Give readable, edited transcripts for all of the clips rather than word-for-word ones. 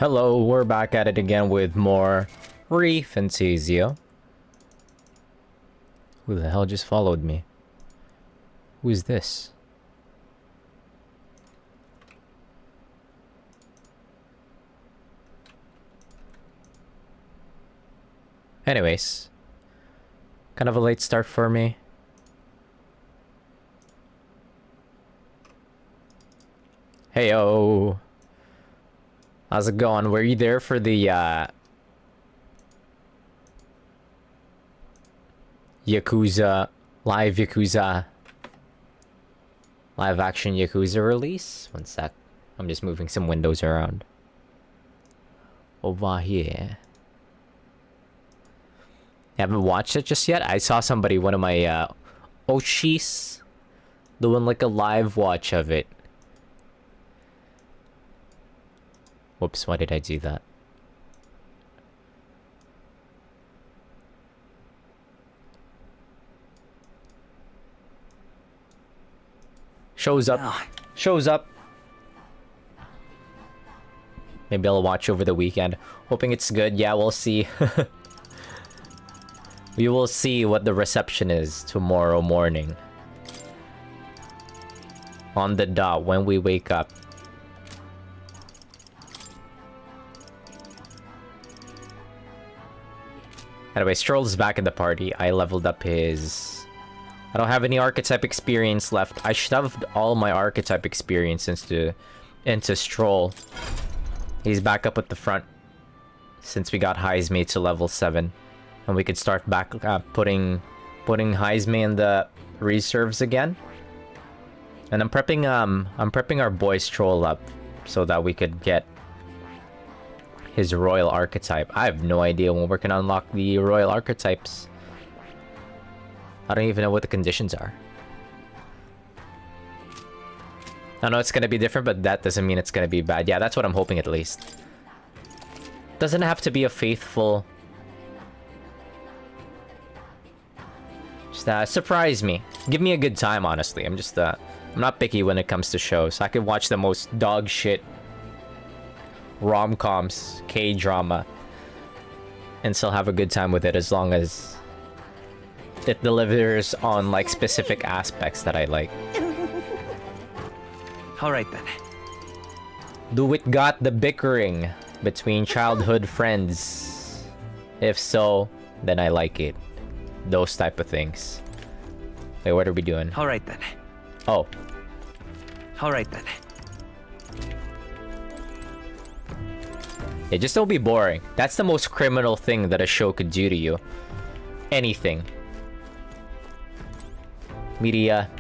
Hello, we're back at it again with more ReFantazio. Who the hell just followed me? Who is this? Anyways, kind of a late start for me. Heyo. How's it going? Were you there for the Yakuza live action Yakuza release? One sec. I'm just moving some windows around. Over here. Haven't watched it just yet. I saw somebody, one of my Oshis, doing like a live watch of it. Whoops, why did I do that? Shows up. Shows up. Maybe I'll watch over the weekend. Hoping it's good. Yeah, we'll see. We will see what the reception is tomorrow morning. On the dot, when we wake up. Anyway, Stroll's back in the party. I leveled up his... I don't have any archetype experience left. I shoved all my archetype experience into Stroll. He's back up at the front. Since we got Heisme to level 7. And we could start back putting Heisme in the reserves again. And I'm prepping our boy Stroll up so that we could get his royal archetype. I have no idea when we're gonna unlock the royal archetypes. I don't even know what the conditions are. I know it's gonna be different, but that doesn't mean it's gonna be bad. Yeah, that's what I'm hoping at least. Doesn't have to be a faithful... Just surprise me. Give me a good time, honestly. I'm just I'm not picky when it comes to shows. I could watch the most dog shit rom-coms, K-drama, and still have a good time with it as long as it delivers on like specific aspects that I like. Alright then. Do it got the bickering between childhood friends? If so, then I like it. Those type of things. Wait, what are we doing? Alright then. Oh. Alright then. Yeah, just don't be boring. That's the most criminal thing that a show could do to you. Anything. Media,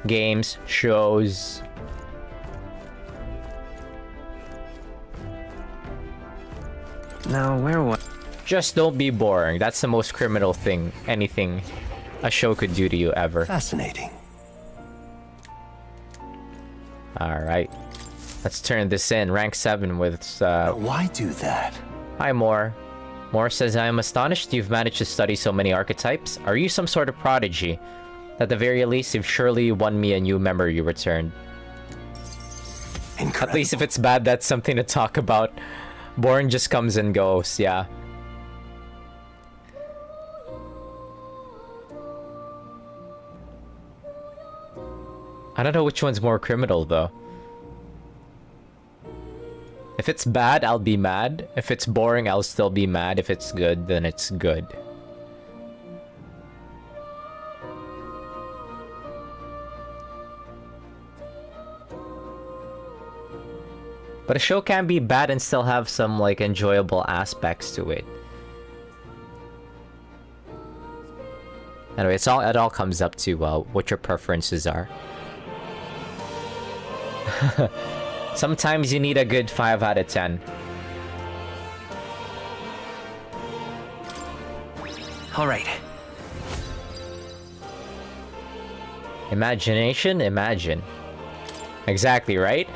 games, shows. Now, where was... Just don't be boring. That's the most criminal thing, anything a show could do to you ever. Fascinating. Alright. Let's turn this in. Rank 7 with... Why do that? Hi, Moore. Moore says, I am astonished you've managed to study so many archetypes. Are you some sort of prodigy? At the very least, you've surely won me a new memory you returned. Incredible. At least if it's bad, that's something to talk about. Boring just comes and goes, yeah. I don't know which one's more criminal, though. If it's bad, I'll be mad. If it's boring, I'll still be mad. If it's good, then it's good. But a show can be bad and still have some, like, enjoyable aspects to it. Anyway, it all comes up to what your preferences are. Sometimes you need a good 5 out of 10. Alright. Imagination? Imagine. Exactly, right?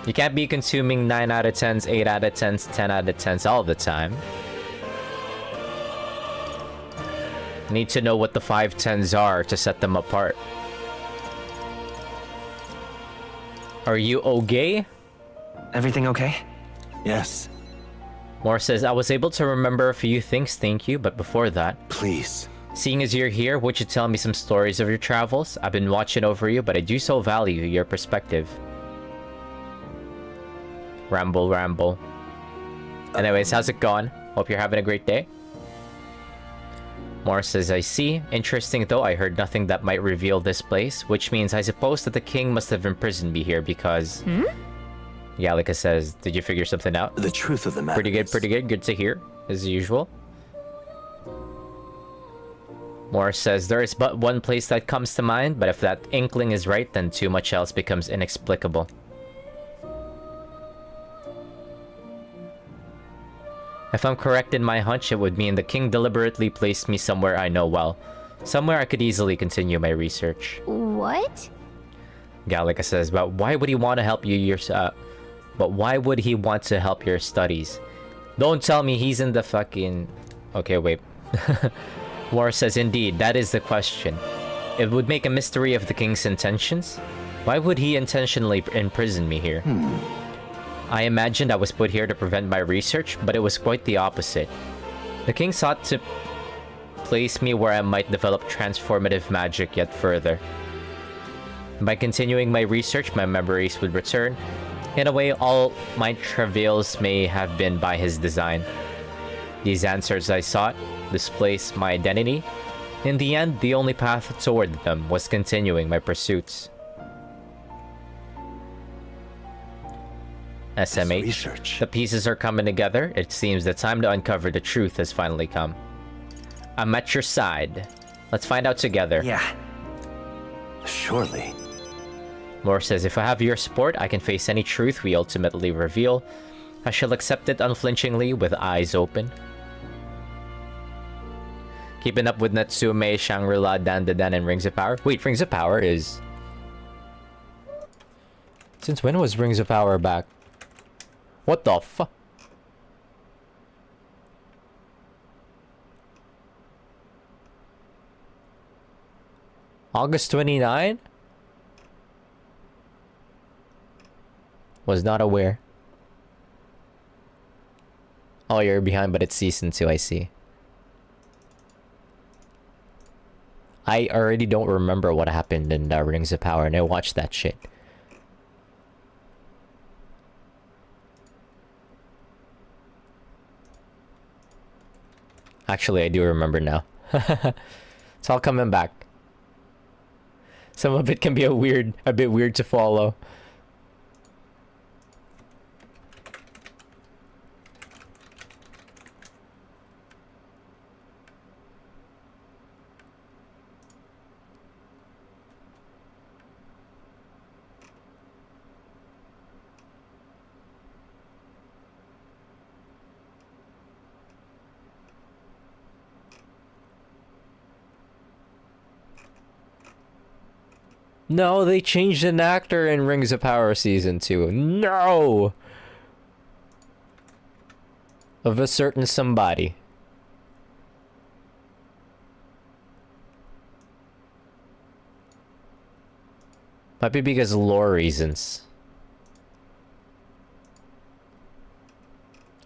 You can't be consuming 9 out of 10s, 8 out of 10s, 10 out of 10s all the time. You need to know what the 5 10s are to set them apart. Are you okay? Everything okay? Yes, Moore says, I was able to remember a few things, thank you, but before that, please. seeing as you're here, would you tell me some stories of your travels? I've been watching over you, but I do so value your perspective. Ramble, ramble. Anyways, how's it going? Hope you're having a great day. Moore says, I see. Interesting though, I heard nothing that might reveal this place, which means I suppose that the king must have imprisoned me here because... Gallica says, did you figure something out? The truth of the matter Pretty good, is- pretty good. Good to hear, as usual. Moore says, there is but one place that comes to mind, but if that inkling is right, then too much else becomes inexplicable. If I'm correct in my hunch, it would mean the king deliberately placed me somewhere I know well. Somewhere I could easily continue my research. What? Gallica says, but why would he want to help you but why would he want to help your studies? Don't tell me he's in the fucking... Okay, wait. Moore says, indeed, that is the question. It would make a mystery of the king's intentions. Why would he intentionally imprison me here? I imagined I was put here to prevent my research, but it was quite the opposite. The king sought to place me where I might develop transformative magic yet further. By continuing my research, my memories would return. In a way, all my travails may have been by his design. These answers I sought displaced my identity. In the end, the only path toward them was continuing my pursuits. This SMH. research. The pieces are coming together. It seems the time to uncover the truth has finally come. I'm at your side. Let's find out together. Yeah. Surely. Moore says, if I have your support, I can face any truth we ultimately reveal. I shall accept it unflinchingly with eyes open. Keeping up with Natsume, Shangri-La, Dan, and Rings of Power. Wait, Rings of Power is... Since when was Rings of Power back? What the fuck? August 29? Was not aware. Oh, you're behind, but it's season 2, I see. I already don't remember what happened in Rings of Power, and I watched that shit. Actually, I do remember now. It's all coming back. Some of it can be a bit weird to follow. No, they changed an actor in Rings of Power Season 2. No! Of a certain somebody. Might be because of lore reasons.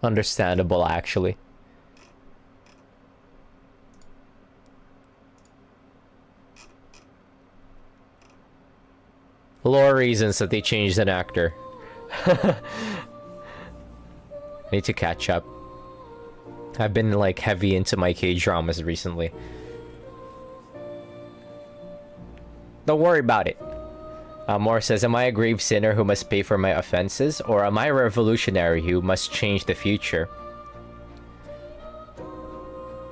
Understandable, actually. Lore reasons that they changed an actor. I need to catch up. I've been like heavy into my K-dramas recently. Don't worry about it. Moore says, am I a grave sinner who must pay for my offenses, or am I a revolutionary who must change the future?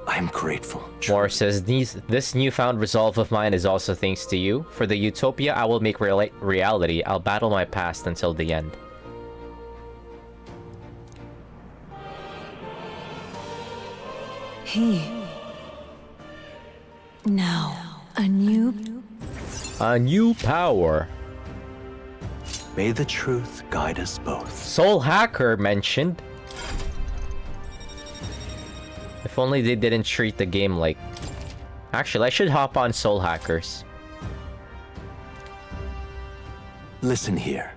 I'm grateful. Moore says, this newfound resolve of mine is also thanks to you. For the utopia I will make reality, I'll battle my past until the end. Now, a new power. May the truth guide us both. Soul Hacker mentioned. If only they didn't treat the game like... Actually, I should hop on Soul Hackers. Listen here.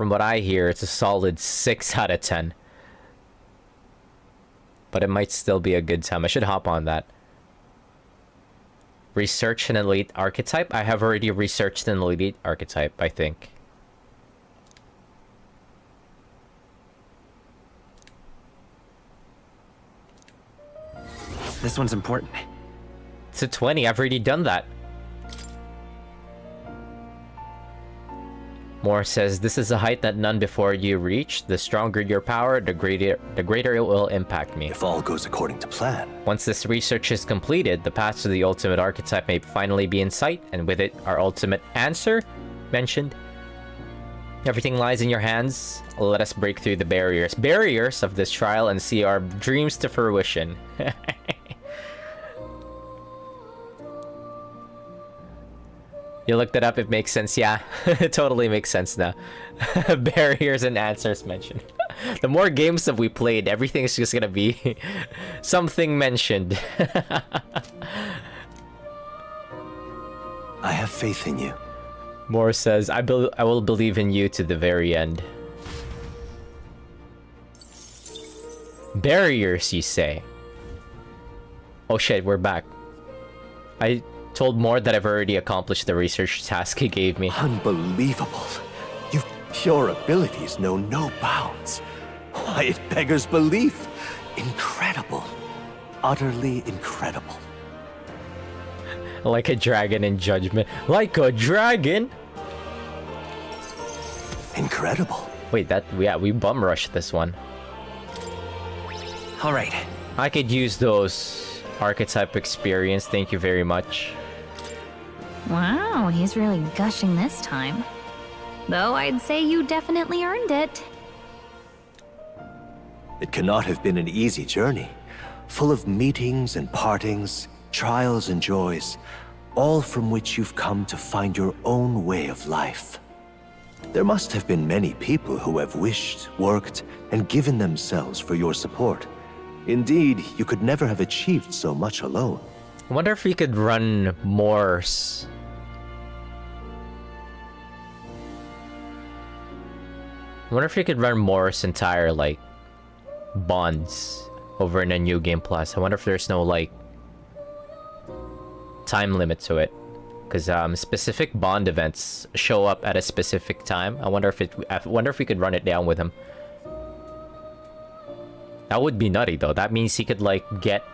From what I hear, it's a solid 6 out of 10. But it might still be a good time. I should hop on that. Research an elite archetype? I have already researched an elite archetype, I think. This one's important. It's a 20. I've already done that. Moore says, this is a height that none before you reach. The stronger your power, the greater it will impact me. If all goes according to plan. Once this research is completed, the path to the ultimate archetype may finally be in sight, and with it, our ultimate answer mentioned. Everything lies in your hands. Let us break through the barriers of this trial and see our dreams to fruition. You looked it up, it makes sense. Yeah, it totally makes sense now. Barriers and answers mentioned. The more games that we played, everything is just gonna be something mentioned. I have faith in you. Moore says, I will believe in you to the very end. Barriers, you say? Oh shit, we're back. I told Moore that I've already accomplished the research task he gave me. Unbelievable. Your abilities know no bounds. Why, it beggars belief. Incredible. Utterly incredible. Like a dragon in Judgment. Like a dragon? Incredible. Wait, we bum rushed this one. All right. I could use those archetype experience, thank you very much. Wow, he's really gushing this time. Though I'd say you definitely earned it. It cannot have been an easy journey, full of meetings and partings, trials and joys, all from which you've come to find your own way of life. There must have been many people who have wished, worked, and given themselves for your support. Indeed, you could never have achieved so much alone. I wonder if we could run Morse. I wonder if we could run Morse entire, like, bonds over in a New Game Plus. I wonder if there's no, like, time limit to it. Because specific bond events show up at a specific time. I wonder if we could run it down with him. That would be nutty, though. That means he could, like, get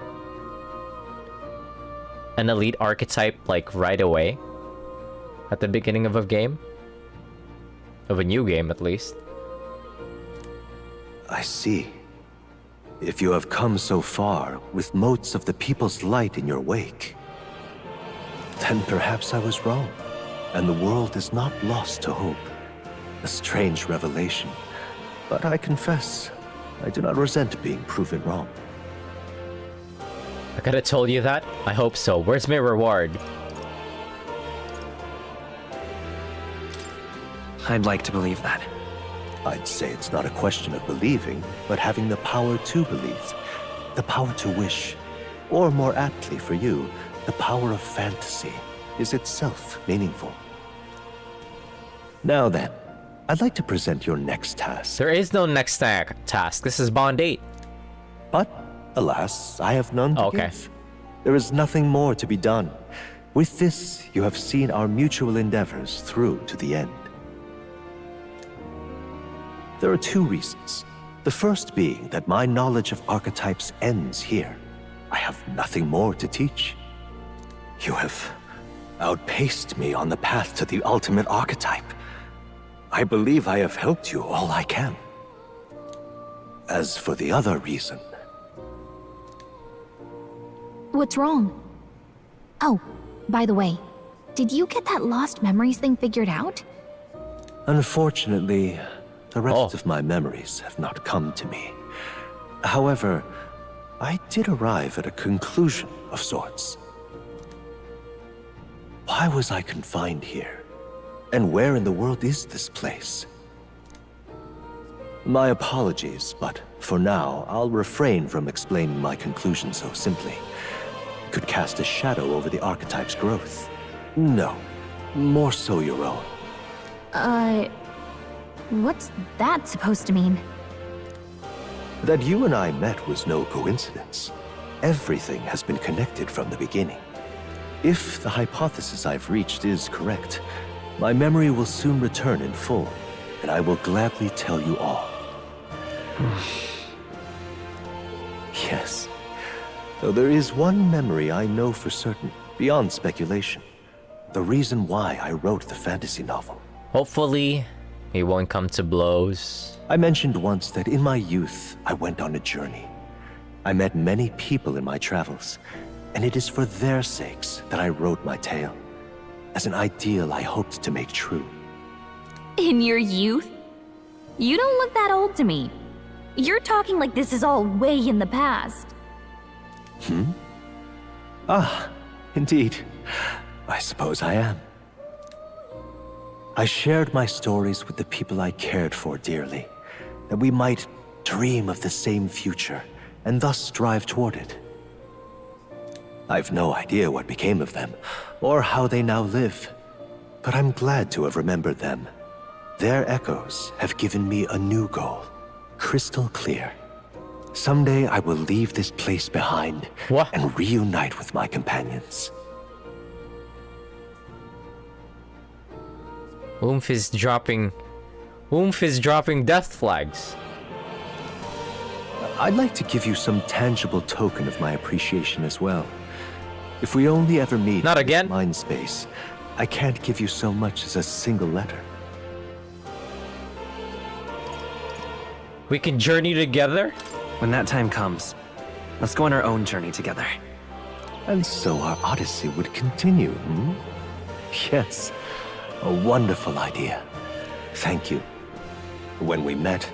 an elite archetype, like, right away. At the beginning of a game. Of a new game, at least. I see. If you have come so far, with motes of the people's light in your wake, then perhaps I was wrong, and the world is not lost to hope. A strange revelation, but I confess, I do not resent being proven wrong. I could have told you that. I hope so. Where's my reward? I'd like to believe that. I'd say it's not a question of believing, but having the power to believe, the power to wish, or more aptly for you, the power of fantasy is itself meaningful. Now then, I'd like to present your next task. There is no next task. This is Bond 8. But, alas, I have none to Okay. give. There is nothing more to be done. With this, you have seen our mutual endeavors through to the end. There are two reasons. The first being that my knowledge of archetypes ends here. I have nothing more to teach. You have outpaced me on the path to the ultimate archetype. I believe I have helped you all I can. As for the other reason, What's wrong? Oh, by the way, did you get that lost memories thing figured out? unfortunately, the rest of my memories have not come to me. However, I did arrive at a conclusion of sorts. Why was I confined here? And where in the world is this place? My apologies, but for now, I'll refrain from explaining my conclusion so simply. It could cast a shadow over the archetype's growth. No, more so your own. What's that supposed to mean? That you and I met was no coincidence. Everything has been connected from the beginning. If the hypothesis I've reached is correct, my memory will soon return in full, and I will gladly tell you all. Yes. Though there is one memory I know for certain, beyond speculation. The reason why I wrote the fantasy novel. Hopefully, it won't come to blows. I mentioned once that in my youth, I went on a journey. I met many people in my travels, and it is for their sakes that I wrote my tale, as an ideal I hoped to make true. In your youth? You don't look that old to me. You're talking like this is all way in the past. Ah, indeed. I suppose I am. I shared my stories with the people I cared for dearly, that we might dream of the same future, and thus strive toward it. I've no idea what became of them, or how they now live, but I'm glad to have remembered them. Their echoes have given me a new goal, crystal clear. Someday I will leave this place behind What? and reunite with my companions. Oomph is dropping death flags. I'd like to give you some tangible token of my appreciation as well. If we only ever meet Not in this again. mind space, I can't give you so much as a single letter. We can journey together? When that time comes, let's go on our own journey together. And so our odyssey would continue, Yes, a wonderful idea. Thank you. When we met,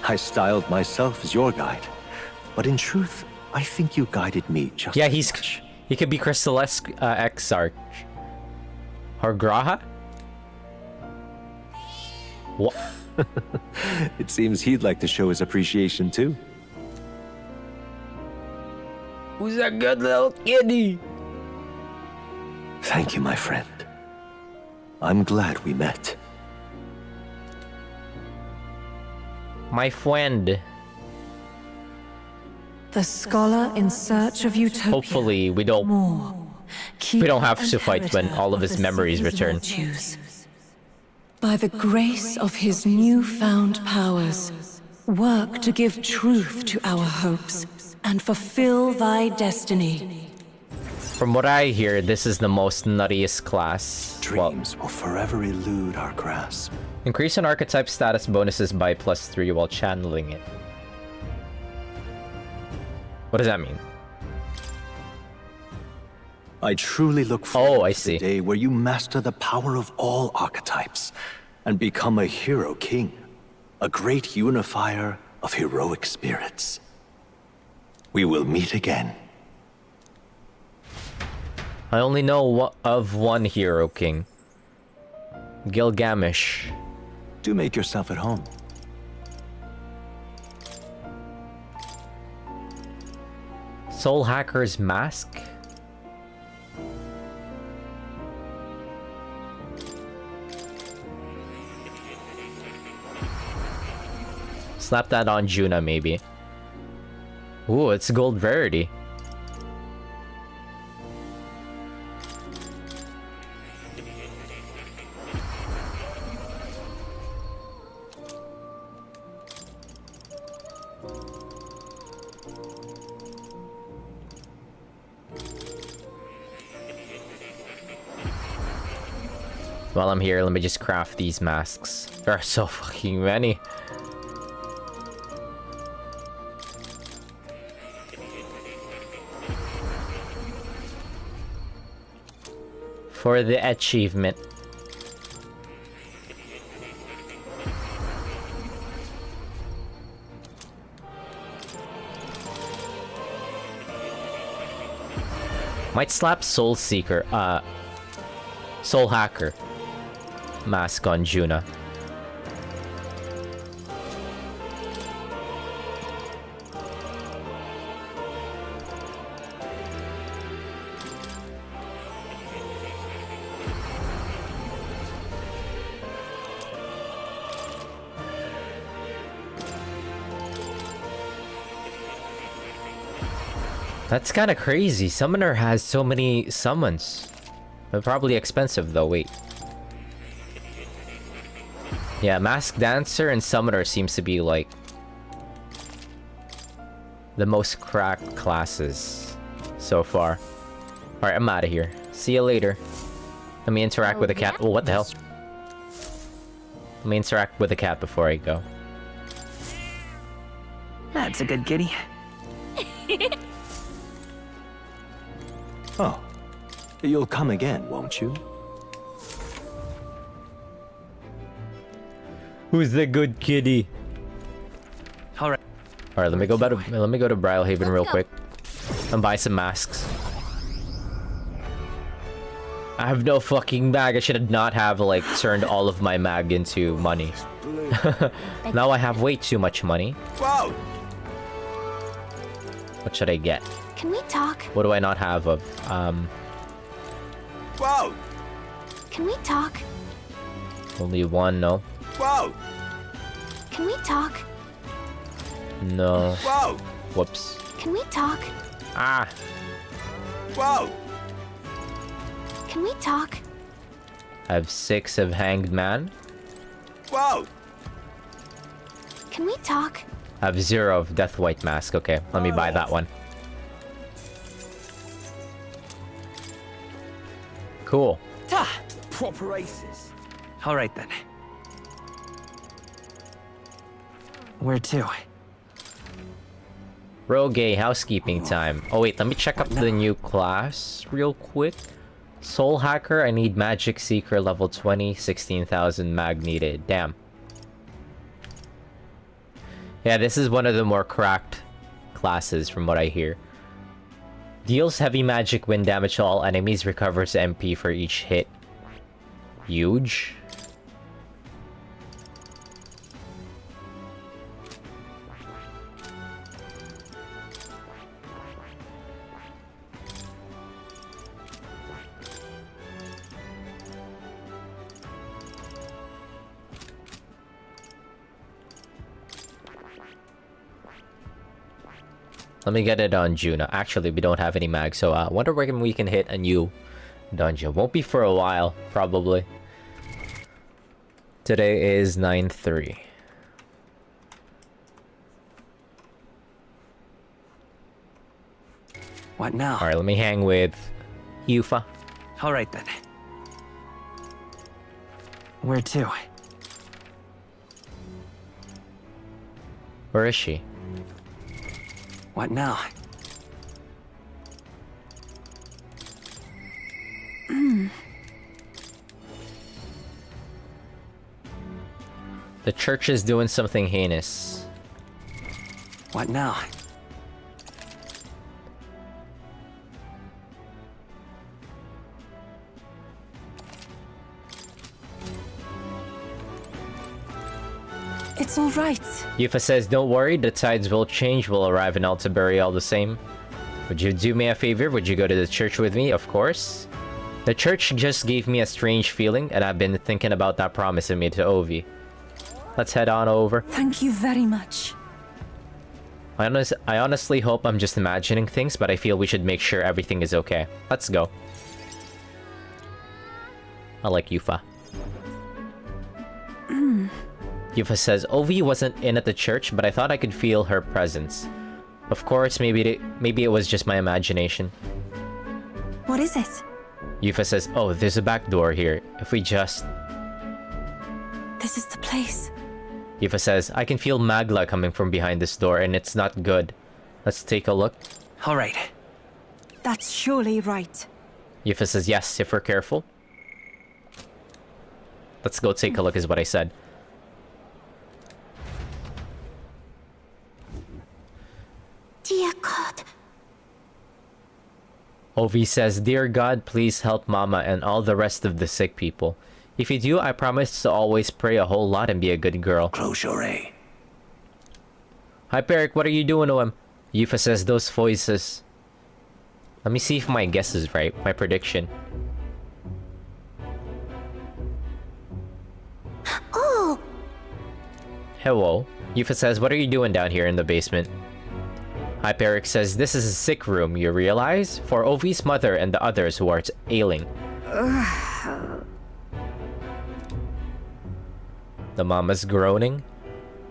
I styled myself as your guide. But in truth, I think you guided me just Yeah, as much. he could be Crystal Exarch. Hargraha? What? It seems he'd like to show his appreciation too. Who's that good little kitty? Thank you, my friend. I'm glad we met. My friend. The scholar in search of utopia. Hopefully we don't We don't have to fight when all of his memories return. By the grace of his newfound powers, work to give truth to our hopes and fulfill thy destiny. From what I hear, this is the most nuttiest class. Well, Dreams will forever elude our grasp. increase an archetype status bonuses by +3 while channeling it. What does that mean? I truly look forward I to see. the day where you master the power of all archetypes and become a hero king, a great unifier of heroic spirits. We will meet again. I only know of one hero king. Gilgamesh. Do make yourself at home. Soul Hacker's Mask? Slap that on Juna, maybe. Ooh, it's gold rarity. While I'm here, let me just craft these masks. There are so fucking many. For the achievement. Might slap Soul Seeker, Soul Hacker mask on Juna. That's kind of crazy. Summoner has so many summons. They're probably expensive though, wait. Yeah, Masked Dancer and Summoner seems to be like the most cracked classes so far. Alright, I'm out of here. See you later. Let me interact with the cat. Oh, what the hell? Let me interact with the cat before I go. That's a good kitty. Oh, you'll come again, won't you? Who's the good kitty? Alright. Alright, let me go to Brylehaven real quick and buy some masks. I have no fucking mag. I should not have like turned all of my mag into money. Now I have way too much money. Whoa! What should I get? Can we talk? What do I not have of? Whoa! Can we talk? Only one, no. Whoa! Can we talk? No. Whoa! Whoops. Can we talk? Ah! Whoa! Can we talk? I have 6 of Hanged Man. Whoa! Can we talk? I have 0 of Death White Mask. Okay, let me buy that one. Cool. Proper aces. Alright then. Where to? Rogue housekeeping time. Oh wait, let me check up the new class real quick. Soul Hacker, I need Magic Seeker level 20, 16,000 mag needed. Damn. Yeah, this is one of the more cracked classes from what I hear. Deals heavy magic wind damage to all enemies, recovers MP for each hit. Huge. Let me get it on Juna. Actually, we don't have any mag, so I wonder when we can hit a new dungeon. Won't be for a while, probably. Today is 9/3. What now? Alright, let me hang with Yufa. Alright then. Where to? Where is she? What now? The church is doing something heinous. What now? It's all right. Yufa says, don't worry, the tides will change. We'll arrive in Altabury all the same. Would you do me a favor? Would you go to the church with me? Of course. The church just gave me a strange feeling, and I've been thinking about that promise I made to Ovi. Let's head on over. Thank you very much. I honestly hope I'm just imagining things, but I feel we should make sure everything is okay. Let's go. I like Yufa. Yufa says, Ovi wasn't in at the church, but I thought I could feel her presence. Of course, maybe it was just my imagination. What is it? Yufa says, oh, there's a back door here. If we just... This is the place. Yufa says, I can feel Magla coming from behind this door, and it's not good. Let's take a look. Alright. That's surely right. Yufa says, yes, if we're careful. Let's go take a look is what I said. Dear God. Ovi says, dear God, please help Mama and all the rest of the sick people. If you do, I promise to always pray a whole lot and be a good girl. Close your eye. Hi, Peric, what are you doing to him? Yufa says, those voices. Let me see if my guess is right, my prediction. Oh! Hello. Yufa says, what are you doing down here in the basement? Hyperic says this is a sick room, you realize? For Ovi's mother and the others who are ailing. The mama's groaning.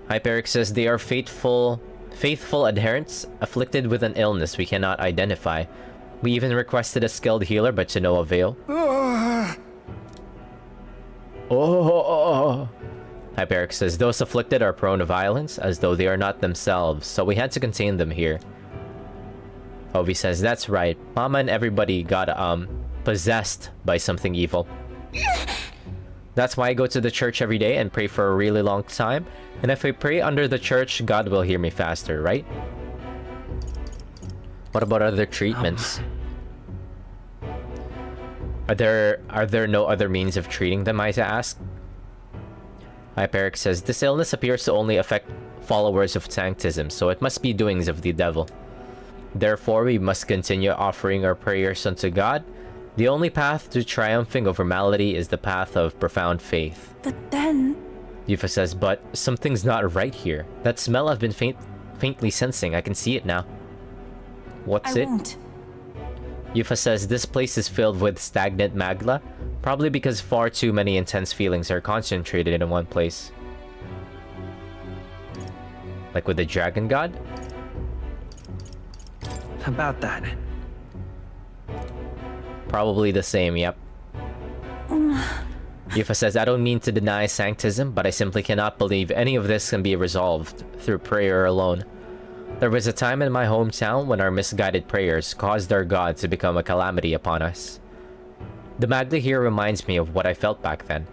Hyperic says they are faithful adherents afflicted with an illness we cannot identify. We even requested a skilled healer, but to no avail. Oh. Hyperic says those afflicted are prone to violence, as though they are not themselves, so we had to contain them here. Ovi says that's right. Mama and everybody got possessed by something evil. That's why I go to the church every day and pray for a really long time. And if I pray under the church, God will hear me faster, right? What about other treatments? Are there no other means of treating them, I ask? Hyperic says this illness appears to only affect followers of Sanctism, so it must be doings of the devil. Therefore, we must continue offering our prayers unto God. The only path to triumphing over malady is the path of profound faith. But then... Yufa says, but something's not right here. That smell I've been faintly sensing. I can see it now. What's it? won't. Yufa says this place is filled with stagnant magla, probably because far too many intense feelings are concentrated in one place. Like with the dragon god? About that. Probably the same, yep. Yufa says, I don't mean to deny Sanctism, but I simply cannot believe any of this can be resolved through prayer alone. There was a time in my hometown when our misguided prayers caused our god to become a calamity upon us. The Magda here reminds me of what I felt back then.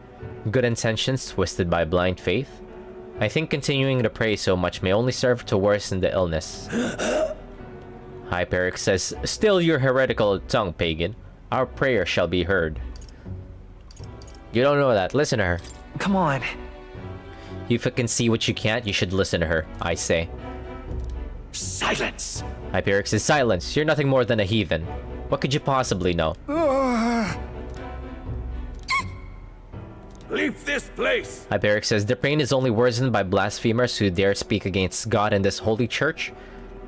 Good intentions twisted by blind faith. I think continuing to pray so much may only serve to worsen the illness. Hyperic says, still your heretical tongue, pagan. Our prayer shall be heard. You don't know that. Listen to her. Come on. If you can see what you can't, you should listen to her, I say. Silence! Hyperic says, silence. You're nothing more than a heathen. What could you possibly know? Leave this place! Hyperic says, the pain is only worsened by blasphemers who dare speak against God in this holy church.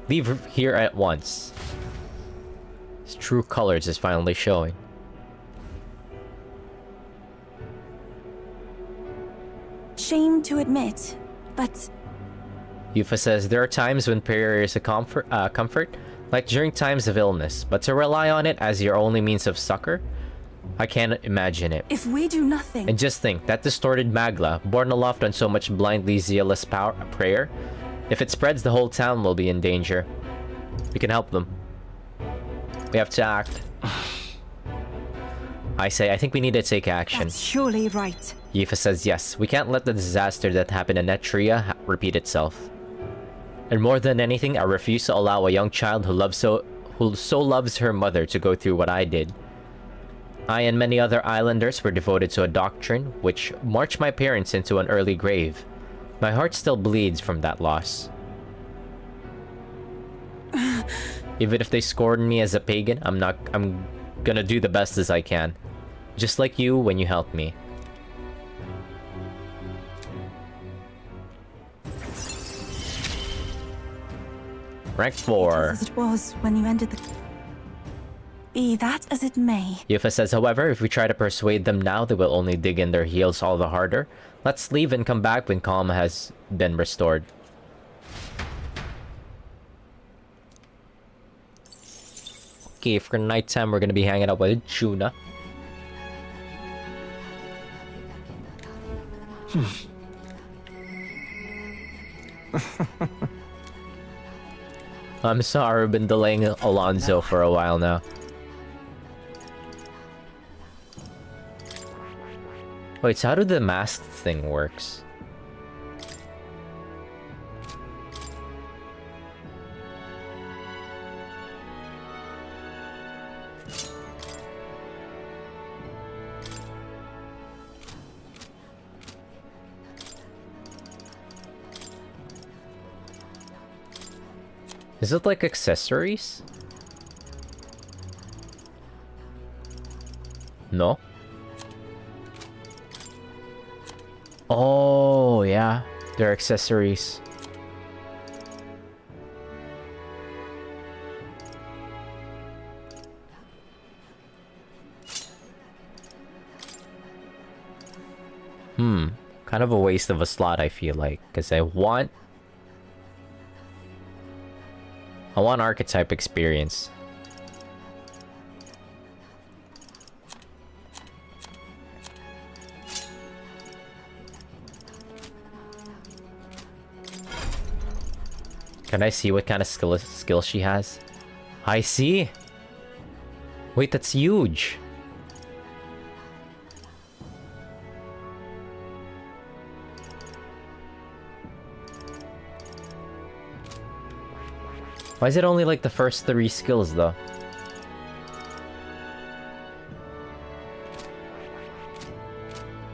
Leave here at once. His true colors is finally showing. Shame to admit, but... Yufa says, there are times when prayer is a comfort, like during times of illness, but to rely on it as your only means of succor? I can't imagine it. if we do nothing... And just think, that distorted Magla, born aloft on so much blindly zealous prayer, if it spreads, the whole town will be in danger. We can help them. We have to act. I say, I think we need to take action. That's surely right. Yufa says, yes, we can't let the disaster that happened in Netria repeat itself. And more than anything, I refuse to allow a young child who so loves her mother to go through what I did. I and many other islanders were devoted to a doctrine which marched my parents into an early grave. My heart still bleeds from that loss. Even if they scorn me as a pagan, I'm gonna do the best as I can. Just like you when you helped me. Rank 4. As it was when you ended the... Be that as it may. Yufa says, however, if we try to persuade them now, they will only dig in their heels all the harder. Let's leave and come back when calm has been restored. Okay, for nighttime, we're gonna be hanging out with Chuna. I'm sorry, I've been delaying Alonzo for a while now. Wait, so how did the mask thing works? Is it like accessories? No? Oh, yeah. They're accessories. Kind of a waste of a slot, I feel like, because I want archetype experience. Can I see what kind of skill she has? I see. Wait, that's huge. Why is it only like the first 3 skills though?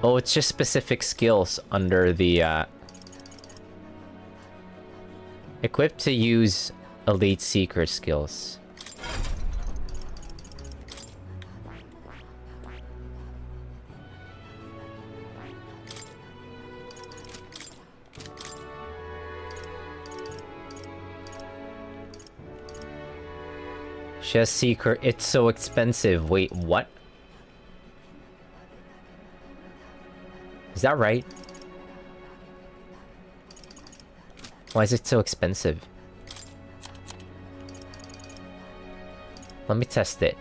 Oh, it's just specific skills under the equipped to use elite seeker skills. She has seeker. It's so expensive. Wait, what? Is that right? Why is it so expensive? Let me test it.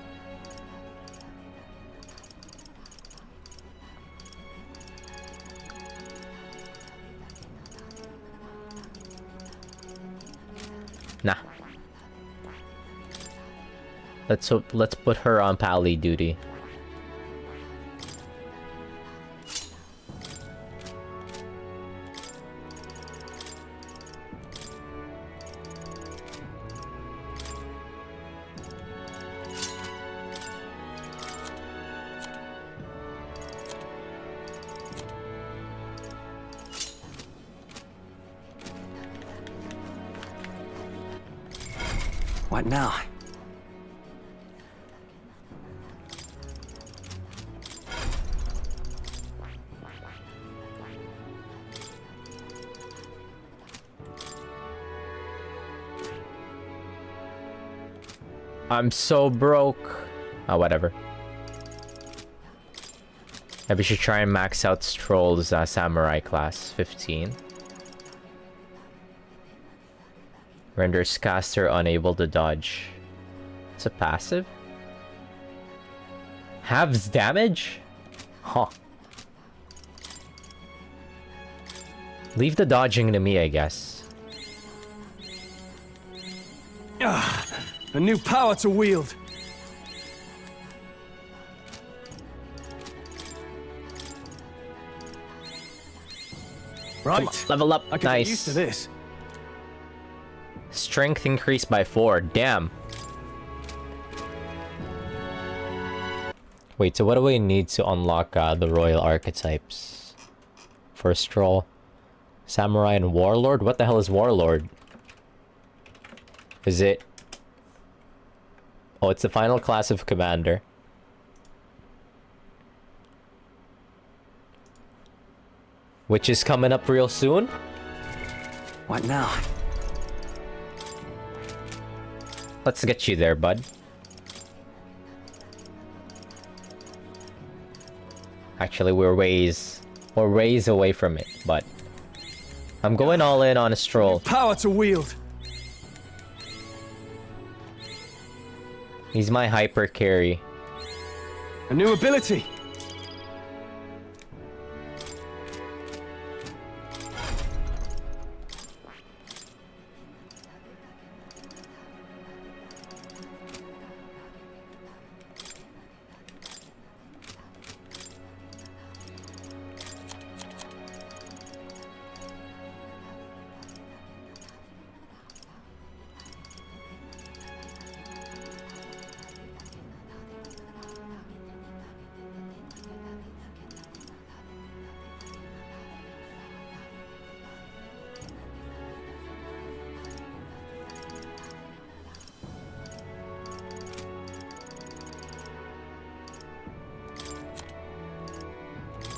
Nah. Let's put her on pally duty. What now? I'm so broke. Oh, whatever. Maybe we should try and max out Stroll's samurai class. 15. Renders caster unable to dodge. It's a passive. Halves damage? Huh. Leave the dodging to me, I guess. A new power to wield. Right. Come on, level up. I can Nice. get used to this. Strength increased by 4. Damn. Wait, so what do we need to unlock the royal archetypes? For Stroll? Samurai and Warlord? What the hell is Warlord? Is it... Oh, it's the final class of Commander. Which is coming up real soon? What now? Let's get you there, bud. Actually, we're ways away from it, but... I'm going all in on a Stroll. Power to wield. He's my hyper carry. A new ability.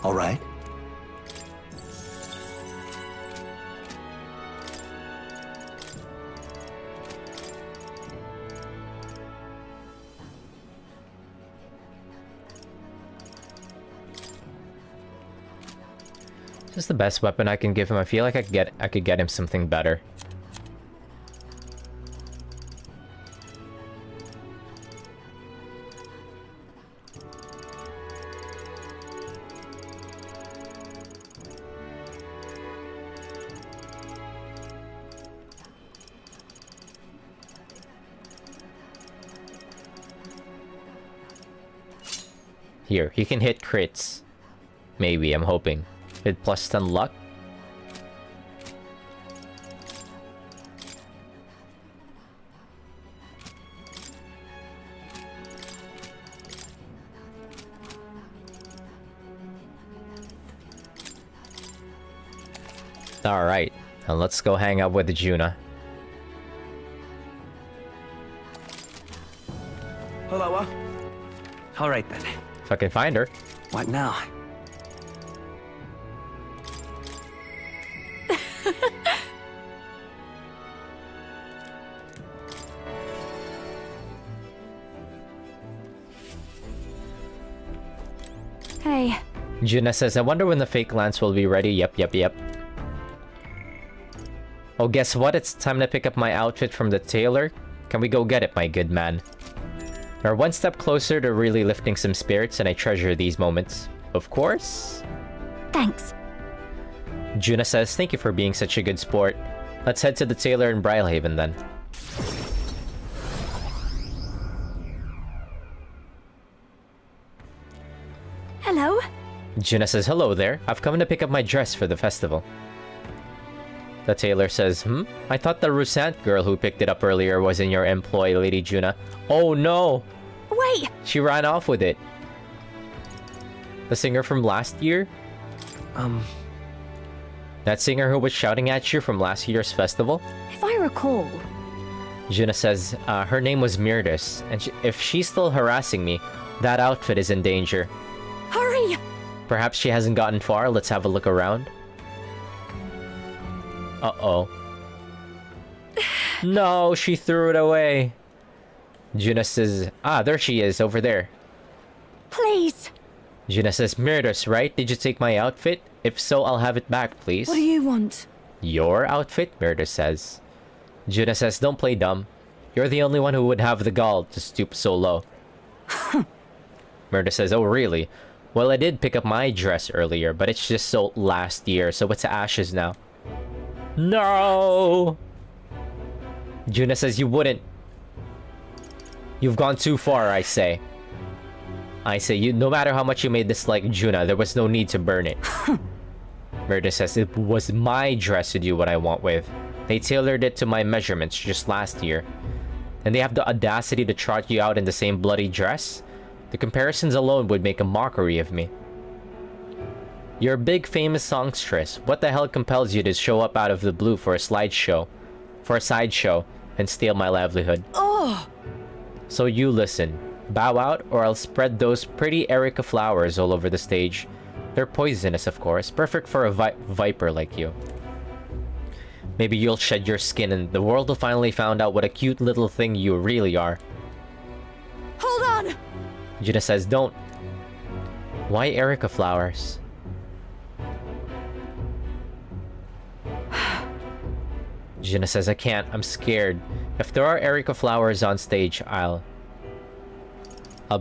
All right. This is the best weapon I can give him. I feel like I could get him something better. Here, he can hit crits. Maybe, I'm hoping. With plus 10 luck. Alright, and let's go hang out with Juna. Hello. All right then. If I can find her. What now? Hey. Juna says, I wonder when the fake lance will be ready. Yep. Oh, guess what? It's time to pick up my outfit from the tailor. Can we go get it, my good man? We're one step closer to really lifting some spirits, and I treasure these moments. Of course. Thanks. Juna says, thank you for being such a good sport. Let's head to the tailor in Brylehaven then. Hello. Juna says, hello there. I've come to pick up my dress for the festival. The tailor says, I thought the Rusant girl who picked it up earlier was in your employ, Lady Juna. Oh no! Wait! She ran off with it. The singer from last year? That singer who was shouting at you from last year's festival? If I recall... Juna says, her name was Myrdis, and if she's still harassing me, that outfit is in danger. Hurry! Perhaps she hasn't gotten far. Let's have a look around. Uh-oh. No, she threw it away. Juna says, there she is, over there. Please. Juna says, Myrdis, right? Did you take my outfit? If so, I'll have it back, please. What do you want? Your outfit? Myrdis says. Juna says, don't play dumb. You're the only one who would have the gall to stoop so low. Myrdis says, oh really? Well, I did pick up my dress earlier, but it's just sold last year, so it's ashes now. No! Juna says, you wouldn't. You've gone too far, I say. No matter how much you may dislike Juna, there was no need to burn it. Myrdis says, it was my dress to do what I want with. They tailored it to my measurements just last year. And they have the audacity to trot you out in the same bloody dress? The comparisons alone would make a mockery of me. You're a big famous songstress. What the hell compels you to show up out of the blue for a sideshow, and steal my livelihood? Oh! So you listen. Bow out, or I'll spread those pretty Erica flowers all over the stage. They're poisonous, of course. Perfect for a viper like you. Maybe you'll shed your skin and the world will finally find out what a cute little thing you really are. Hold on! Juna says, don't. Why Erica flowers? Juna says, I can't. I'm scared. If there are Erica flowers on stage, I'll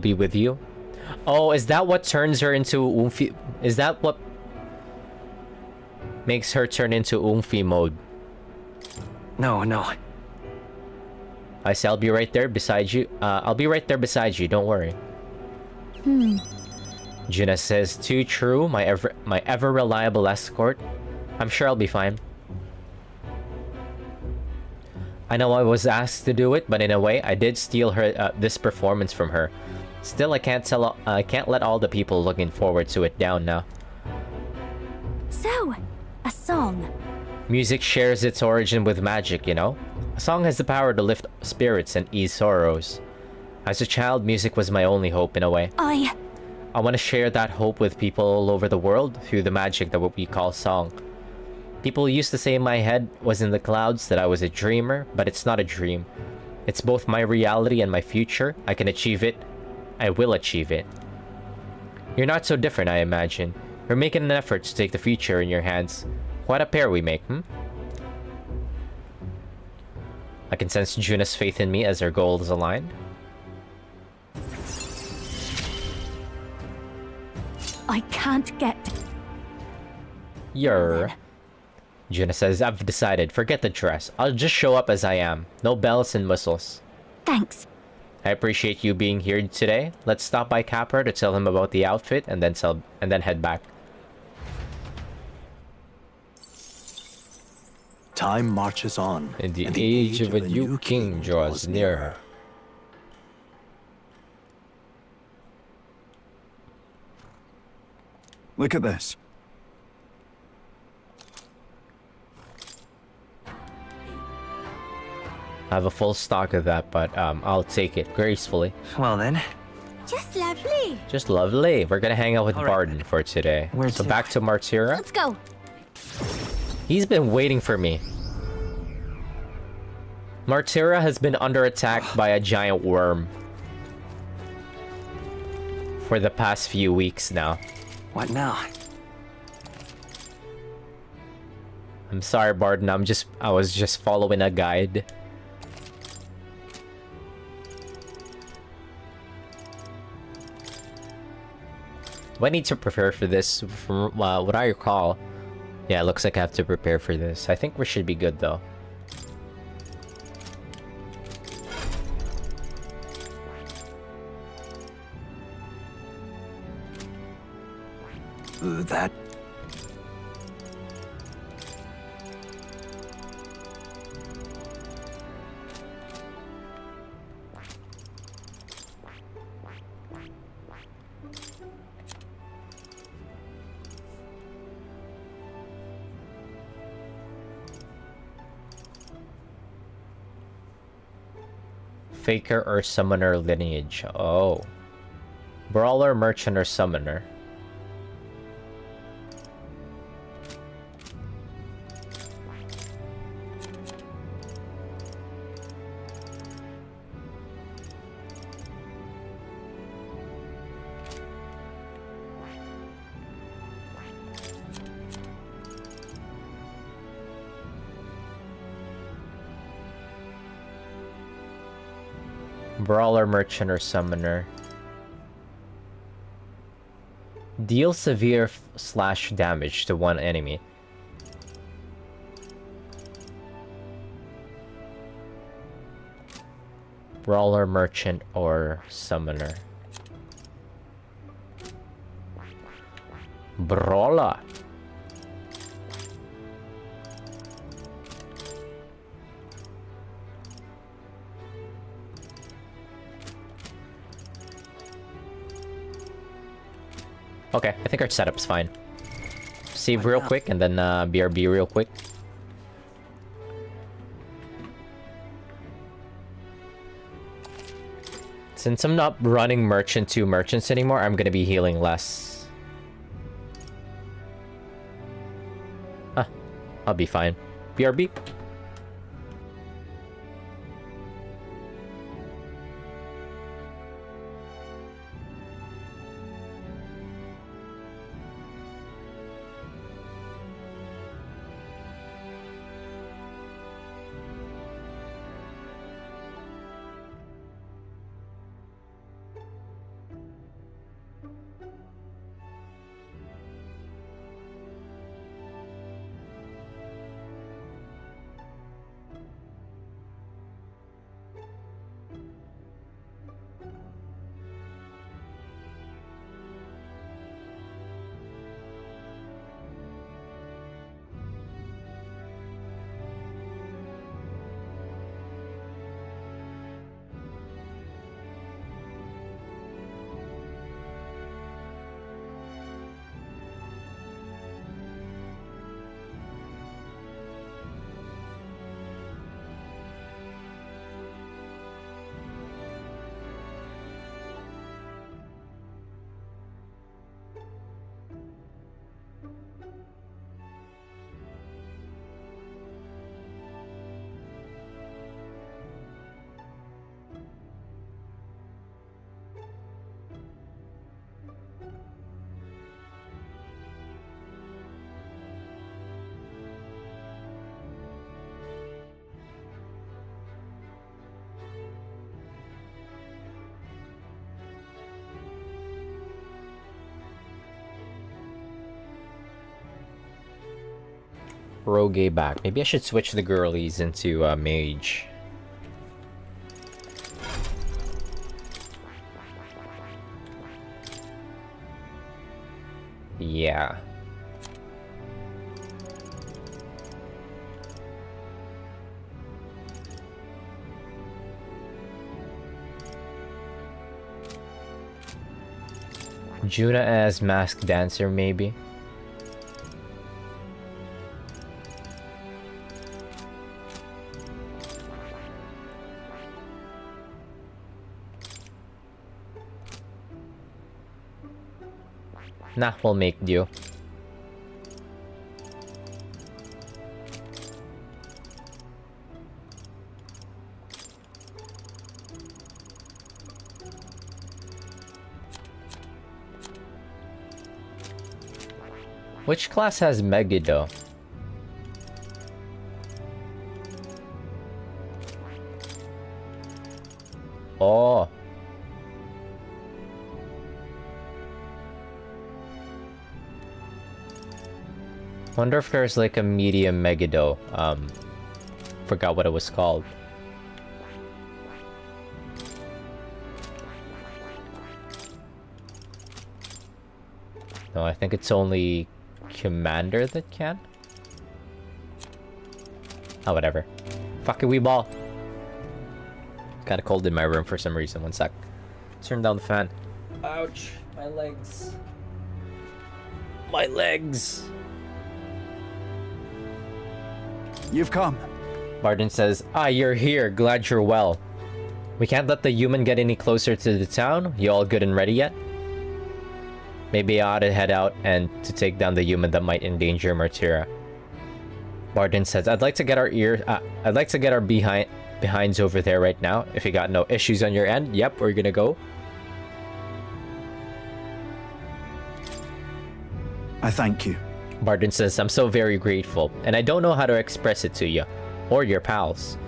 be with you. Oh, is that what turns her into Umfi? Is that what makes her turn into Umfi mode? No. I say I'll be right there beside you. I'll be right there beside you. Don't worry. Juna says, too true. My ever reliable escort. I'm sure I'll be fine. I know I was asked to do it, but in a way, I did steal her this performance from her. Still, I can't let all the people looking forward to it down now. So, a song. Music shares its origin with magic, you know? A song has the power to lift spirits and ease sorrows. As a child, music was my only hope in a way. I want to share that hope with people all over the world through the magic that what we call song. People used to say in my head was in the clouds that I was a dreamer, but it's not a dream. It's both my reality and my future. I can achieve it. I will achieve it. You're not so different, I imagine. We're making an effort to take the future in your hands. What a pair we make, hmm? I can sense Juna's faith in me as our goals aligned. I can't get... Juna says, I've decided. Forget the dress. I'll just show up as I am. No bells and whistles. Thanks. I appreciate you being here today. Let's stop by Capra to tell him about the outfit and then head back. Time marches on, And the age of a new king draws nearer. Look at this. I have a full stock of that, but I'll take it gracefully. Well then, Just lovely. Just lovely. We're gonna hang out with All right. Barden for today. Where So to? back to Martira. Let's go. He's been waiting for me. Martira has been under attack by a giant worm for the past few weeks now. what now? I'm sorry, Barden. I was just following a guide. Do I need to prepare for this? From what I recall, yeah, it looks like I have to prepare for this. I think we should be good though. That... Faker or summoner lineage. Oh. Brawler, merchant, or summoner. Brawler, merchant, or summoner. Deal severe slash damage to one enemy. Brawler, merchant, or summoner. Brawler. Okay, I think our setup's fine. Save real quick and then BRB real quick. Since I'm not running merchant to merchants anymore, I'm gonna be healing less. I'll be fine. BRB. Rogue back. Maybe I should switch the girlies into mage. Yeah. Juna as masked dancer, maybe. Nah, we'll make do. Which class has Megiddo? Oh. Wonder if there's like a medium Megiddo. Forgot what it was called. No, I think it's only Commander that can. Oh, whatever. Fuck it, we ball. Kinda cold in my room for some reason. One sec. Turn down the fan. Ouch. My legs. My legs. You've come. Barden says, "Ah, you're here. Glad you're well. We can't let the human get any closer to the town. You all good and ready yet? Maybe I ought to head out and to take down the human that might endanger Martyra." Barden says, I'd like to get our behinds over there right now. If you got no issues on your end, yep, we're gonna go. I thank you. Barden says, I'm so very grateful, and I don't know how to express it to you, or your pals.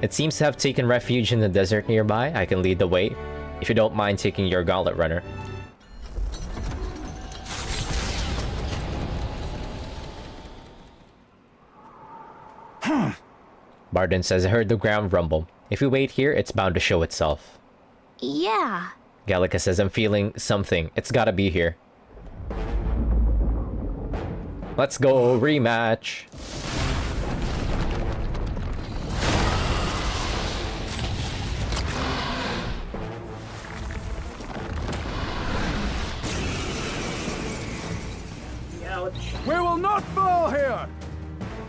It seems to have taken refuge in the desert nearby. I can lead the way, if you don't mind taking your gauntlet runner. Barden says, I heard the ground rumble. If we wait here, it's bound to show itself. Yeah. Gallica says, I'm feeling something. It's gotta be here. Let's go, rematch. We will not fall here!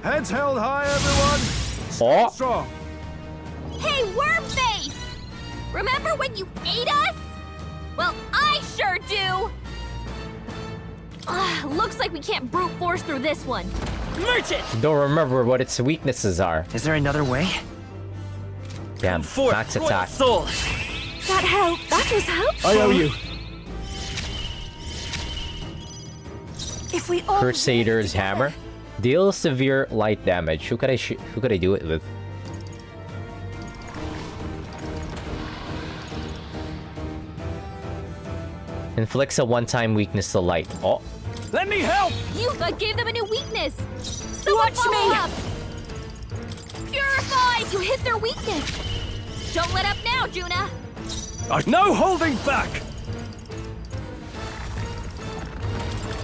Heads held high, everyone! Oh. Strong! Hey, Wormface! Remember when you ate us? Well, I sure do! Looks like we can't brute force through this one. Merchant! Don't remember what its weaknesses are. Is there another way? Damn, Forth, max royal attack. soul! That helped. That was helpful. I owe you. If we all Crusader's Hammer. Deals severe light damage. Who could I do it with? Inflicts a one-time weakness to light. Oh. Let me help! You gave them a new weakness. Someone Watch follow me. up. Purify! You hit their weakness. Don't let up now, Juna. There's no holding back!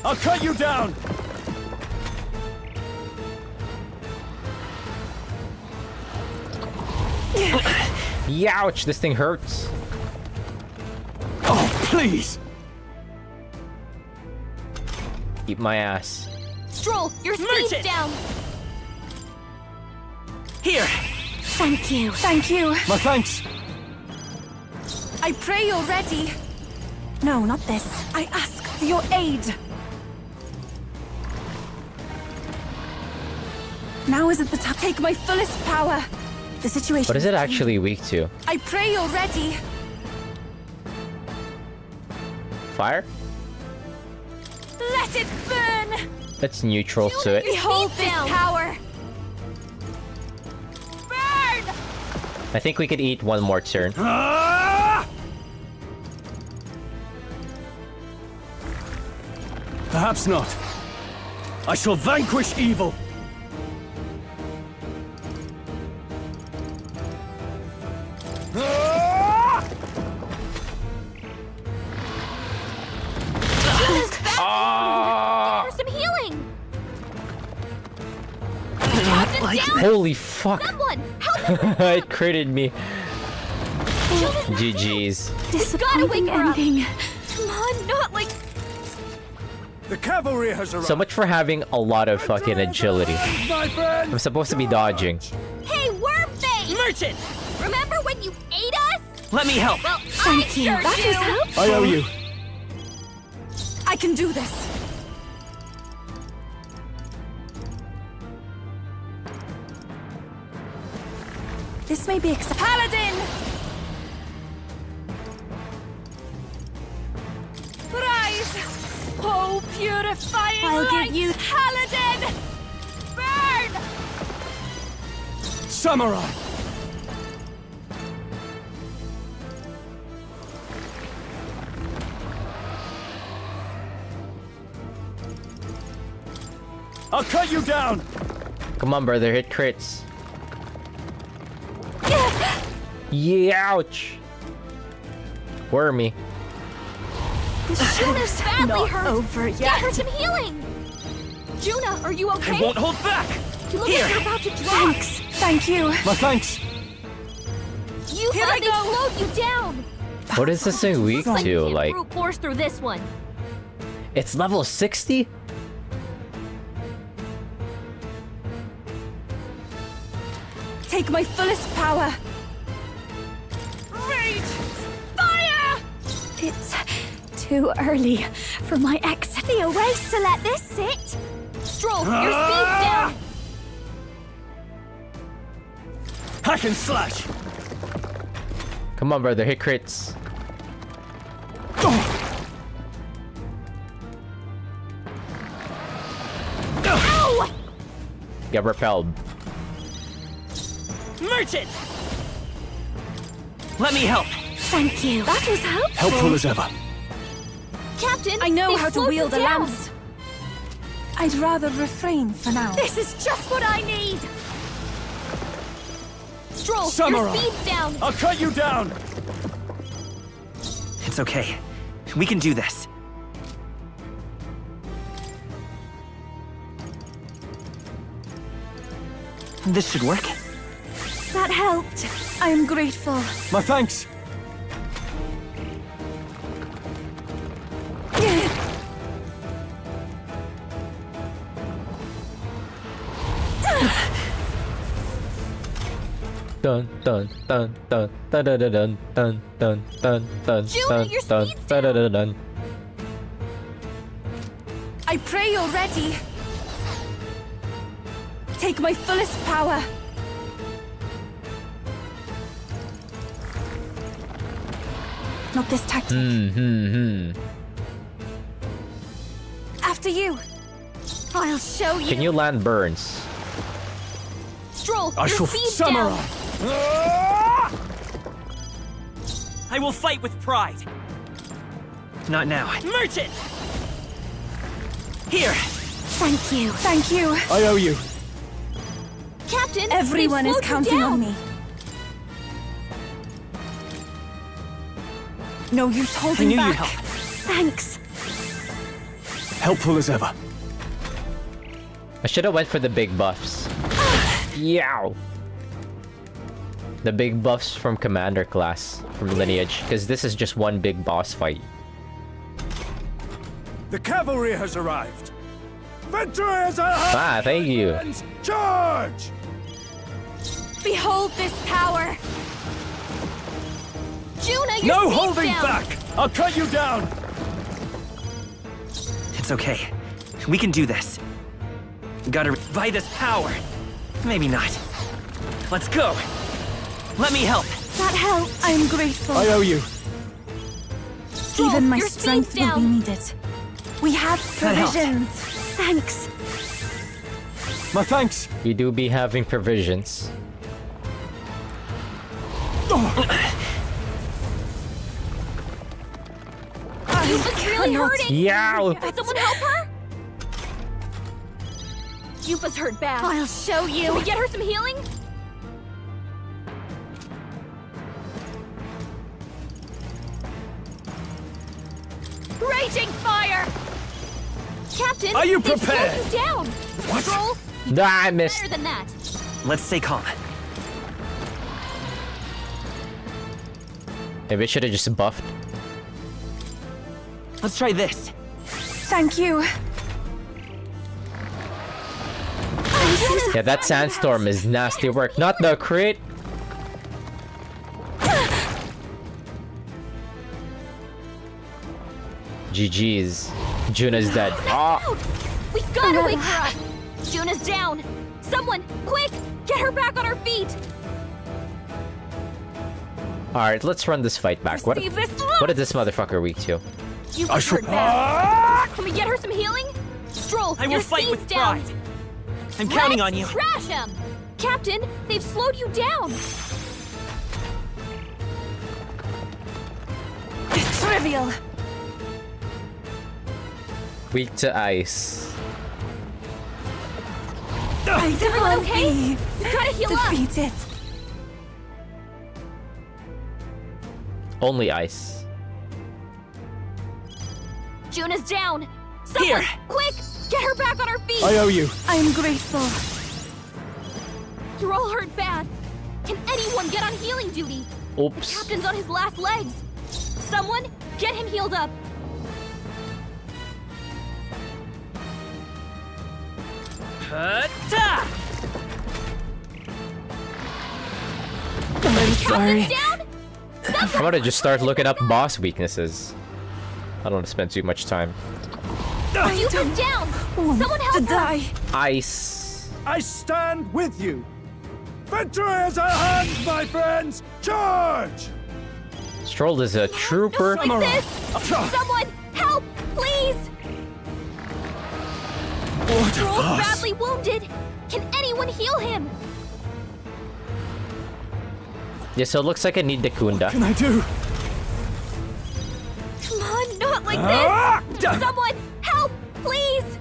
I'll cut you down! Youch, this thing hurts. Oh, please! Eat my ass. Stroll, your speed's Merchant. down. Here! Thank you. Thank you. My thanks! I pray you're ready. No, not this. I ask for your aid. Now isn't the time. Take my fullest power. The situation. What is it actually weak to? I pray you're ready. Fire? Let it burn. It's neutral to it. Behold this down. power. Burn! I think we could eat one more turn. Ah! Perhaps not. I shall vanquish evil. down! Holy fuck! Someone, help me! It critted me. GG's. Gotta wake her up! Come on, not like... The cavalry has arrived. So much for having a lot of fucking agility. My friend. I'm supposed to be dodging. Hey, Wormface! Merchant! Remember when you ate us? Let me help. Well, Thank I you. sure That do. was helpful. I owe you. I can do this. This may be Paladin! Rise! Oh, purifying light! Give you Paladin! Burn! Samurai. I'll cut you down. Come on, brother, hit crits. Yeah, ouch. Wormy. Juna's badly hurt. over Get yet. her some healing. Juna, are you okay? I won't hold back. You look Here. like you're about to drop. Thanks. Thank you. My thanks. You Here thought I they go. slowed you down. What is this thing weak Like you to? can't Like, brute force through this one. it's level 60? Take my fullest power. Rage! Fire! It's too early for my exit. Be a waste to let this sit. Stroll, your speed's down. Hack and slash. Come on, brother, hit crits. Ow! Get repelled. Merchant! Let me help. Thank you. That was helpful. Helpful as ever. Captain, I know they how to slowed wield you a down. lance. I'd rather refrain for now. This is just what I need. Stroll, Samurai. your speed's down. I'll cut you down. It's okay. We can do this. This should work. That helped. I am grateful. My thanks. Dun dun dun dun dun dun dun dun dun dun dun Juna, dun your dun speed's dun dun dun. I pray you're ready. Take my fullest power. Not this tactic. After you. I'll show you. Can you land burns? Stroll, I your shall speed's samurai. down. I will fight with pride. Not now. Merchant! Here! Thank you. Thank you. I owe you. Captain, Everyone they is slowed you counting down. on me. No use I holding knew back. you'd help. Thanks. Helpful as ever. I should have went for the big buffs. Yow! The big buffs from Commander class, from Lineage, because this is just one big boss fight. The cavalry has arrived. Victory is at hand. Ah, thank you. Friends, charge! Behold this power. Juna, your No speed's holding down. back. I'll cut you down. It's okay. We can do this. Gotta buy this power. Maybe not. Let's go. Let me help. That helped. I am grateful. I owe you. Stroll, Even my your strength speed's will be down. needed. We have That helped. provisions. Thanks. My thanks. You do be having provisions. Yufa's really hurting. Yow! Can someone help her? Yufa's hurt bad. I'll show you. Can we get her some healing? Raging fire! Captain, Are you they slowed prepared? you down. What? Stroll, Ah, I missed. better than that. Let's stay calm. Maybe I should have just buffed. Let's try this. Thank you. Yeah, that sandstorm is nasty work. Not the crit. GG's. Juna's dead. Ah. We gotta wake her up! Juna's down! Someone, quick! Get her back on her feet! Alright, let's run this fight back. What Receive this. what is this motherfucker weak to? You got hurt bad. Can we get her some healing? Stroll, I will your fight speed's with down. pride. I'm counting Let's on you. Trash him! Captain, they've slowed you down! Trivial. Weak to ice. I Everyone can't okay? be You gotta heal up! defeated. Only ice. Juna's down! Someone, Here. quick! Get her back on her feet! I owe you. I am grateful. You're all hurt bad. Can anyone get on healing duty? Oops. Captain's on his last legs. Someone, get him healed up. Ta! I'm sorry. Captain's down? I'm gonna just start looking up boss weaknesses. I don't want to spend too much time. Youth is down! Want Someone to help her! die. Ice. I stand with you. Victory is at hand, my friends. Charge! Stroll is a trooper. Like this! Someone, help, please! Stroll's badly wounded. Can anyone heal him? Yeah, so it looks like I need the Kunda. Can I do? Come on, not like this! Someone, help, please!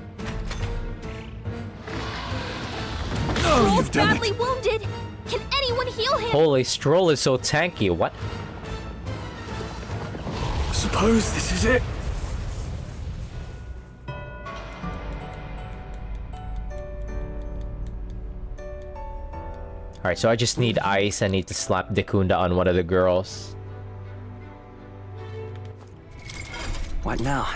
Oh, Stroll's you've done badly it. wounded. Can anyone heal him? Holy, Stroll is so tanky. What? Suppose this is it. Alright, so I just need ice. I need to slap Dekunda on one of the girls. What now?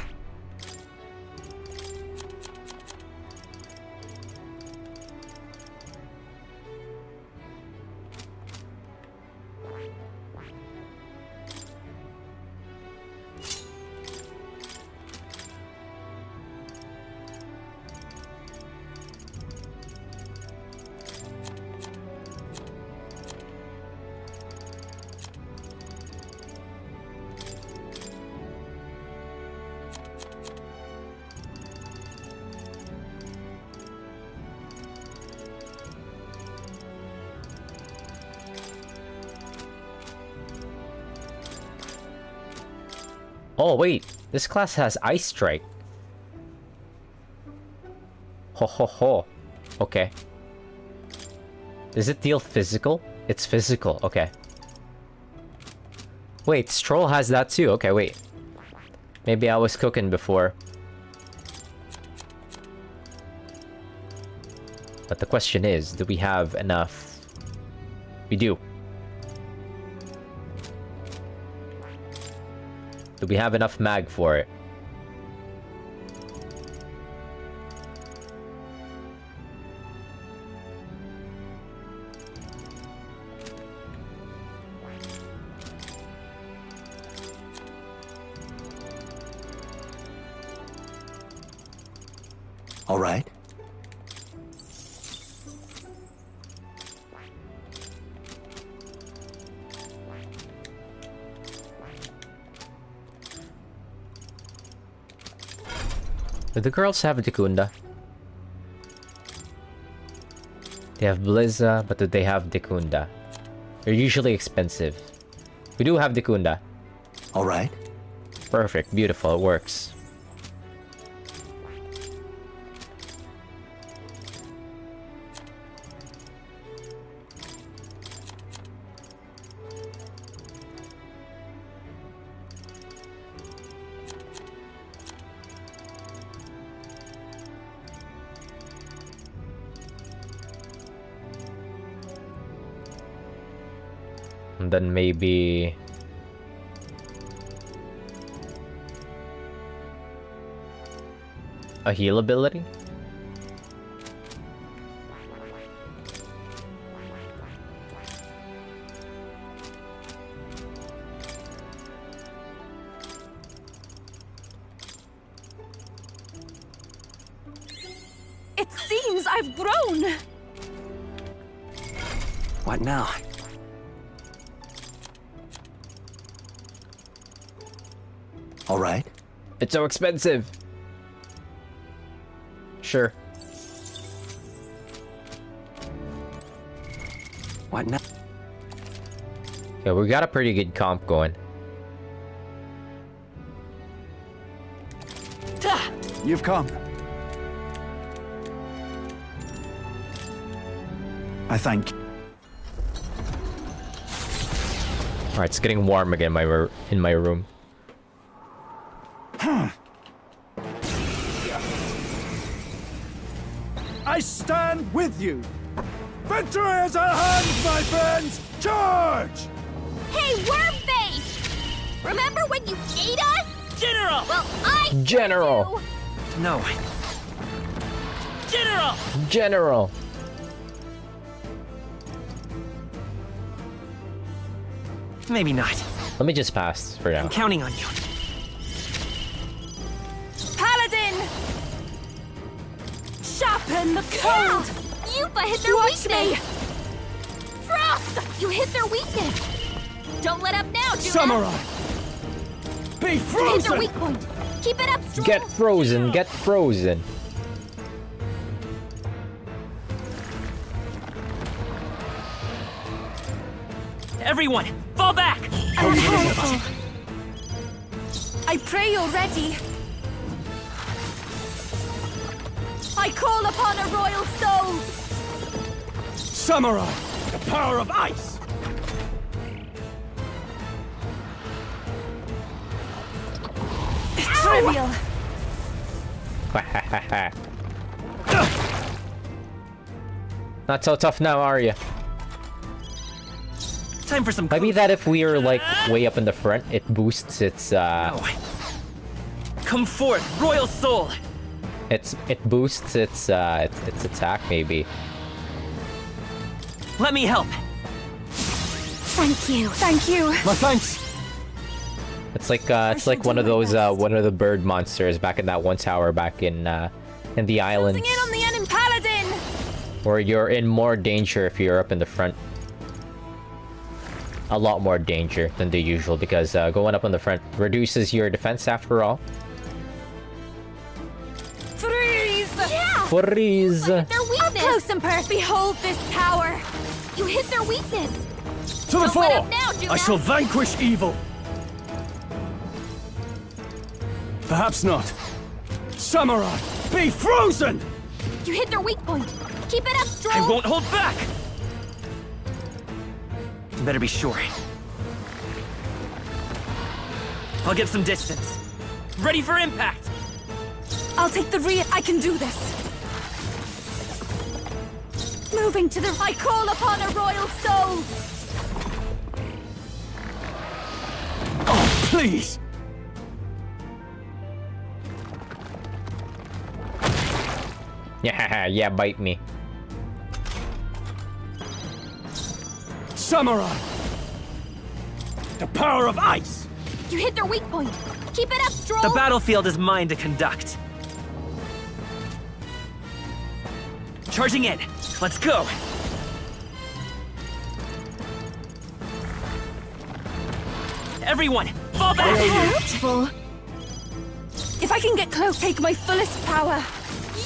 Oh, wait. This class has Ice Strike. Ho ho ho. Okay. Does it deal physical? It's physical. Okay. Wait, Stroll has that too. Okay, wait. Maybe I was cooking before. But the question is, do we have enough? We do. Do we have enough mag for it? All right. Do the girls have Dekunda? They have Blizza, but do they have Dekunda? They're usually expensive. We do have Dekunda. All right. Perfect, beautiful, it works. And then maybe... a heal ability? It seems I've grown! What now? All right. It's so expensive! Sure. What now? Yeah, we got a pretty good comp going. You've come. I thank. Alright, it's getting warm again in my room. I stand with you. Victory is at hand, my friends. Charge! Hey, Wormface! Remember when you ate us? General! Well, I General! do. No. General! General! Maybe not. Let me just pass for now. I'm counting on you. Paladin! Sharpen the cold! Yupa hit their Watch weakness! me! Frost! You hit their weakness! Don't let up now, Juna! Samurai! Be You hit their frozen! weak point! Keep it up strong! Get frozen, get frozen. Everyone, fall back! Powerful. I pray you're ready. I call upon a royal soul! Samurai! The power of ice! Trivial! Not so tough now, are you? Time for some. Maybe that if we are like way up in the front, it boosts its Oh. Come forth, royal soul! it boosts its attack maybe. Let me help. Thank you. Thank you. My thanks! It's like one of those one of the bird monsters back in that one tower back in the islands, Closing in on the enemy paladin! where you're in more danger if you're up in the front. A lot more danger than the usual because going up on the front reduces your defense after all. Freeze! Yeah! Freeze! Their Up weakness! close and personal. Behold this power! You hit their weakness! To the Don't fore! let up now, Juna! I shall vanquish evil! Perhaps not. Samurai! Be frozen! You hit their weak point! Keep it up strong! I won't hold back! Better be sure. I'll get some distance. Ready for impact! I'll take the rear. I can do this. Moving to the. I call upon a royal soul. Oh, please! Yeah, bite me. Samurai! The power of ice! You hit their weak point! Keep it up strong! The battlefield is mine to conduct. Charging in. Let's go. Everyone, fall back! Hurtful. If I can get close, take my fullest power.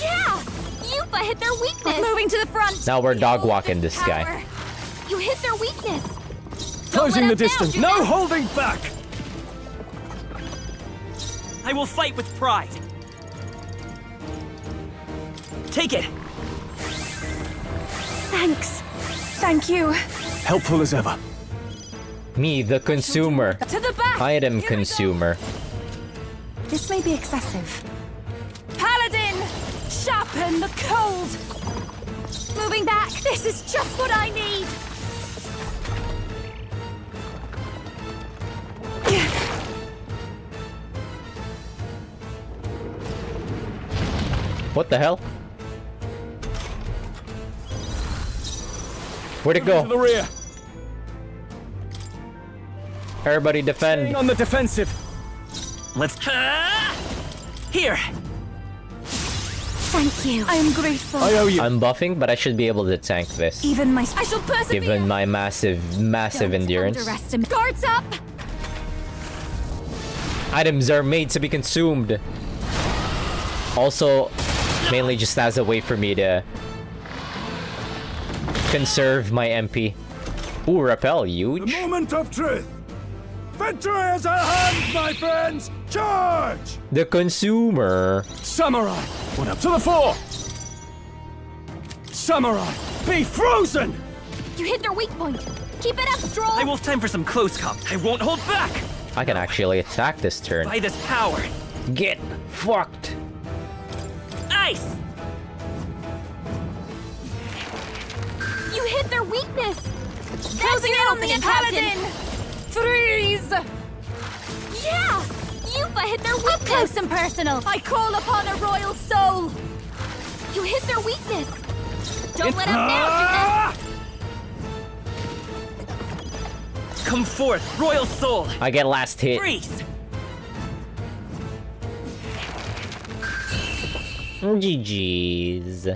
Yeah! Yupa hit their weakness! Moving to the front. Now we're dog Behold walking this guy. power. You hit their weakness! Closing the let up now, distance! Juna. No holding back! I will fight with pride. Take it. Thanks. Thank you. Helpful as ever. Me, the consumer. To the back. Item Here we go. consumer. This may be excessive. Paladin, sharpen the cold. Moving back. This is just what I need. What the hell? Where'd it To the go? rear. Everybody defend. Staying on the defensive. Let's... Here! Thank you. I am grateful. I owe you. I'm buffing, but I should be able to tank this. Even my... I shall persevere. Given my massive Don't endurance. underestimate. Guards up! Items are made to be consumed. Also, mainly just as a way for me to conserve my MP. Ooh, repel, The huge. moment of truth. Victory is at hand, my friends. Charge! The consumer. Samurai, one up to the fore. Samurai, be frozen! You hit their weak point. Keep it up, Stroll. I will time for some close comp. I won't hold back! I can actually attack this turn. By this power! Get fucked. Ice! You hit their weakness. Closing in on the Paladin. Freeze! Yeah! Yuffie hit their weakness. Up close and personal. I call upon a royal soul. You hit their weakness. Don't let up now, Ah! Come forth, Royal Soul! I get last hit. Freeze! GG's.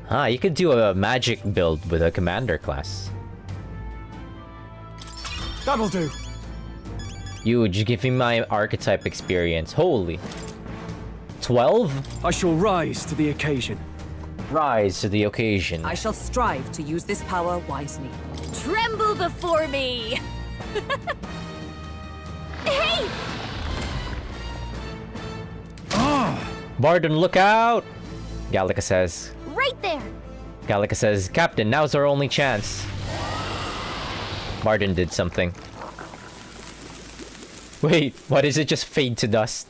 Ah, you could do a magic build with a commander class. That'll do. Huge, give me my archetype experience. Holy. 12? I shall rise to the occasion. Rise to the occasion. I shall strive to use this power wisely. Tremble before me. Hey! Barden, look out! Gallica says. Right there. Gallica says, Captain, now's our only chance. Barden did something. Wait, why does it just fade to dust?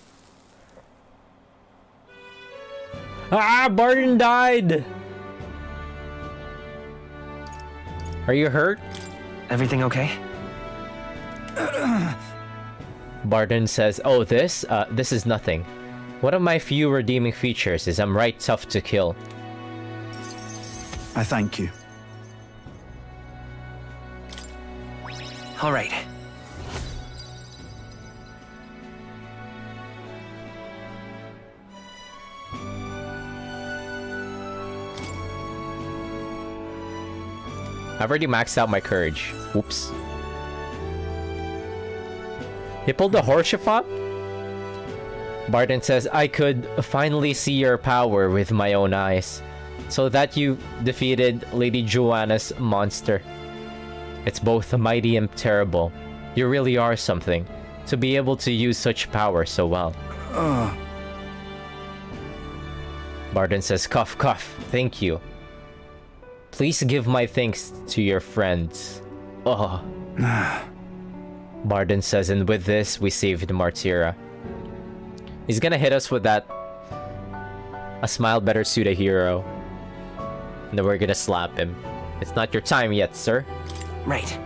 Ah, Barden died! Are you hurt? Everything okay? Barden says, oh, this is nothing. One of my few redeeming features is I'm right tough to kill. I thank you. All right. I've already maxed out my courage. Oops. He pulled the Horseship. Barden says, I could finally see your power with my own eyes. So that you defeated Lady Joanna's monster. It's both mighty and terrible. You really are something, to be able to use such power so well. Barden says, cough, cough, thank you. Please give my thanks to your friends. Oh. Barden says, and with this, we saved Martyra. He's gonna hit us with that a smile better suit a hero. And then we're gonna slap him. It's not your time yet, sir. Right.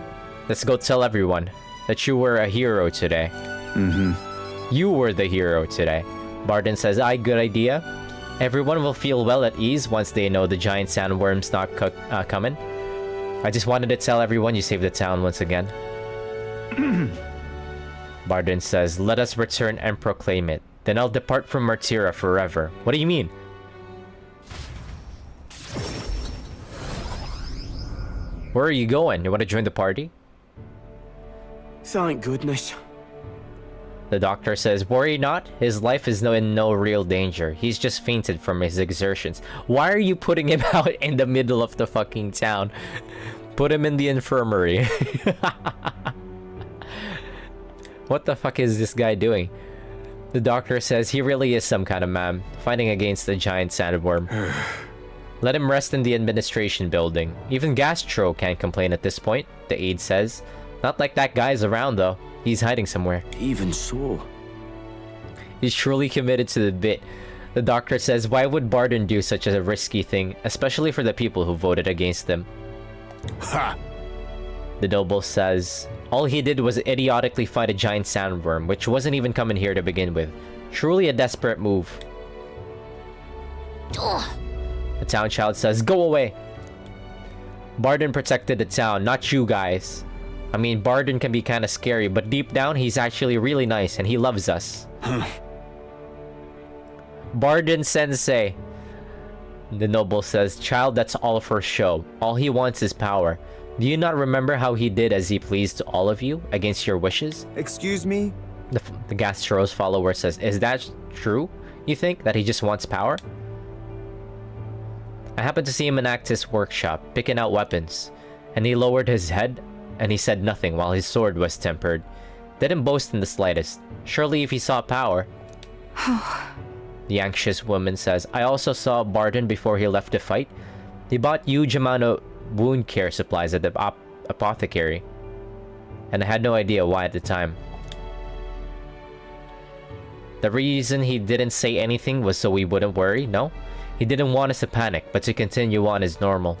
Let's go tell everyone that you were a hero today. You were the hero today. Barden says, aye, good idea. Everyone will feel well at ease once they know the giant sandworm's not coming. I just wanted to tell everyone you saved the town once again. Barden says, let us return and proclaim it. Then I'll depart from Martyra forever. What do you mean? Where are you going? You want to join the party? Thank goodness. The doctor says, worry not, his life is in no real danger. He's just fainted from his exertions. Why are you putting him out in the middle of the fucking town? Put him in the infirmary. What the fuck is this guy doing? The doctor says he really is some kind of man, fighting against the giant sandworm. Let him rest in the administration building. Even Gastro can't complain at this point, the aide says. Not like that guy's around though. He's hiding somewhere. Even so. He's truly committed to the bit. The doctor says, why would Barden do such a risky thing, especially for the people who voted against him? Ha! The noble says, all he did was idiotically fight a giant sandworm, which wasn't even coming here to begin with. Truly a desperate move. The town child says, "Go away." Barden protected the town, not you guys. I mean, Barden can be kind of scary, but deep down, he's actually really nice and he loves us. Barden sensei. The noble says, "Child, that's all for show. All he wants is power. Do you not remember how he did as he pleased to all of you, against your wishes?" Excuse me? The Gastro's follower says, "Is that true? You think that he just wants power?" I happened to see him in Actis' workshop, picking out weapons, and he lowered his head, and he said nothing while his sword was tempered. Didn't boast in the slightest. Surely if he saw power... The anxious woman says, "I also saw Barden before he left the fight. He bought huge amount of wound care supplies at the apothecary, and I had no idea why at the time. The reason he didn't say anything was so we wouldn't worry, no? He didn't want us to panic, but to continue on as normal."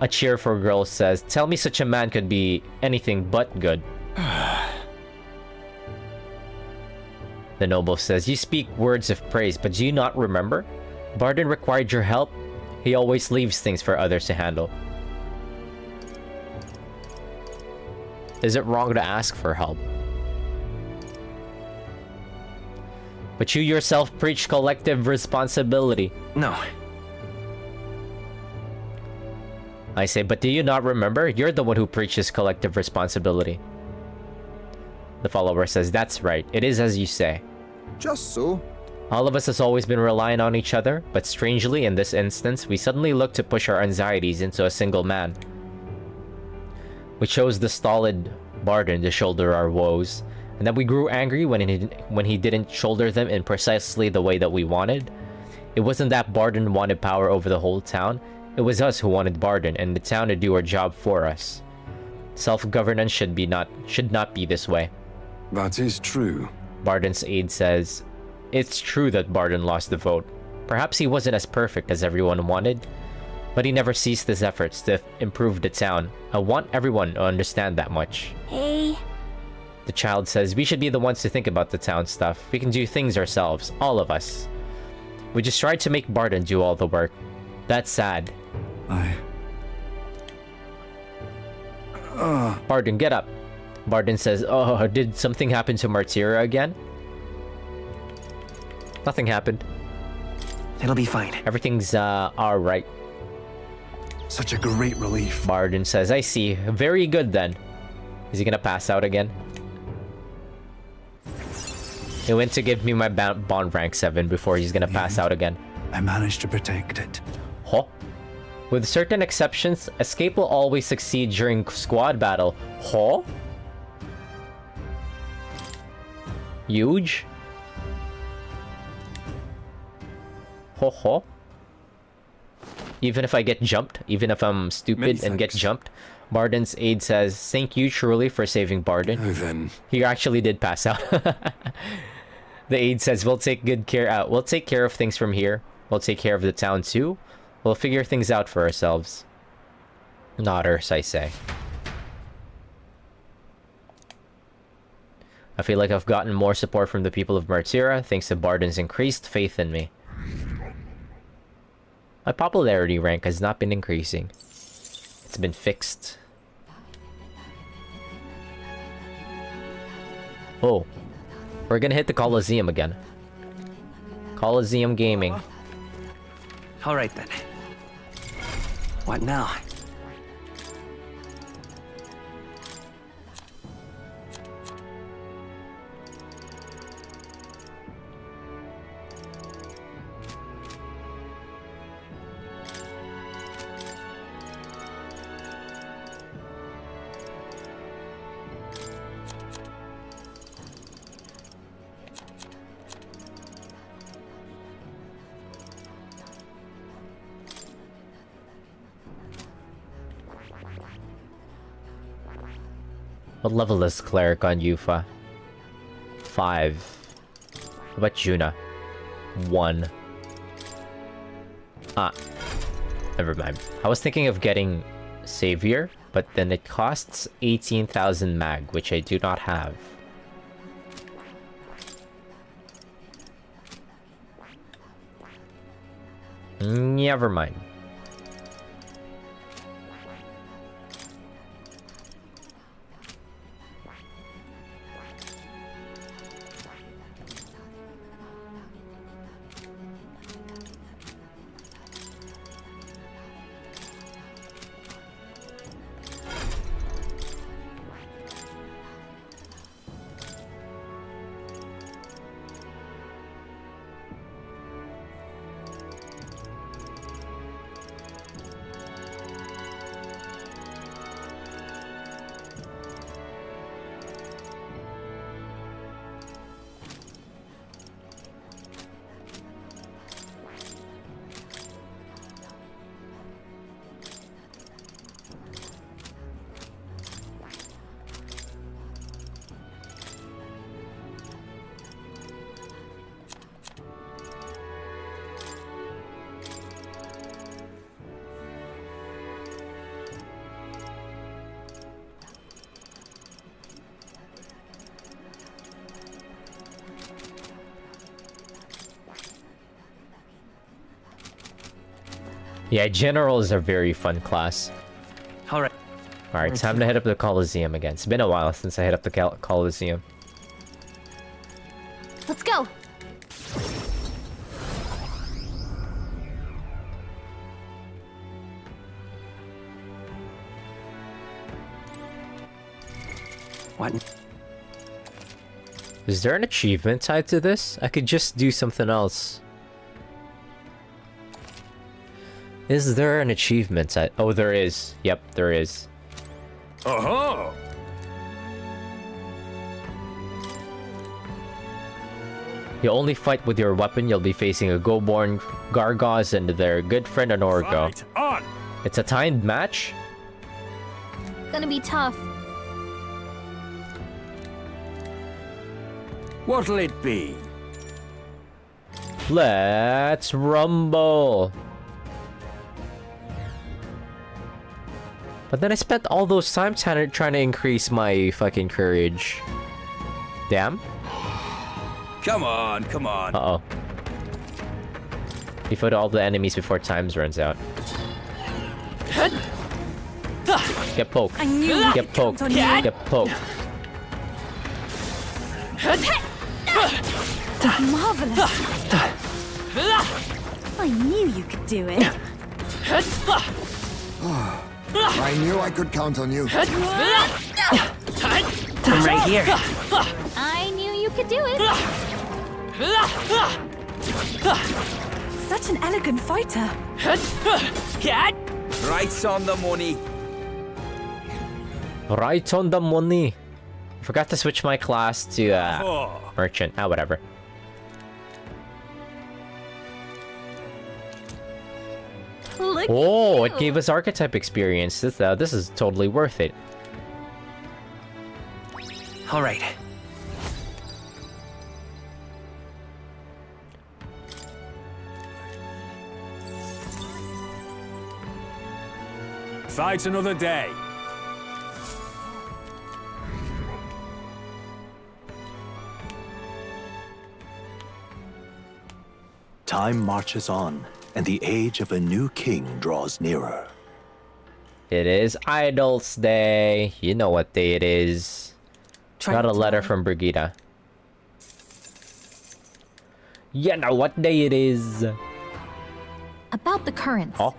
A cheerful girl says, "Tell me such a man could be anything but good." The noble says, "You speak words of praise, but do you not remember? Barden required your help. He always leaves things for others to handle. Is it wrong to ask for help? But you yourself preach collective responsibility." No. I say, "But do you not remember? You're the one who preaches collective responsibility." The follower says, "That's right. It is as you say. Just so. All of us has always been relying on each other, but strangely, in this instance, we suddenly look to push our anxieties into a single man. We chose the stolid Barden to shoulder our woes, and then we grew angry when he didn't shoulder them in precisely the way that we wanted. It wasn't that Barden wanted power over the whole town. It was us who wanted Barden and the town to do our job for us. Self-governance should not be this way." That is true. Barden's aide says, "It's true that Barden lost the vote. Perhaps he wasn't as perfect as everyone wanted, but he never ceased his efforts to improve the town. I want everyone to understand that much." Hey. The child says, "We should be the ones to think about the town stuff. We can do things ourselves, all of us. We just tried to make Barden do all the work. That's sad." Barden, get up. Barden says, "Oh, did something happen to Martyra again?" Nothing happened. It'll be fine. Everything's, alright. Such a great relief. Barden says, "I see. Very good then." Is he gonna pass out again? He went to give me my bond rank 7 before he's gonna pass out again. I managed to protect it. Huh? With certain exceptions, escape will always succeed during squad battle. Huh? Huge? Ho ho. Even if I get jumped, even if I'm stupid and get jumped, Barden's aide says, "Thank you truly for saving Barden." Oh, then. He actually did pass out. The aide says, we'll take care of things from here. We'll take care of the town too. We'll figure things out for ourselves. Nodders, I say. I feel like I've gotten more support from the people of Martyra thanks to Barden's increased faith in me. My popularity rank has not been increasing. It's been fixed. Oh. We're gonna hit the Coliseum again. Coliseum Gaming. Alright then. What now? What level is Cleric on Yufa? 5. What about Juna? 1. Ah. Never mind. I was thinking of getting Savior, but then it costs 18,000 mag, which I do not have. Never mind. Yeah, General is a very fun class. Alright. Alright, time to hit up the Coliseum again. It's been a while since I hit up the Coliseum. Let's go. What? Is there an achievement tied to this? I could just do something else. Is there an achievement tied? Oh, there is. Yep, there is. Uh-huh! You only fight with your weapon. You'll be facing a Goborn, Gargos, and their good friend Anorgo. Fight on! It's a timed match? Gonna be tough. What'll it be? Let's rumble! But then I spent all those time trying to increase my fucking courage. Damn. Come on, come on. Uh-oh. Defeat all the enemies before time runs out. Get poked. I knew I Get could poked. count on you. Get poked. Marvelous. I knew you could do it. I knew I could count on you. I'm right here. I knew you could do it. Such an elegant fighter. Right on the money. Right on the money. Forgot to switch my class to Oh. merchant. Ah, whatever. Look Oh, at it gave us archetype experience. This is totally worth it. Alright. Fight another day. Time marches on, and the age of a new king draws nearer. It is Idols Day. You know what day it is. Got a letter from Brigida. You know what day it is. About the currents. Oh.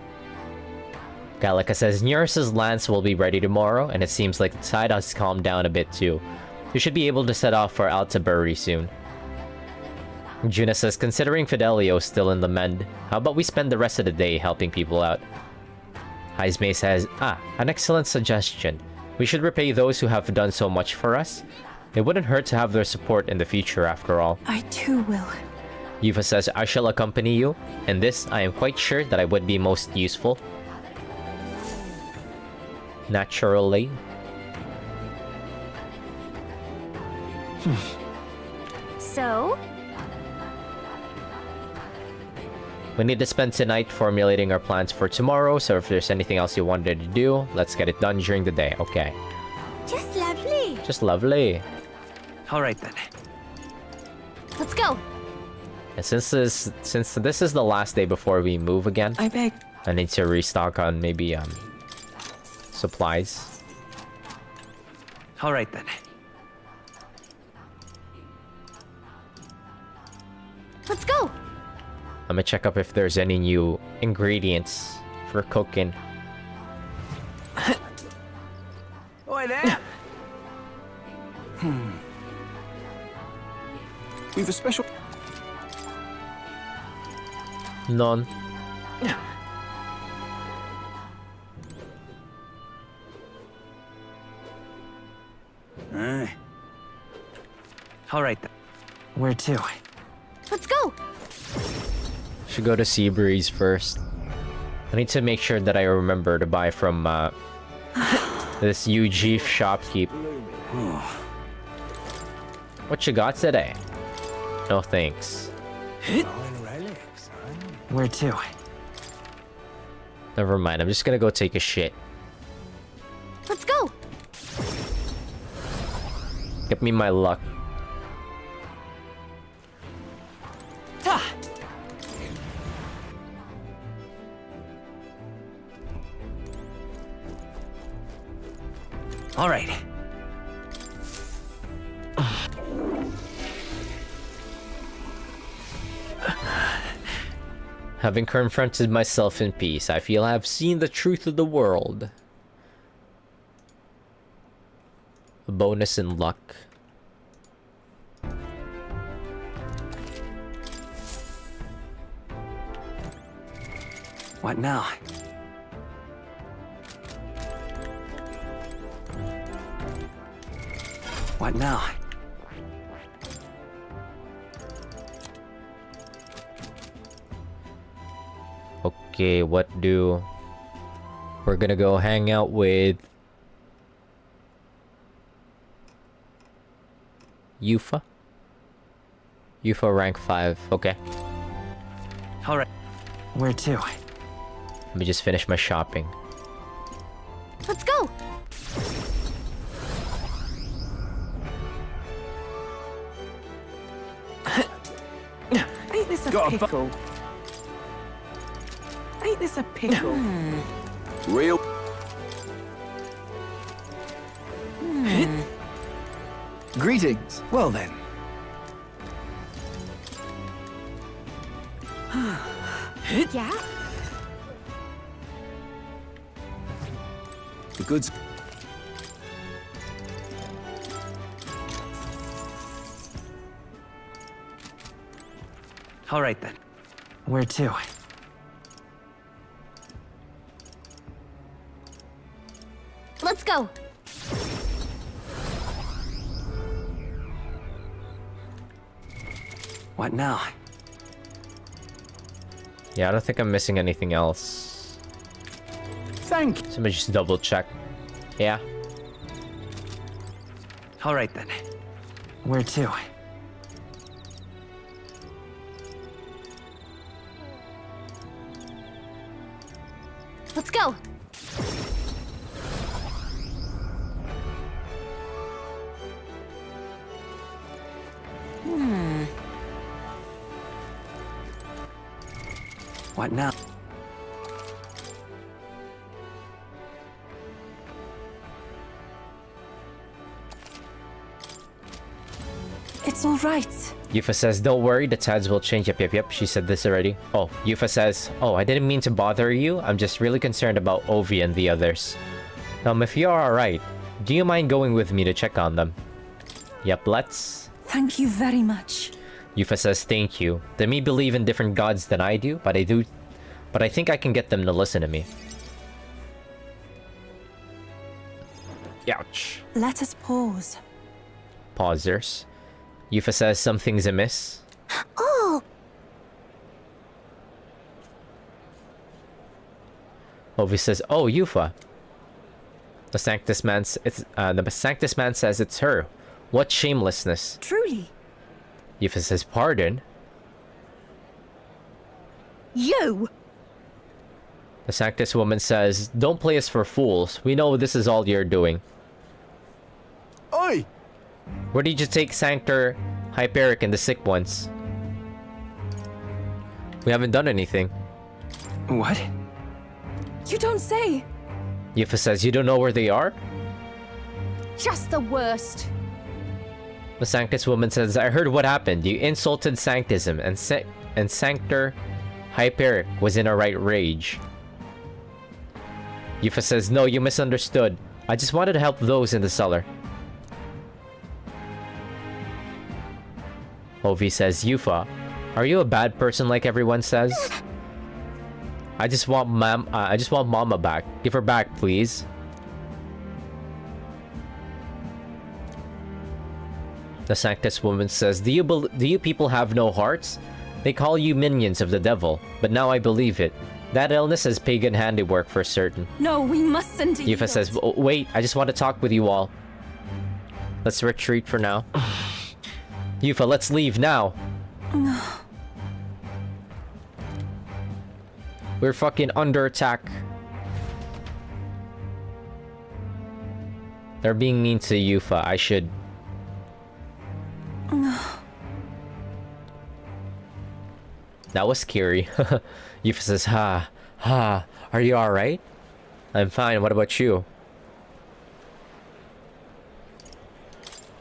Gallica says Nereus's lance will be ready tomorrow, and it seems like the tide has calmed down a bit too. You should be able to set off for Altabury soon. Juna says, considering Fidelio's still in the mend, how about we spend the rest of the day helping people out? Heismay says, an excellent suggestion. We should repay those who have done so much for us. It wouldn't hurt to have their support in the future after all. I too will. Yuva says, I shall accompany you. In this, I am quite sure that I would be most useful. Naturally. So, We need to spend tonight formulating our plans for tomorrow, so if there's anything else you wanted to do, let's get it done during the day, okay? just lovely. Just lovely. Alright then. Let's go. And since this is the last day before we move again, I beg. I need to restock on maybe supplies. All right then. Let's go! I'm gonna check up if there's any new ingredients for cooking. Oi there! We've a special... None. Aye. All right then. Where to? Let's go! Should go to Seabreeze first. I need to make sure that I remember to buy from this UG shopkeep. What you got today? No thanks. Where to? Never mind, I'm just gonna go take a shit. Let's go! Get me my luck. Ta! All right. Having confronted myself in peace, I feel I have seen the truth of the world. A bonus in luck. What now? What now? Okay, what do... We're gonna go hang out with... Yufa? Yufa rank 5, okay. All right. Where to? Let me just finish my shopping. Let's go! Ain't this a Got a pickle? Ain't this a pickle? Real... Greetings. Well then. Yeah? The goods... All right then. Where to? Let's go! What now? Yeah, I don't think I'm missing anything else. Thank you. So let me just double check. Yeah. All right then. Where to? Let's go! What now? It's all right. Yufa says, don't worry, the tides will change. Yep. She said this already. Oh, Yufa says, oh, I didn't mean to bother you. I'm just really concerned about Ovi and the others. If you're alright, do you mind going with me to check on them? Yep, let's. Thank you very much. Yufa says, thank you. They may believe in different gods than I do, but I think I can get them to listen to me. Ouch. Let us pause. Pausers. Yufa says something's amiss. Oh! Ovi says, oh, Yufa. The Sanctus man says it's her. What shamelessness. Truly. Yufa says, pardon? You! The Sanctus woman says, don't play us for fools. We know this is all you're doing. Oi! Where did you take Sanctor, Hyperic, and the sick ones? We haven't done anything. What? You don't say. Yufa says, you don't know where they are? Just the worst. The Sanctus woman says, I heard what happened. You insulted Sanctism, and Sanctor Hyperic was in a right rage. Yufa says, no, you misunderstood. I just wanted to help those in the cellar. Ovi says, Yufa, are you a bad person like everyone says? I just want Mama back. Give her back, please. The Sanctus woman says, do you people have no hearts? They call you minions of the devil, but now I believe it. That illness is pagan handiwork for certain. No, we mustn't. Yufa says, wait, I just want to talk with you all. Let's retreat for now. Yufa, let's leave now. We're fucking under attack. They're being mean to Yufa. I should... That was scary. Yufa says, ha, are you alright? I'm fine, what about you?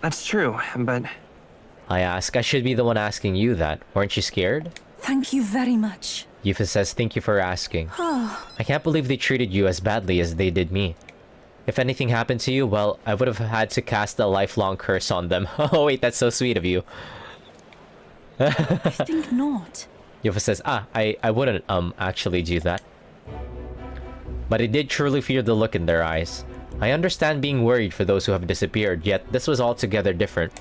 That's true, but... I ask, I should be the one asking you that. Weren't you scared? Thank you very much. Yufa says, thank you for asking. I can't believe they treated you as badly as they did me. If anything happened to you, well, I would have had to cast a lifelong curse on them. Oh wait, that's so sweet of you. I think not. Yufa says, I wouldn't, actually do that. But I did truly fear the look in their eyes. I understand being worried for those who have disappeared, yet this was altogether different.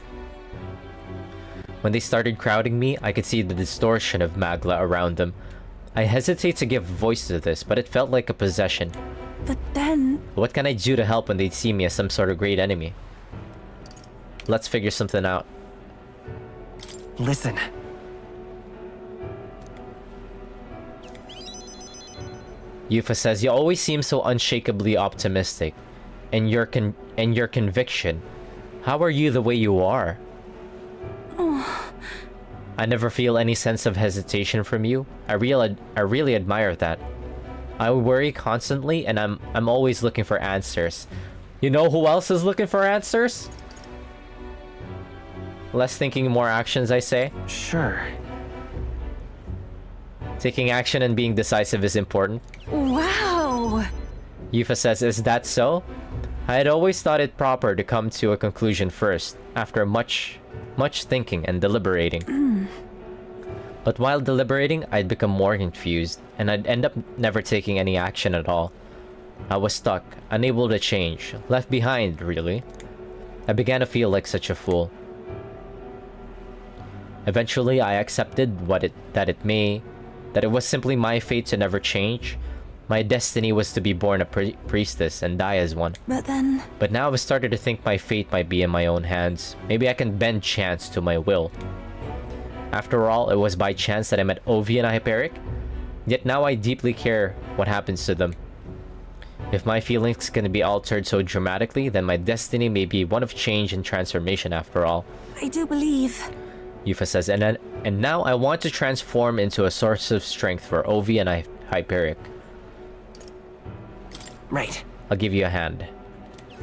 When they started crowding me, I could see the distortion of Magla around them. I hesitate to give voice to this, but it felt like a possession. But then... What can I do to help when they see me as some sort of great enemy? Let's figure something out. Listen. Yufa says, you always seem so unshakably optimistic. And your conviction. How are you the way you are? I never feel any sense of hesitation from you. I really admire that. I worry constantly, and I'm always looking for answers. You know who else is looking for answers? Less thinking, more actions, I say. Sure. Taking action and being decisive is important. Wow! Yufa says, is that so? I had always thought it proper to come to a conclusion first, after much thinking and deliberating. But while deliberating, I'd become more confused, and I'd end up never taking any action at all. I was stuck, unable to change, left behind, really. I began to feel like such a fool. Eventually, I accepted that it was simply my fate to never change. My destiny was to be born a priestess and die as one. But now I've started to think my fate might be in my own hands. Maybe I can bend chance to my will. After all, it was by chance that I met Ovi and Hyperic. Yet now I deeply care what happens to them. If my feelings can be altered so dramatically, then my destiny may be one of change and transformation after all. I do believe... Yufa says, and now I want to transform into a source of strength for Ovi and Hyperic. Right. I'll give you a hand.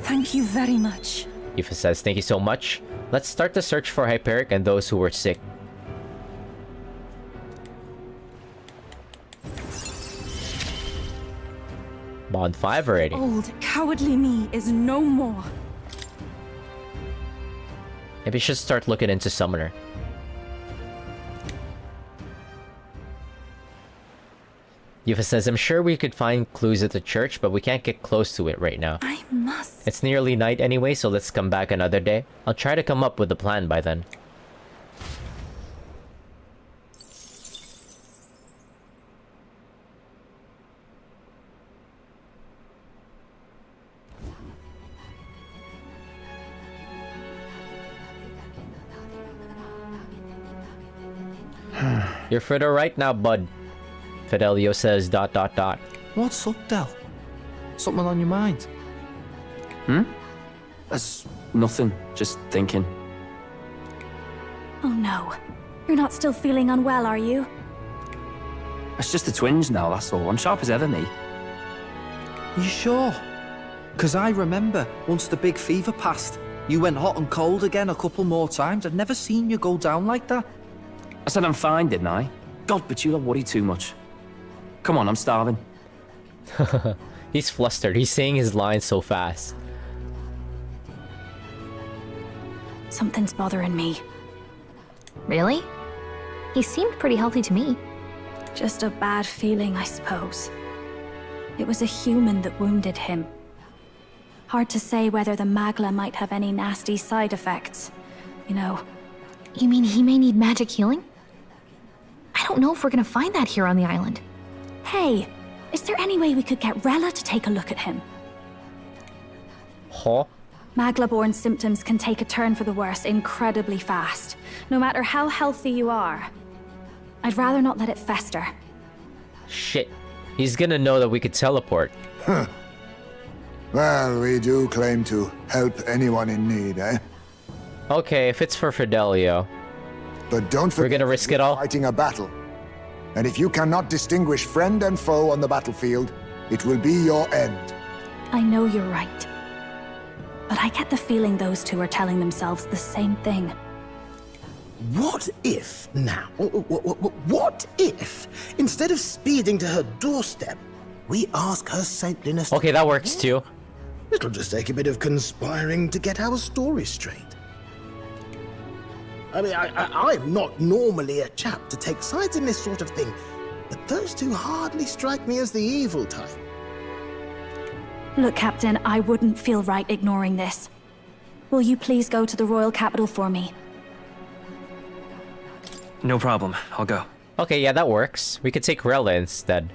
Thank you very much. Yufa says, thank you so much. Let's start the search for Hyperic and those who were sick. Bond 5 already. Old, cowardly me is no more. Maybe I should start looking into Summoner. Yufa says, I'm sure we could find clues at the church, but we can't get close to it right now. I must... It's nearly night anyway, so let's come back another day. I'll try to come up with a plan by then. You're further right now, bud. Fidelio says ... What's up, Del? Something on your mind? That's nothing. Just thinking. Oh no. You're not still feeling unwell, are you? It's just a twinge now, that's all. I'm sharp as ever, me. You sure? Because I remember, once the big fever passed, you went hot and cold again a couple more times. I've never seen you go down like that. I said I'm fine, didn't I? God, but you don't worry too much. Come on, I'm starving. He's flustered. He's saying his lines so fast. Something's bothering me. Really? He seemed pretty healthy to me. Just a bad feeling, I suppose. It was a human that wounded him. Hard to say whether the Magla might have any nasty side effects. You know. You mean he may need magic healing? I don't know if we're gonna find that here on the island. Hey, is there any way we could get Rella to take a look at him? Huh? Magla-born symptoms can take a turn for the worse incredibly fast, no matter how healthy you are. I'd rather not let it fester. Shit. He's gonna know that we could teleport. Well, we do claim to help anyone in need, eh? Okay, if it's for Fidelio. But don't forget, We're gonna risk it all? fighting a battle. And if you cannot distinguish friend and foe on the battlefield, it will be your end. I know you're right. But I get the feeling those two are telling themselves the same thing. What if, now, what if, instead of speeding to her doorstep, we ask her saintliness to... Okay, that works too. It'll just take a bit of conspiring to get our story straight. I mean, I'm not normally a chap to take sides in this sort of thing, but those two hardly strike me as the evil type. Look, Captain, I wouldn't feel right ignoring this. Will you please go to the royal capital for me? No problem. I'll go. Okay, yeah, that works. We could take Rella instead.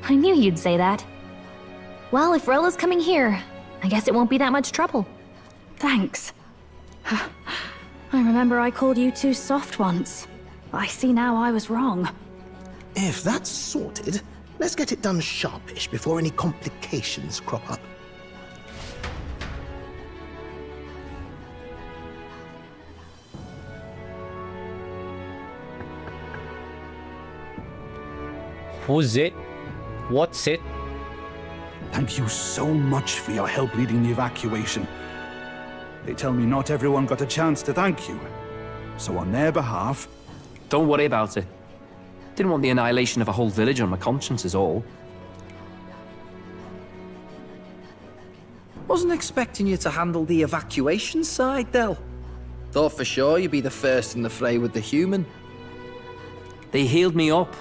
I knew you'd say that. Well, if Rella's coming here, I guess it won't be that much trouble. Thanks. I remember I called you too soft once. I see now I was wrong. If that's sorted, let's get it done sharpish before any complications crop up. Who's it? What's it? Thank you so much for your help leading the evacuation. They tell me not everyone got a chance to thank you. So on their behalf... Don't worry about it. Didn't want the annihilation of a whole village on my conscience is all. Wasn't expecting you to handle the evacuation side, Del. Thought for sure you'd be the first in the fray with the human. They healed me up.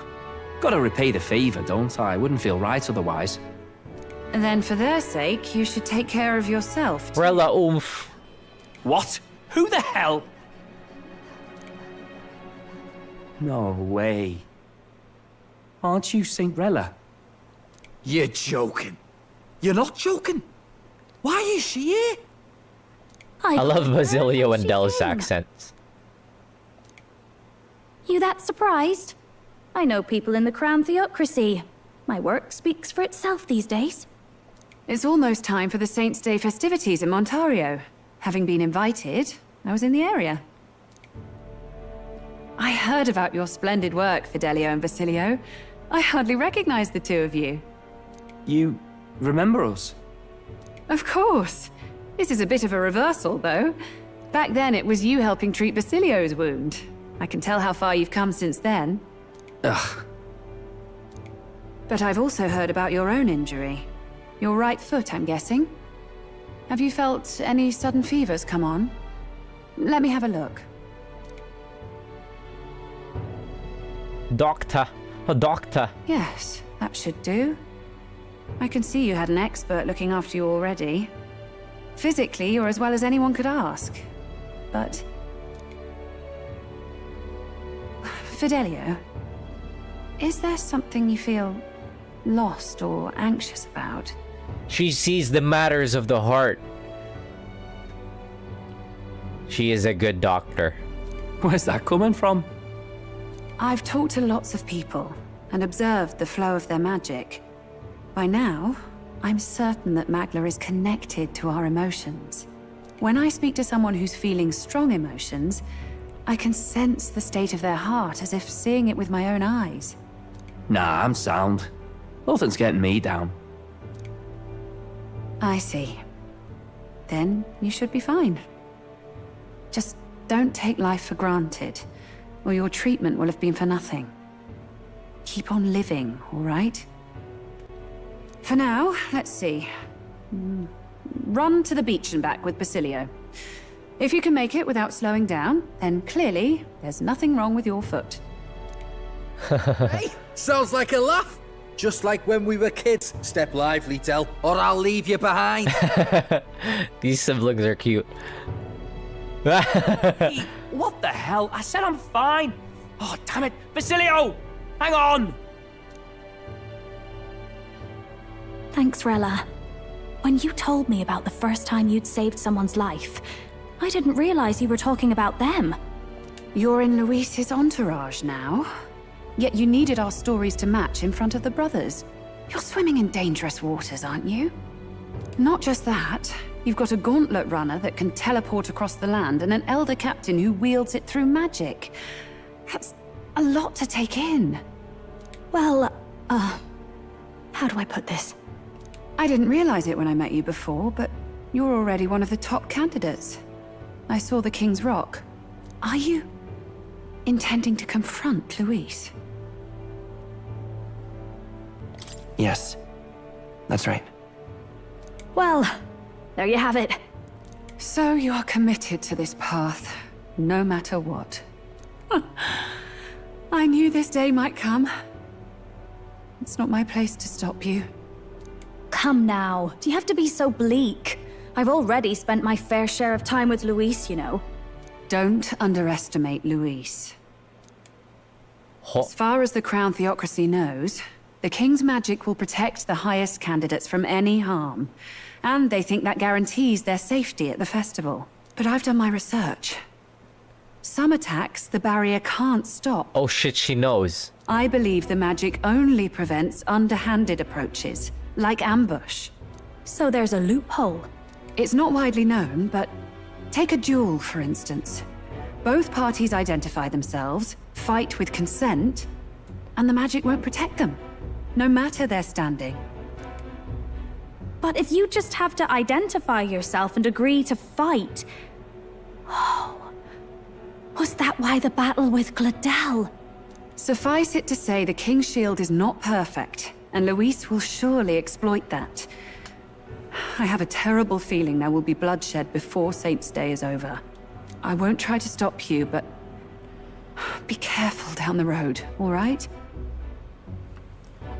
Gotta repay the favor, don't I? Wouldn't feel right otherwise. Then for their sake, you should take care of yourself. Rella, oomph. What? Who the hell? No way. Aren't you Saint Rella? You're joking. You're not joking. Why is she here? I love Basilio and Del's accents. You that surprised? I know people in the Crown Theocracy. My work speaks for itself these days. It's almost time for the Saints' Day festivities in Montario. Having been invited, I was in the area. I heard about your splendid work, Fidelio and Basilio. I hardly recognize the two of you. You remember us? Of course. This is a bit of a reversal, though. Back then, it was you helping treat Basilio's wound. I can tell how far you've come since then. Ugh. But I've also heard about your own injury. Your right foot, I'm guessing. Have you felt any sudden fevers come on? Let me have a look. Doctor. A doctor. Yes, that should do. I can see you had an expert looking after you already. Physically, you're as well as anyone could ask. But... Fidelio, is there something you feel lost or anxious about? She sees the matters of the heart. She is a good doctor. Where's that coming from? I've talked to lots of people and observed the flow of their magic. By now, I'm certain that Magla is connected to our emotions. When I speak to someone who's feeling strong emotions, I can sense the state of their heart as if seeing it with my own eyes. Nah, I'm sound. Nothing's getting me down. I see. Then you should be fine. Just don't take life for granted, or your treatment will have been for nothing. Keep on living, all right? For now, let's see. Run to the beach and back with Basilio. If you can make it without slowing down, then clearly there's nothing wrong with your foot. Hey, sounds like a laugh. Just like when we were kids. Step lively, Del, or I'll leave you behind. These siblings are cute. Hey, what the hell? I said I'm fine. Oh, damn it. Basilio! Hang on! Thanks, Rella. When you told me about the first time you'd saved someone's life, I didn't realize you were talking about them. You're in Luis's entourage now. Yet you needed our stories to match in front of the brothers. You're swimming in dangerous waters, aren't you? Not just that, you've got a gauntlet runner that can teleport across the land and an elder captain who wields it through magic. That's a lot to take in. Well, how do I put this? I didn't realize it when I met you before, but you're already one of the top candidates. I saw the King's Rock. Are you intending to confront Luis? Yes, that's right. Well, there you have it. So you're committed to this path, no matter what. I knew this day might come. It's not my place to stop you. Come now, do you have to be so bleak? I've already spent my fair share of time with Luis, you know. Don't underestimate Luis. As far as the Crown Theocracy knows, the King's magic will protect the highest candidates from any harm. And they think that guarantees their safety at the festival. But I've done my research. Some attacks the barrier can't stop. Oh shit, she knows. I believe the magic only prevents underhanded approaches, like ambush. So there's a loophole. It's not widely known, but take a duel, for instance. Both parties identify themselves, fight with consent, and the magic won't protect them, no matter their standing. But if you just have to identify yourself and agree to fight... Oh... Was that why the battle with Gladel? Suffice it to say, the King's Shield is not perfect, and Luis will surely exploit that. I have a terrible feeling there will be bloodshed before Saint's Day is over. I won't try to stop you, but... be careful down the road, all right?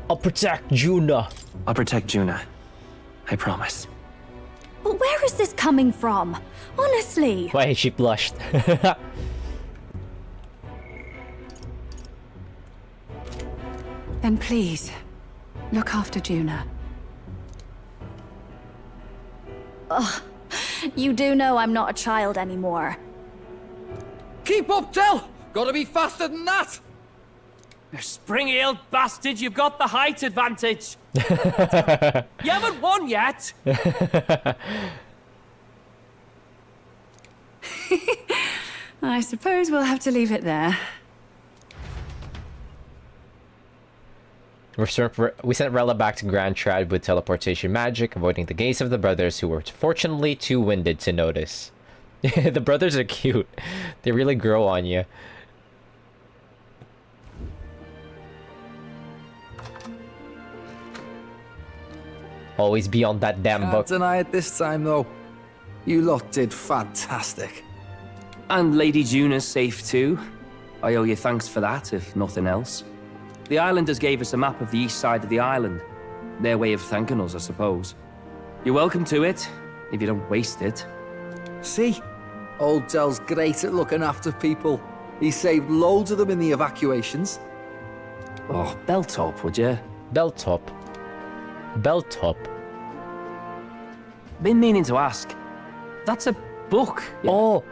I'll protect Juna. I'll protect Juna. I promise. But where is this coming from? Honestly. Why she blushed? Then please, look after Juna. Ugh. You do know I'm not a child anymore. Keep up, Del! Gotta be faster than that! You spring-heeled bastard, you've got the height advantage. You haven't won yet. I suppose we'll have to leave it there. We sent Rella back to Grand Trad with teleportation magic, avoiding the gaze of the brothers, who were fortunately too winded to notice. The brothers are cute. They really grow on you. Always be on that damn book. Can't deny it this time, though. You lot did fantastic. And Lady Juna's safe too. I owe you thanks for that, if nothing else. The islanders gave us a map of the east side of the island. Their way of thanking us, I suppose. You're welcome to it, if you don't waste it. See? Old Del's great at looking after people. He saved loads of them in the evacuations. Oh, belt up, would you? Belt top. Belt top. Been meaning to ask. That's a book. Yeah. Oh,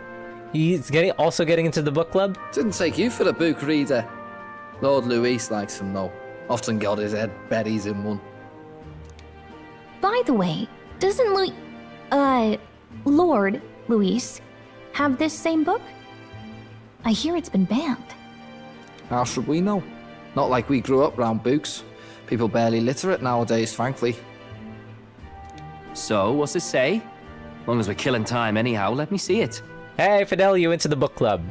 he's also getting into the book club? Didn't take you for a book reader. Lord Luis likes them, though. Often got his head buried in one. By the way, doesn't Lord Luis have this same book? I hear it's been banned. How should we know? Not like we grew up round books. People barely literate nowadays, frankly. So, what's it say? As long as we're killing time anyhow, let me see it. Hey, Fidel, you into the book club.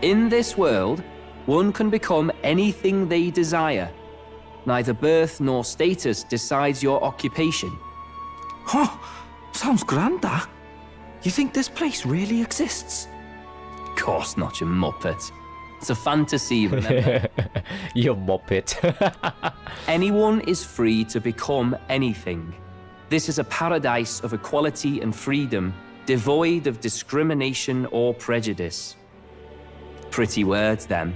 In this world, one can become anything they desire. Neither birth nor status decides your occupation. Huh, sounds grand, that. You think this place really exists? Of course not, you muppet. It's a fantasy, remember? You muppet. Anyone is free to become anything. This is a paradise of equality and freedom, devoid of discrimination or prejudice. Pretty words, them.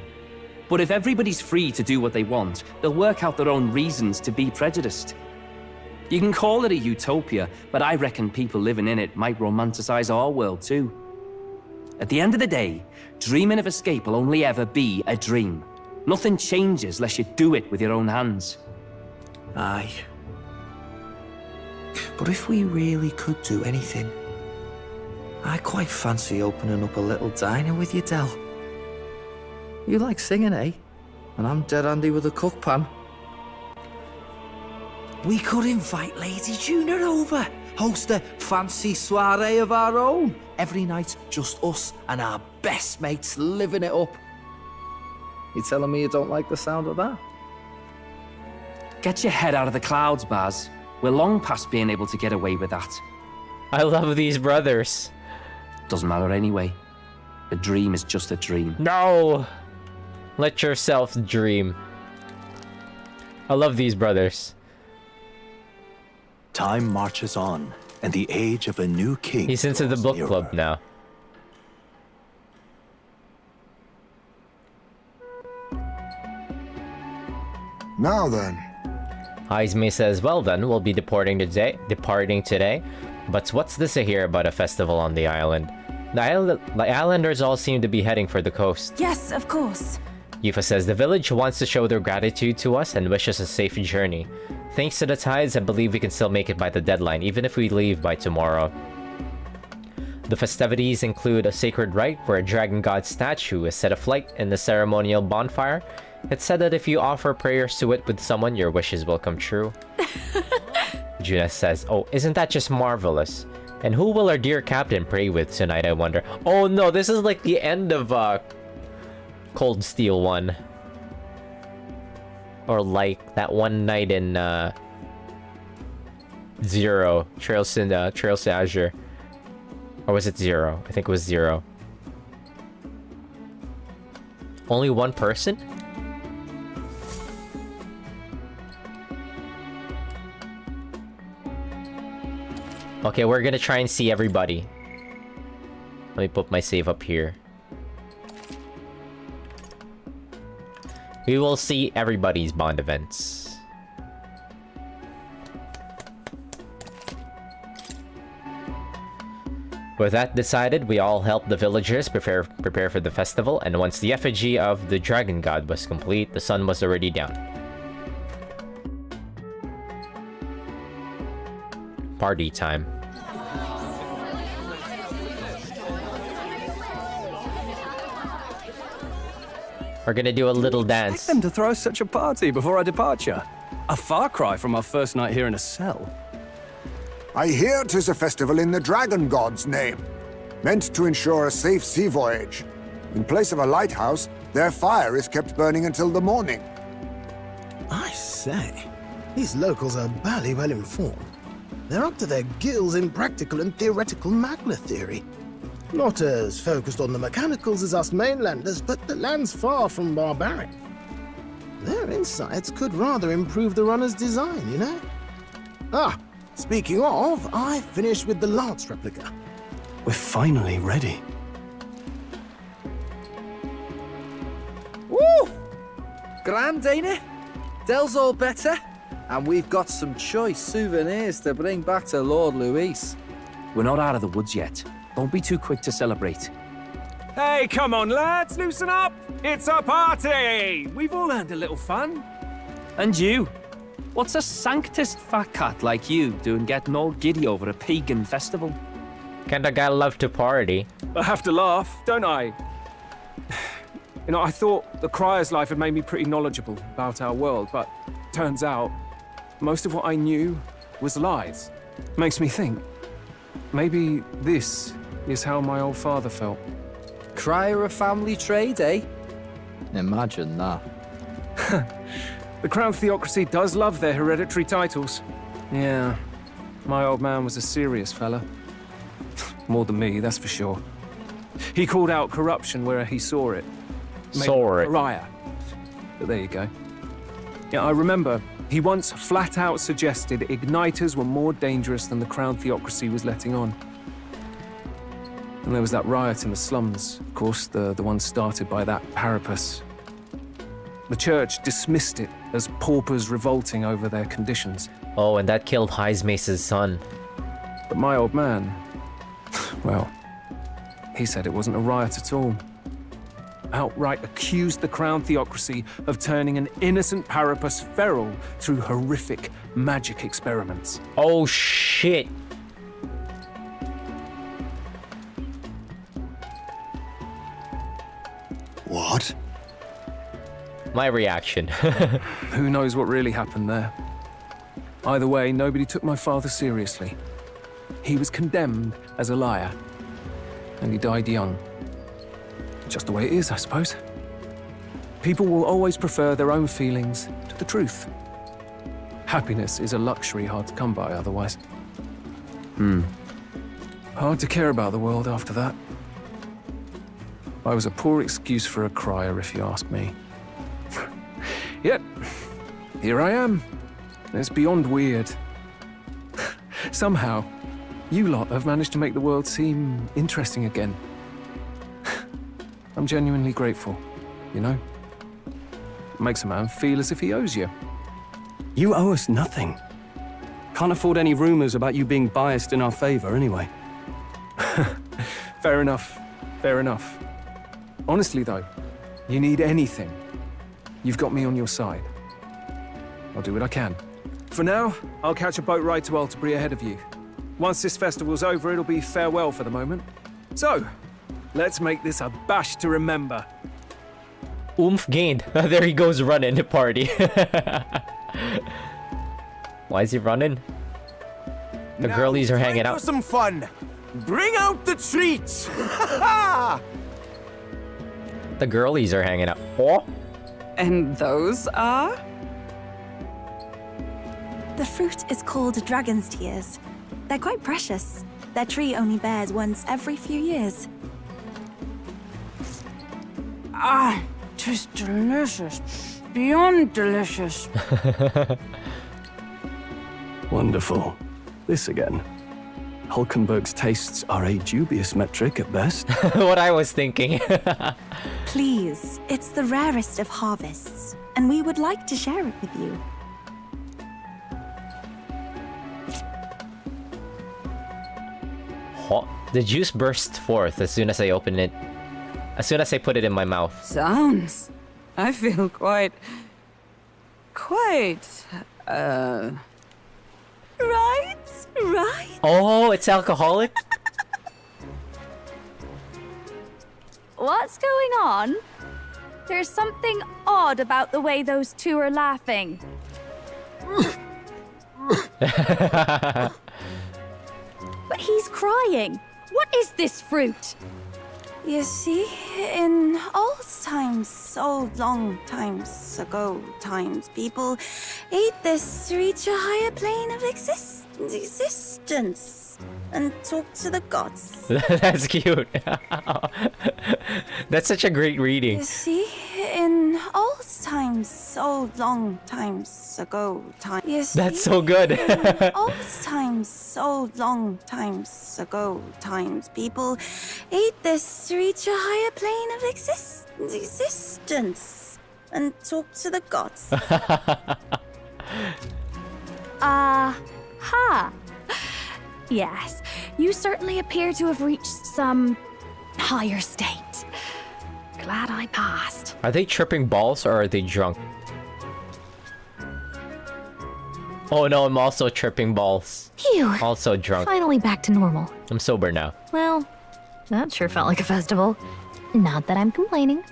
But if everybody's free to do what they want, they'll work out their own reasons to be prejudiced. You can call it a utopia, but I reckon people living in it might romanticize our world too. At the end of the day, dreaming of escape will only ever be a dream. Nothing changes unless you do it with your own hands. Aye. But if we really could do anything, I quite fancy opening up a little diner with you, Del. You like singing, eh? And I'm dead handy with a cook pan. We could invite Lady Juna over. Host a fancy soiree of our own. Every night, just us and our best mates living it up. You telling me you don't like the sound of that? Get your head out of the clouds, Baz. We're long past being able to get away with that. I love these brothers. Doesn't matter anyway. A dream is just a dream. No! Let yourself dream. I love these brothers. Time marches on, and the age of a new king. He's into the book club now. Now then. Izme says, well then, we'll be departing today. But what's this I hear about a festival on the island? The islanders all seem to be heading for the coast. Yes, of course. Yufa says the village wants to show their gratitude to us and wish us a safe journey. Thanks to the tides, I believe we can still make it by the deadline, even if we leave by tomorrow. The festivities include a sacred rite where a dragon god statue is set aflight in the ceremonial bonfire. It's said that if you offer prayers to it with someone, your wishes will come true. Juna says, oh, isn't that just marvelous? And who will our dear captain pray with tonight, I wonder? Oh no, this is like the end of Cold Steel 1. Or like that one night in Zero, Trails to Azure. Or was it Zero? I think it was Zero. Only one person? Okay, we're gonna try and see everybody. Let me put my save up here. We will see everybody's bond events. With that decided, we all helped the villagers prepare for the festival, and once the effigy of the dragon god was complete, the sun was already down. Party time. We're gonna do a little dance. Them to throw such a party before our departure. A far cry from our first night here in a cell. I hear 'tis a festival in the dragon god's name, meant to ensure a safe sea voyage. In place of a lighthouse, their fire is kept burning until the morning. I say, these locals are barely well informed. They're up to their gills in practical and theoretical Magna theory. Not as focused on the mechanicals as us mainlanders, but the land's far from barbaric. Their insights could rather improve the runner's design, you know? Ah, speaking of, I finished with the lance replica. We're finally ready. Woo! Grand, ain't it? Del's all better. And we've got some choice souvenirs to bring back to Lord Luis. We're not out of the woods yet. Don't be too quick to celebrate. Hey, come on, lads, loosen up! It's a party! We've all earned a little fun. And you. What's a sanctist fat cat like you doing getting all giddy over a pagan festival? Kinda guy love to party. I have to laugh, don't I? You know, I thought the Crier's life had made me pretty knowledgeable about our world, but turns out most of what I knew was lies. Makes me think, maybe this is how my old father felt. Crier a family trade, eh? Imagine that. The Crown Theocracy does love their hereditary titles. Yeah, my old man was a serious fella. More than me, that's for sure. He called out corruption where he saw it. Saw it. Pariah. But there you go. Yeah, I remember he once flat out suggested igniters were more dangerous than the Crown Theocracy was letting on. And there was that riot in the slums, of course, the one started by that Parapus. The church dismissed it as paupers revolting over their conditions. Oh, and that killed Highsmace's son. But my old man, well, he said it wasn't a riot at all. Outright accused the Crown Theocracy of turning an innocent Parapus feral through horrific magic experiments. Oh shit. What? My reaction. Who knows what really happened there? Either way, nobody took my father seriously. He was condemned as a liar, and he died young. Just the way it is, I suppose. People will always prefer their own feelings to the truth. Happiness is a luxury hard to come by otherwise. Hard to care about the world after that. I was a poor excuse for a crier, if you ask me. Yet, here I am. It's beyond weird. Somehow, you lot have managed to make the world seem interesting again. I'm genuinely grateful, you know? It makes a man feel as if he owes you. You owe us nothing. Can't afford any rumors about you being biased in our favor, anyway. Fair enough. Fair enough. Honestly, though, you need anything, you've got me on your side. I'll do what I can. For now, I'll catch a boat ride to Altabury ahead of you. Once this festival's over, it'll be farewell for the moment. So, let's make this a bash to remember. Oomph gained. There he goes running the party. Why is he running? The girlies are hanging out. For some fun. Bring out the treats. The girlies are hanging out. Oh? And those are? The fruit is called dragon's tears. They're quite precious. Their tree only bears once every few years. Ah, just delicious. Beyond delicious. Wonderful. This again. Hulkenberg's tastes are a dubious metric at best. What I was thinking. Please, it's the rarest of harvests, and we would like to share it with you. Hot. The juice bursts forth as soon as I open it. As soon as I put it in my mouth. Sounds. I feel quite. Right? Right? Oh, it's alcoholic? What's going on? There's something odd about the way those two are laughing. But he's crying. What is this fruit? You see, in old times, old long times ago times, people ate this to reach a higher plane of existence and talk to the gods. That's cute. That's such a great reading. You see, in old times, old long times ago times. You see, That's so good. in old times, old long times ago times, people ate this to reach a higher plane of existence and talk to the gods. Ha! Yes, you certainly appear to have reached some higher state. Glad I passed. Are they tripping balls or are they drunk? Oh no, I'm also tripping balls. Phew. Also drunk. Finally back to normal. I'm sober now. Well, that sure felt like a festival. Not that I'm complaining.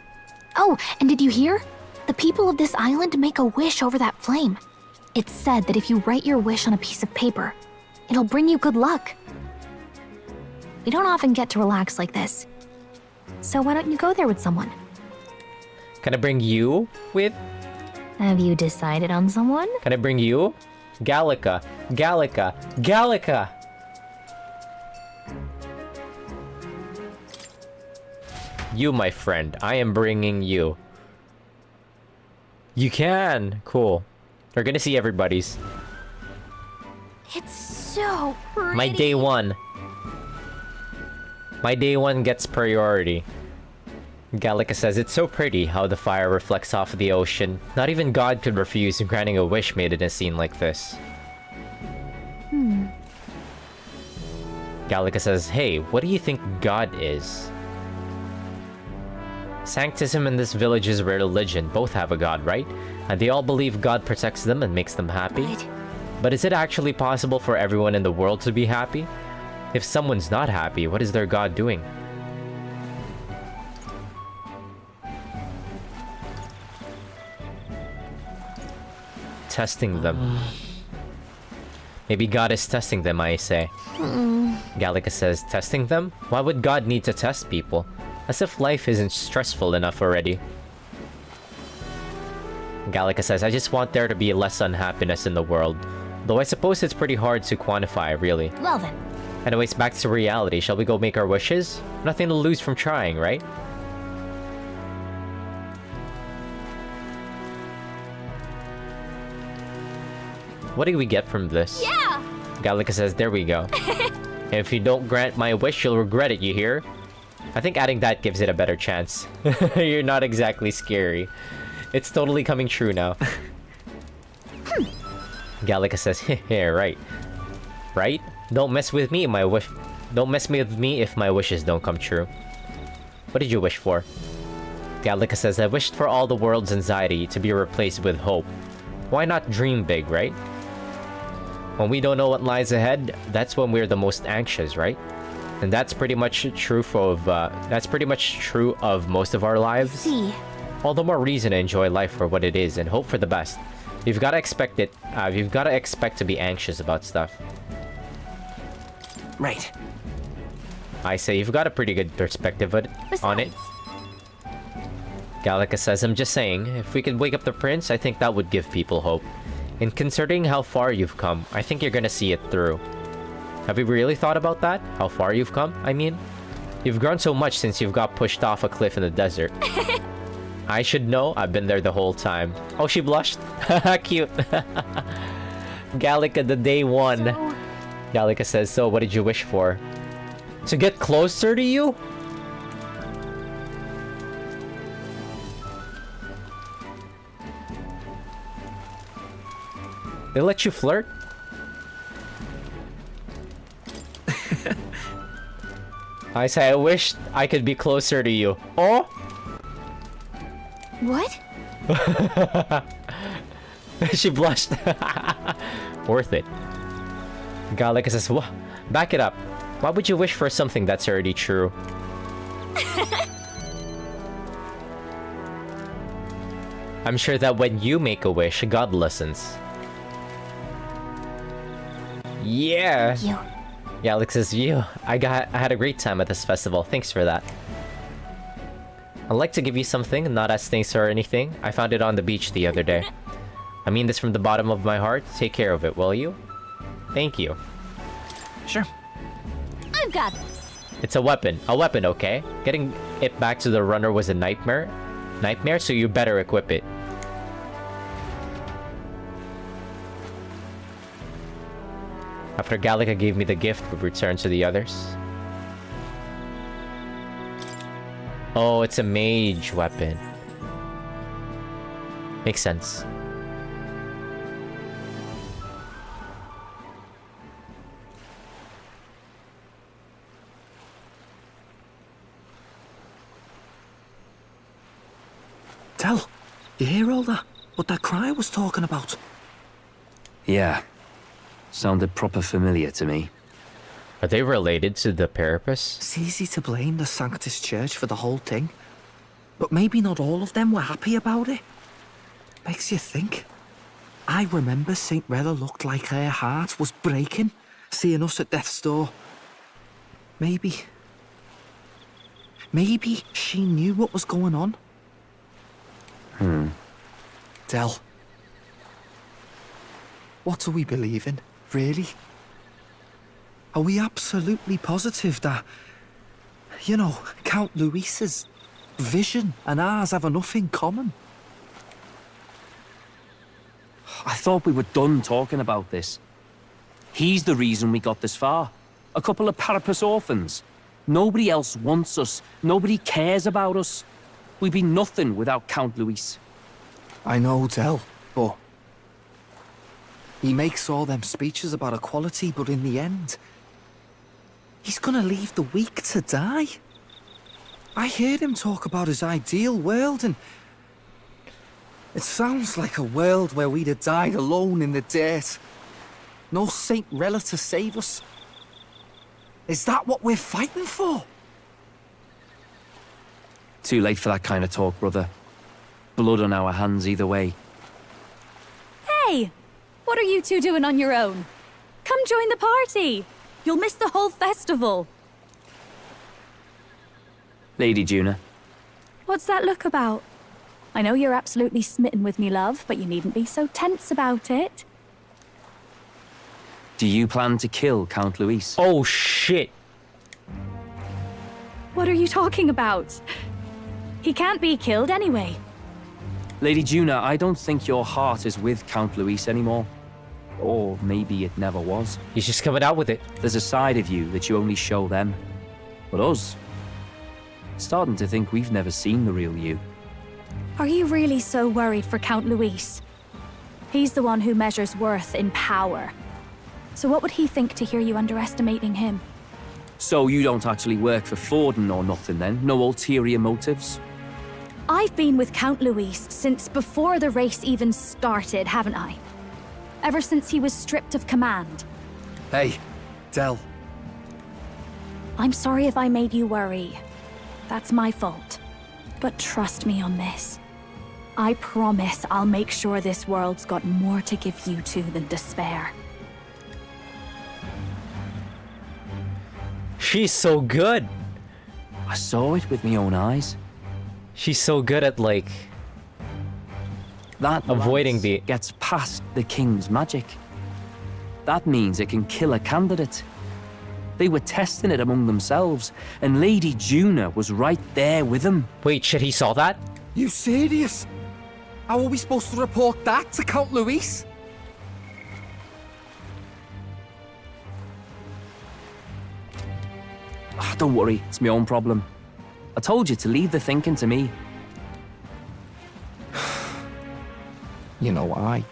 Oh, and did you hear? The people of this island make a wish over that flame. It's said that if you write your wish on a piece of paper, it'll bring you good luck. We don't often get to relax like this. So why don't you go there with someone? Can I bring you with? Have you decided on someone? Can I bring you? Gallica. Gallica. Gallica! You, my friend. I am bringing you. You can! Cool. We're gonna see everybody's. It's so pretty. My day one. My day one gets priority. Gallica says, it's so pretty how the fire reflects off of the ocean. Not even God could refuse granting a wish made in a scene like this. Gallica says, hey, what do you think God is? Sanctism and this village's religion both have a god, right? And they all believe God protects them and makes them happy. But is it actually possible for everyone in the world to be happy? If someone's not happy, what is their god doing? Testing them. Maybe God is testing them, I say. Gallica says, testing them? Why would God need to test people? As if life isn't stressful enough already. Gallica says, I just want there to be less unhappiness in the world. Though I suppose it's pretty hard to quantify, really. Well then. Anyways, back to reality. Shall we go make our wishes? Nothing to lose from trying, right? What do we get from this? Yeah! Gallica says, there we go. And if you don't grant my wish, you'll regret it, you hear? I think adding that gives it a better chance. You're not exactly scary. It's totally coming true now. Gallica says, yeah, right. Right? Don't mess with me, my wish. Don't mess with me if my wishes don't come true. What did you wish for? Gallica says, I wished for all the world's anxiety to be replaced with hope. Why not dream big, right? When we don't know what lies ahead, that's when we're the most anxious, right? And that's pretty much true of most of our lives. See. All the more reason to enjoy life for what it is and hope for the best. You've got to expect it. You've got to expect to be anxious about stuff. Right. I say you've got a pretty good perspective on it. Gallica says, I'm just saying, if we could wake up the prince, I think that would give people hope. And considering how far you've come, I think you're gonna see it through. Have you really thought about that? How far you've come, I mean? You've grown so much since you've got pushed off a cliff in the desert. I should know, I've been there the whole time. Oh, she blushed? Cute. Gallica, the day one. So... Gallica says, so what did you wish for? To get closer to you? They let you flirt? I say, I wish I could be closer to you. Oh? What? She blushed. Worth it. Gallica says, what? Back it up. Why would you wish for something that's already true? I'm sure that when you make a wish, God listens. Yeah. Thank you. Yeah, Alex says, I had a great time at this festival. Thanks for that. I'd like to give you something, not as thanks or anything. I found it on the beach the other day. I mean this from the bottom of my heart. Take care of it, will you? Thank you. Sure. I've got this. It's a weapon. A weapon, okay? Getting it back to the runner was a nightmare. So you better equip it. After Gallica gave me the gift, we returned to the others. Oh, it's a mage weapon. Makes sense. Tell, you hear all that? What that cry was talking about? Yeah. Sounded proper familiar to me. Are they related to the Parapus? It's easy to blame the Sanctus Church for the whole thing. But maybe not all of them were happy about it. Makes you think. I remember St. Rella looked like her heart was breaking, seeing us at death's door. Maybe she knew what was going on. Del. What do we believe in, really? Are we absolutely positive that, you know, Count Luis's vision and ours have enough in common? I thought we were done talking about this. He's the reason we got this far. A couple of Parapus orphans. Nobody else wants us. Nobody cares about us. We'd be nothing without Count Luis. I know, Del, but he makes all them speeches about equality, but in the end, he's gonna leave the weak to die. I heard him talk about his ideal world, and it sounds like a world where we'd have died alone in the dirt. No Saint Rella to save us. Is that what we're fighting for? Too late for that kind of talk, brother. Blood on our hands either way. Hey! What are you two doing on your own? Come join the party! You'll miss the whole festival! Lady Juna. What's that look about? I know you're absolutely smitten with me, love, but you needn't be so tense about it. Do you plan to kill Count Luis? Oh, shit! What are you talking about? He can't be killed anyway. Lady Juna, I don't think your heart is with Count Luis anymore. Or maybe it never was. He's just coming out with it. There's a side of you that you only show them. But us, starting to think we've never seen the real you. Are you really so worried for Count Luis? He's the one who measures worth in power. So what would he think to hear you underestimating him? So you don't actually work for Forden or nothing then? No ulterior motives? I've been with Count Luis since before the race even started, haven't I? Ever since he was stripped of command. Hey, Del. I'm sorry if I made you worry. That's my fault. But trust me on this. I promise I'll make sure this world's got more to give you two than despair. She's so good. I saw it with my own eyes. She's so good at, like, that avoiding the... gets past the king's magic. That means it can kill a candidate. They were testing it among themselves, and Lady Juna was right there with them. Wait, shit, he saw that? You serious? How are we supposed to report that to Count Luis? Don't worry, it's my own problem. I told you to leave the thinking to me. You know, I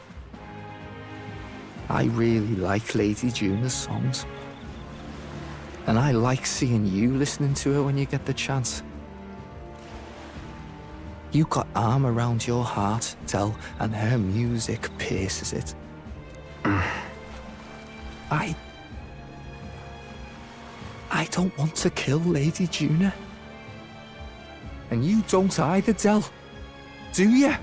really like Lady Juna's songs. And I like seeing you listening to her when you get the chance. You got arm around your heart, Del, and her music pierces it. I don't want to kill Lady Juna. And you don't either, Del. Do you?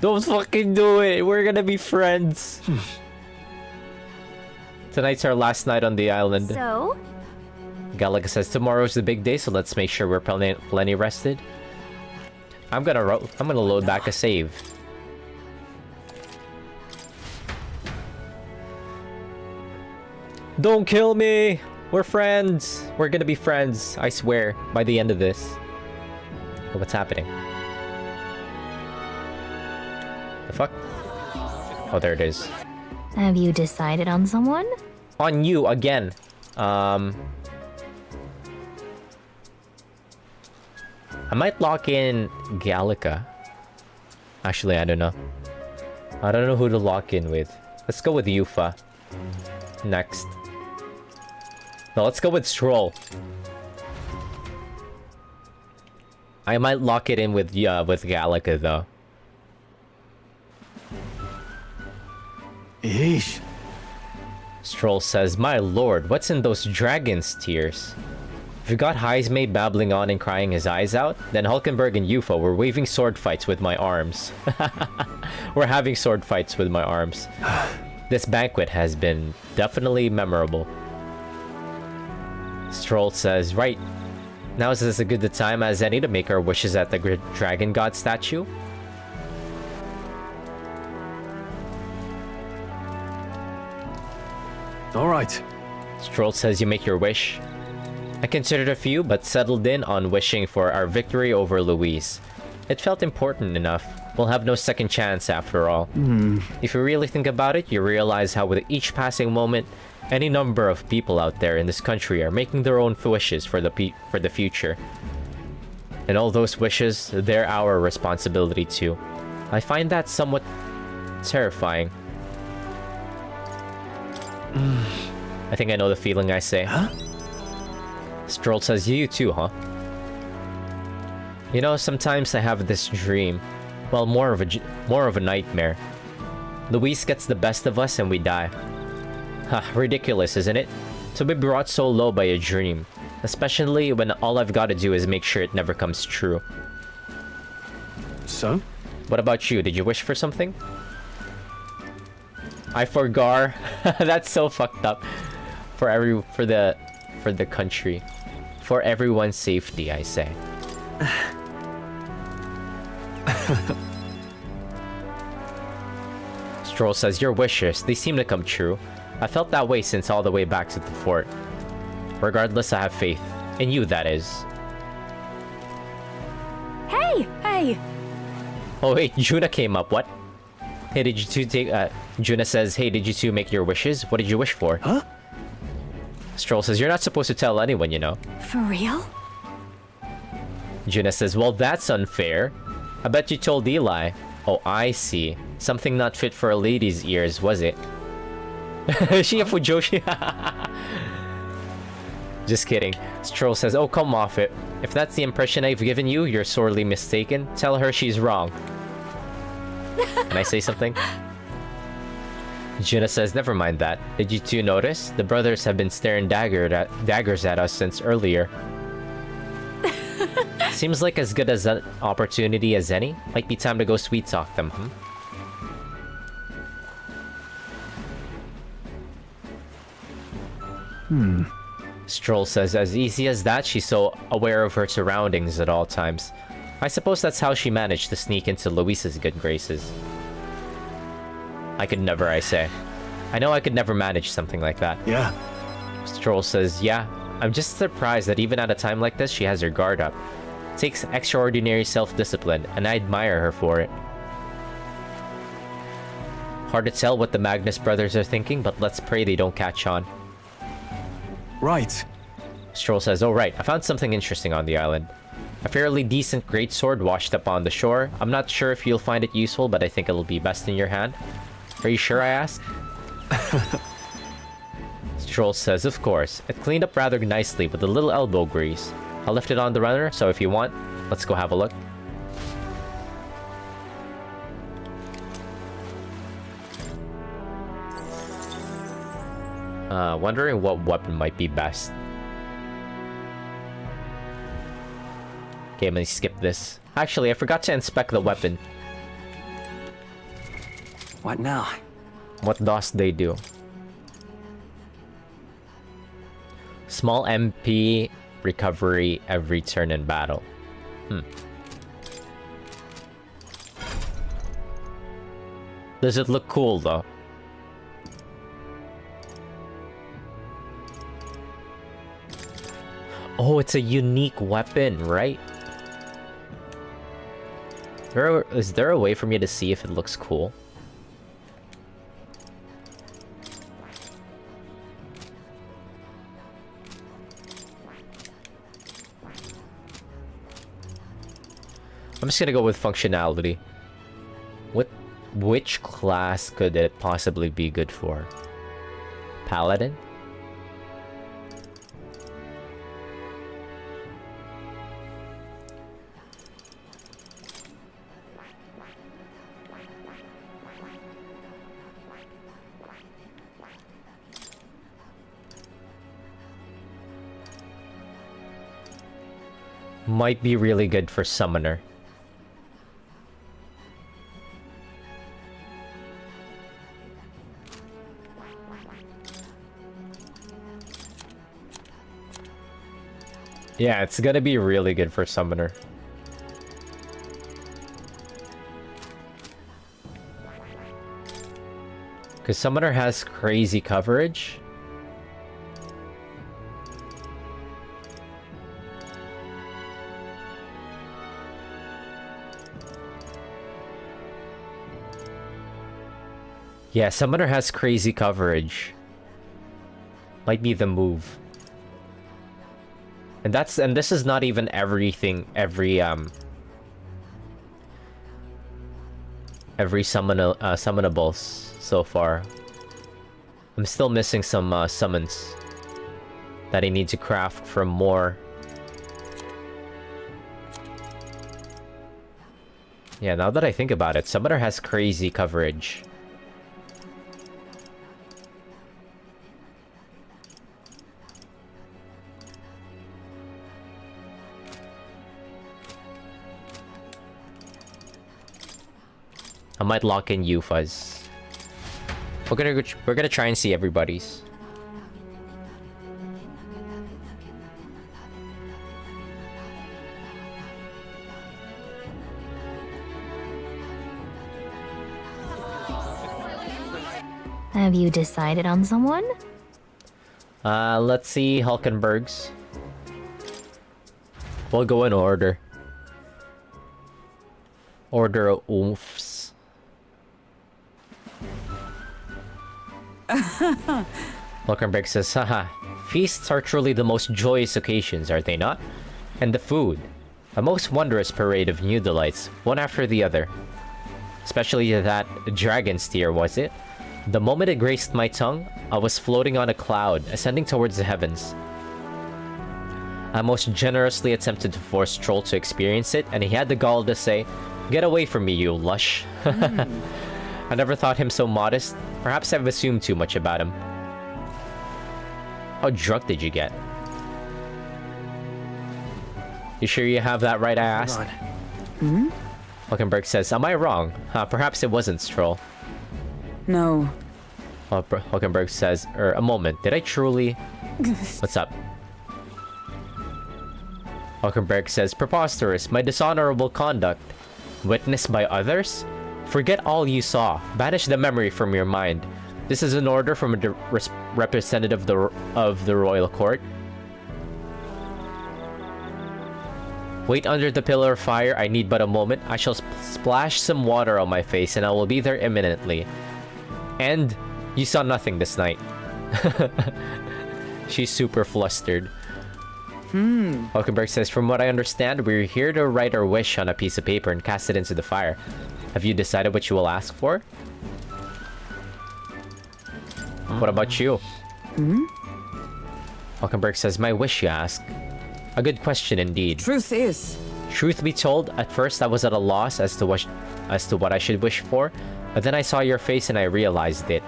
Don't fucking do it. We're gonna be friends. Tonight's our last night on the island. So? Galaga says tomorrow's the big day, so let's make sure we're plenty rested. I'm gonna load back a save. Don't kill me! We're friends! We're gonna be friends, I swear, by the end of this. Oh, what's happening? The fuck? Oh, there it is. Have you decided on someone? On you, again. I might lock in Gallica. Actually, I don't know. I don't know who to lock in with. Let's go with Yufa. Next. No, let's go with Stroll. I might lock it in with Gallica though. Yeesh. Stroll says, my lord, what's in those dragon's tears? If you got Heismay babbling on and crying his eyes out, then Hulkenberg and UFO were waving sword fights with my arms. We're having sword fights with my arms. This banquet has been definitely memorable. Stroll says, right, now is as good a time as any to make our wishes at the Dragon God statue? All right. Stroll says you make your wish. I considered a few, but settled in on wishing for our victory over Louise. It felt important enough. We'll have no second chance after all. If you really think about it, you realize how with each passing moment, any number of people out there in this country are making their own wishes for the future. And all those wishes, they're our responsibility too. I find that somewhat terrifying. I think I know the feeling I say. Huh? Stroll says, you too, huh? You know, sometimes I have this dream. Well, more of a nightmare. Louise gets the best of us and we die. Ha, ridiculous, isn't it? To be brought so low by a dream. Especially when all I've got to do is make sure it never comes true. So? What about you? Did you wish for something? I forgot. That's so fucked up. For the country. For everyone's safety, I say. Stroll says, your wishes, they seem to come true. I felt that way since all the way back to the fort. Regardless, I have faith. In you, that is. Hey! Hey! Oh wait, Juna came up, what? Hey, did you two take, Juna says, hey, did you two make your wishes? What did you wish for? Huh? Stroll says, you're not supposed to tell anyone, you know. For real? Juna says, well, that's unfair. I bet you told Eli. Oh, I see. Something not fit for a lady's ears, was it? Is she a Fujoshi? Just kidding. Stroll says, oh, come off it. If that's the impression I've given you, you're sorely mistaken. Tell her she's wrong. Can I say something? Juna says, never mind that. Did you two notice? The brothers have been staring daggers at us since earlier. Seems like as good as an opportunity as any. Might be time to go sweet talk them, Stroll says, as easy as that, she's so aware of her surroundings at all times. I suppose that's how she managed to sneak into Luisa's good graces. I could never, I say. I know I could never manage something like that. Yeah. Stroll says, yeah. I'm just surprised that even at a time like this, she has her guard up. Takes extraordinary self-discipline, and I admire her for it. Hard to tell what the Magnus brothers are thinking, but let's pray they don't catch on. Right. Stroll says, oh right, I found something interesting on the island. A fairly decent greatsword washed up on the shore. I'm not sure if you'll find it useful, but I think it'll be best in your hand. Are you sure, I ask? Stroll says, of course. It cleaned up rather nicely with a little elbow grease. I left it on the runner, so if you want, let's go have a look. Wondering what weapon might be best. Okay, I'm gonna skip this. Actually, I forgot to inspect the weapon. What now? What does they do? Small MP recovery every turn in battle. Does it look cool though? Oh, it's a unique weapon, right? Is there a way for me to see if it looks cool? I'm just gonna go with functionality. Which class could it possibly be good for? Paladin? Might be really good for Summoner. Yeah, it's gonna be really good for Summoner. Because Summoner has crazy coverage. Yeah, Summoner has crazy coverage. Might be the move. And this is not even everything, every summonables so far. I'm still missing some summons that I need to craft from more. Yeah, now that I think about it, Summoner has crazy coverage. I might lock in you, Fuzz. We're gonna try and see everybody's. Have you decided on someone? Let's see Hulkenberg's. We'll go in order. Order of oofs. Hulkenberg says, haha, feasts are truly the most joyous occasions, are they not? And the food. A most wondrous parade of new delights, one after the other. Especially that dragon steer, was it? The moment it graced my tongue, I was floating on a cloud, ascending towards the heavens. I most generously attempted to force Troll to experience it, and he had the gall to say, "Get away from me, you lush." I never thought him so modest. Perhaps I've assumed too much about him. How drunk did you get? You sure you have that right, I asked? Hulkenberg says, am I wrong? Perhaps it wasn't Stroll. No. Hulkenberg says, a moment, did I truly... What's up? Hulkenberg says, preposterous, my dishonorable conduct. Witnessed by others? Forget all you saw. Banish the memory from your mind. This is an order from a representative of the royal court. Wait under the pillar of fire. I need but a moment. I shall splash some water on my face and I will be there imminently. And you saw nothing this night. She's super flustered. Hulkenberg says, from what I understand, we're here to write our wish on a piece of paper and cast it into the fire. Have you decided what you will ask for? What about you? Hulkenberg says, my wish, you ask? A good question indeed. Truth be told, at first I was at a loss as to what I should wish for, but then I saw your face and I realized it.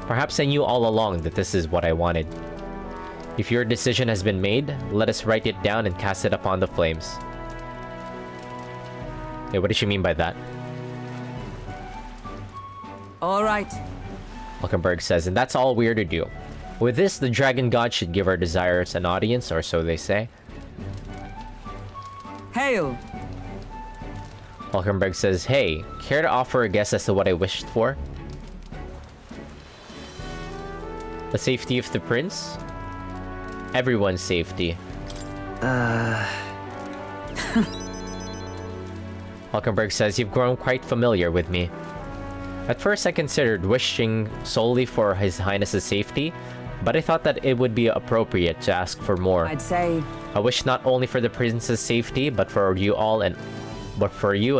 Perhaps I knew all along that this is what I wanted. If your decision has been made, let us write it down and cast it upon the flames. Hey, what did she mean by that? All right. Hulkenberg says, and that's all we're to do. With this, the dragon god should give our desires an audience, or so they say. Hail! Hulkenberg says, hey, care to offer a guess as to what I wished for? The safety of the prince? Everyone's safety. Hulkenberg says, you've grown quite familiar with me. At first I considered wishing solely for His Highness's safety, but I thought that it would be appropriate to ask for more. I'd say... I wish not only for the prince's safety, but for you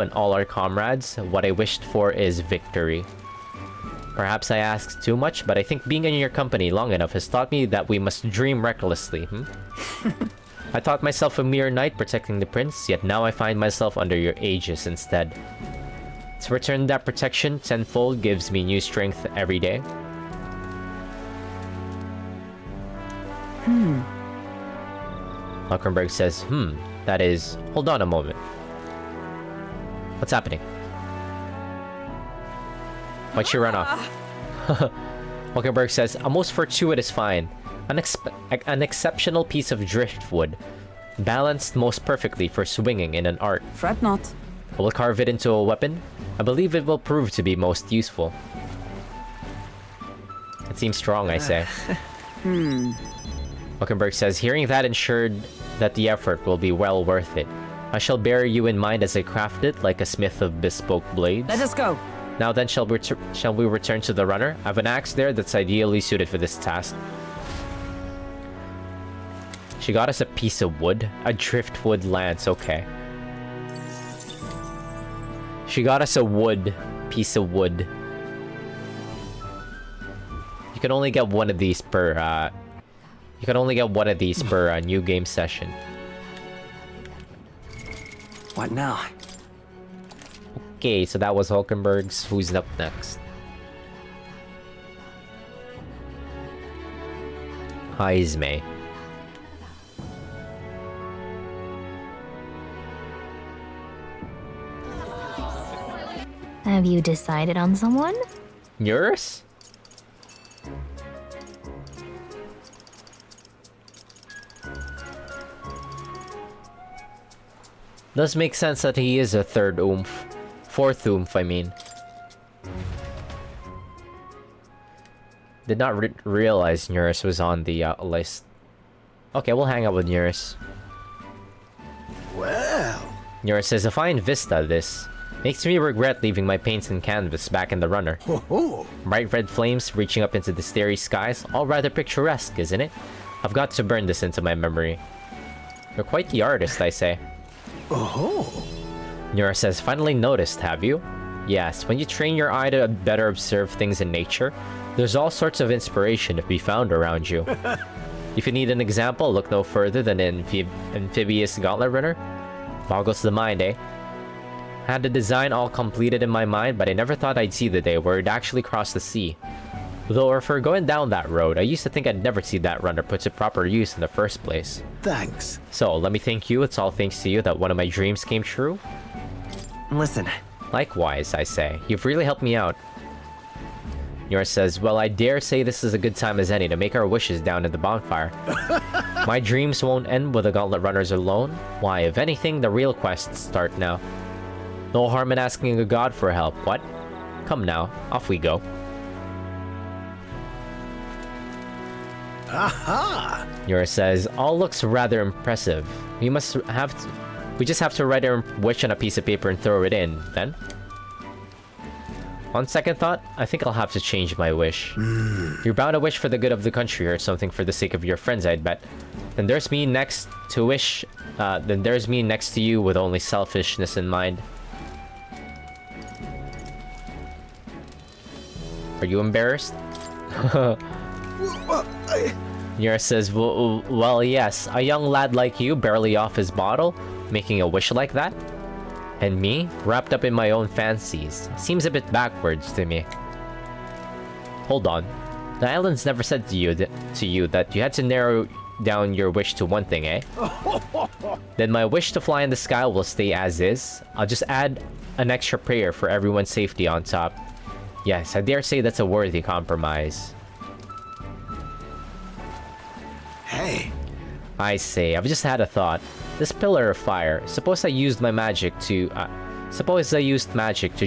and all our comrades. What I wished for is victory. Perhaps I asked too much, but I think being in your company long enough has taught me that we must dream recklessly. I thought myself a mere knight protecting the prince, yet now I find myself under your aegis instead. To return that protection tenfold gives me new strength every day. Hulkenberg says, that is... Hold on a moment. What's happening? Why'd she run off? Hulkenberg says, a most fortuitous find. An exceptional piece of driftwood. Balanced most perfectly for swinging in an art. Fret not. I will carve it into a weapon. I believe it will prove to be most useful. It seems strong, I say. Hulkenberg says, hearing that ensured that the effort will be well worth it. I shall bear you in mind as I craft it like a smith of bespoke blades. Let us go. Now then, shall we return to the runner? I have an axe there that's ideally suited for this task. She got us a piece of wood. A driftwood lance, okay. She got us a piece of wood. You can only get one of these per, new game session. What now? Okay, so that was Hulkenberg's. Who's up next? Heisme. Have you decided on someone? Yours? Does make sense that he is a third oomph. Fourth oomph, I mean. Did not realize Nuris was on the list. Okay, we'll hang out with Nuris. Well... Nuris says, a fine vista, this. Makes me regret leaving my paints and canvas back in the runner. Bright red flames reaching up into the starry skies. All rather picturesque, isn't it? I've got to burn this into my memory. You're quite the artist, I say. Nura says, finally noticed, have you? Yes, when you train your eye to better observe things in nature, there's all sorts of inspiration to be found around you. If you need an example, look no further than an amphibious gauntlet runner. Boggles the mind, eh? I had the design all completed in my mind, but I never thought I'd see the day where it'd actually cross the sea. Though if we're going down that road, I used to think I'd never see that runner put to proper use in the first place. Thanks. So, let me thank you. It's all thanks to you that one of my dreams came true. Listen. Likewise, I say. You've really helped me out. Yor says, well, I dare say this is a good time as any to make our wishes down at the bonfire. My dreams won't end with the gauntlet runners alone. Why, if anything, the real quests start now. No harm in asking a god for help, what? Come now, off we go. Aha! Yor says, all looks rather impressive. We just have to write our wish on a piece of paper and throw it in, then? On second thought, I think I'll have to change my wish. You're bound to wish for the good of the country or something for the sake of your friends, I'd bet. Then there's me next to wish, then there's me next to you with only selfishness in mind. Are you embarrassed? Nira says, well, yes, a young lad like you, barely off his bottle, making a wish like that? And me, wrapped up in my own fancies. Seems a bit backwards to me. Hold on. The islands never said to you that you had to narrow down your wish to one thing, eh? Then my wish to fly in the sky will stay as is. I'll just add an extra prayer for everyone's safety on top. Yes, I dare say that's a worthy compromise. Hey. I say, I've just had a thought. This pillar of fire, suppose I used magic to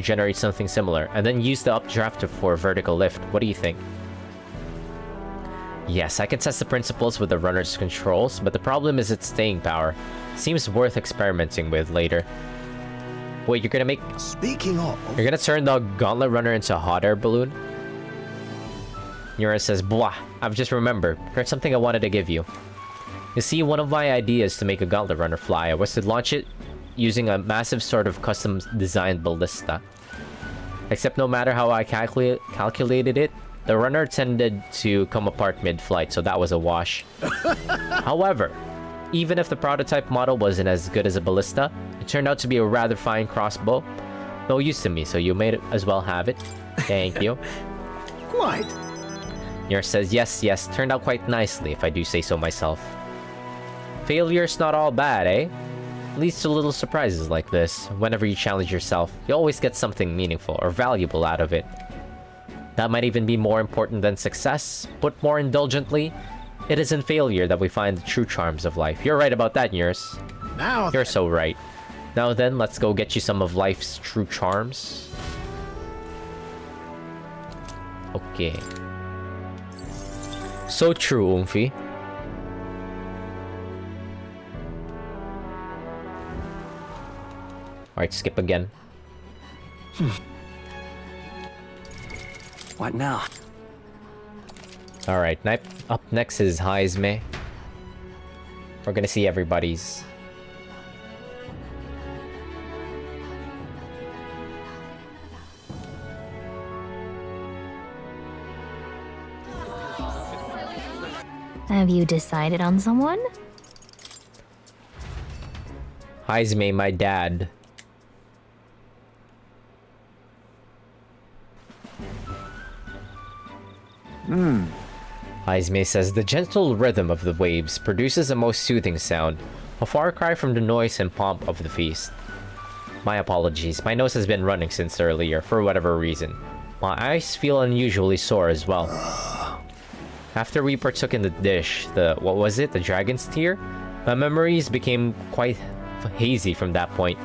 generate something similar, and then use the updraft for vertical lift. What do you think? Yes, I can test the principles with the runner's controls, but the problem is its staying power. Seems worth experimenting with later. Wait, you're gonna make... Speaking of... You're gonna turn the gauntlet runner into a hot air balloon? Nura says, blah, I've just remembered. Here's something I wanted to give you. You see, one of my ideas to make a gauntlet runner fly was to launch it using a massive sort of custom-designed ballista. Except no matter how I calculated it, the runner tended to come apart mid-flight, so that was a wash. However, even if the prototype model wasn't as good as a ballista, it turned out to be a rather fine crossbow. No use to me, so you may as well have it. Thank you. Quite. Nira says, yes, turned out quite nicely, if I do say so myself. Failure's not all bad, eh? Leads to little surprises like this. Whenever you challenge yourself, you always get something meaningful or valuable out of it. That might even be more important than success. Put more indulgently, it is in failure that we find the true charms of life. You're right about that, Nurs. Now You're so right. Now then, let's go get you some of life's true charms. Okay. So true, Umfi. Alright, skip again. What now? Alright, up next is Heisme. We're gonna see everybody's. Have you decided on someone? Heisme, my dad. Heisme says, the gentle rhythm of the waves produces a most soothing sound, a far cry from the noise and pomp of the feast. My apologies, my nose has been running since earlier, for whatever reason. My eyes feel unusually sore as well. After we partook in the dish, what was it, the dragon's tear? My memories became quite hazy from that point.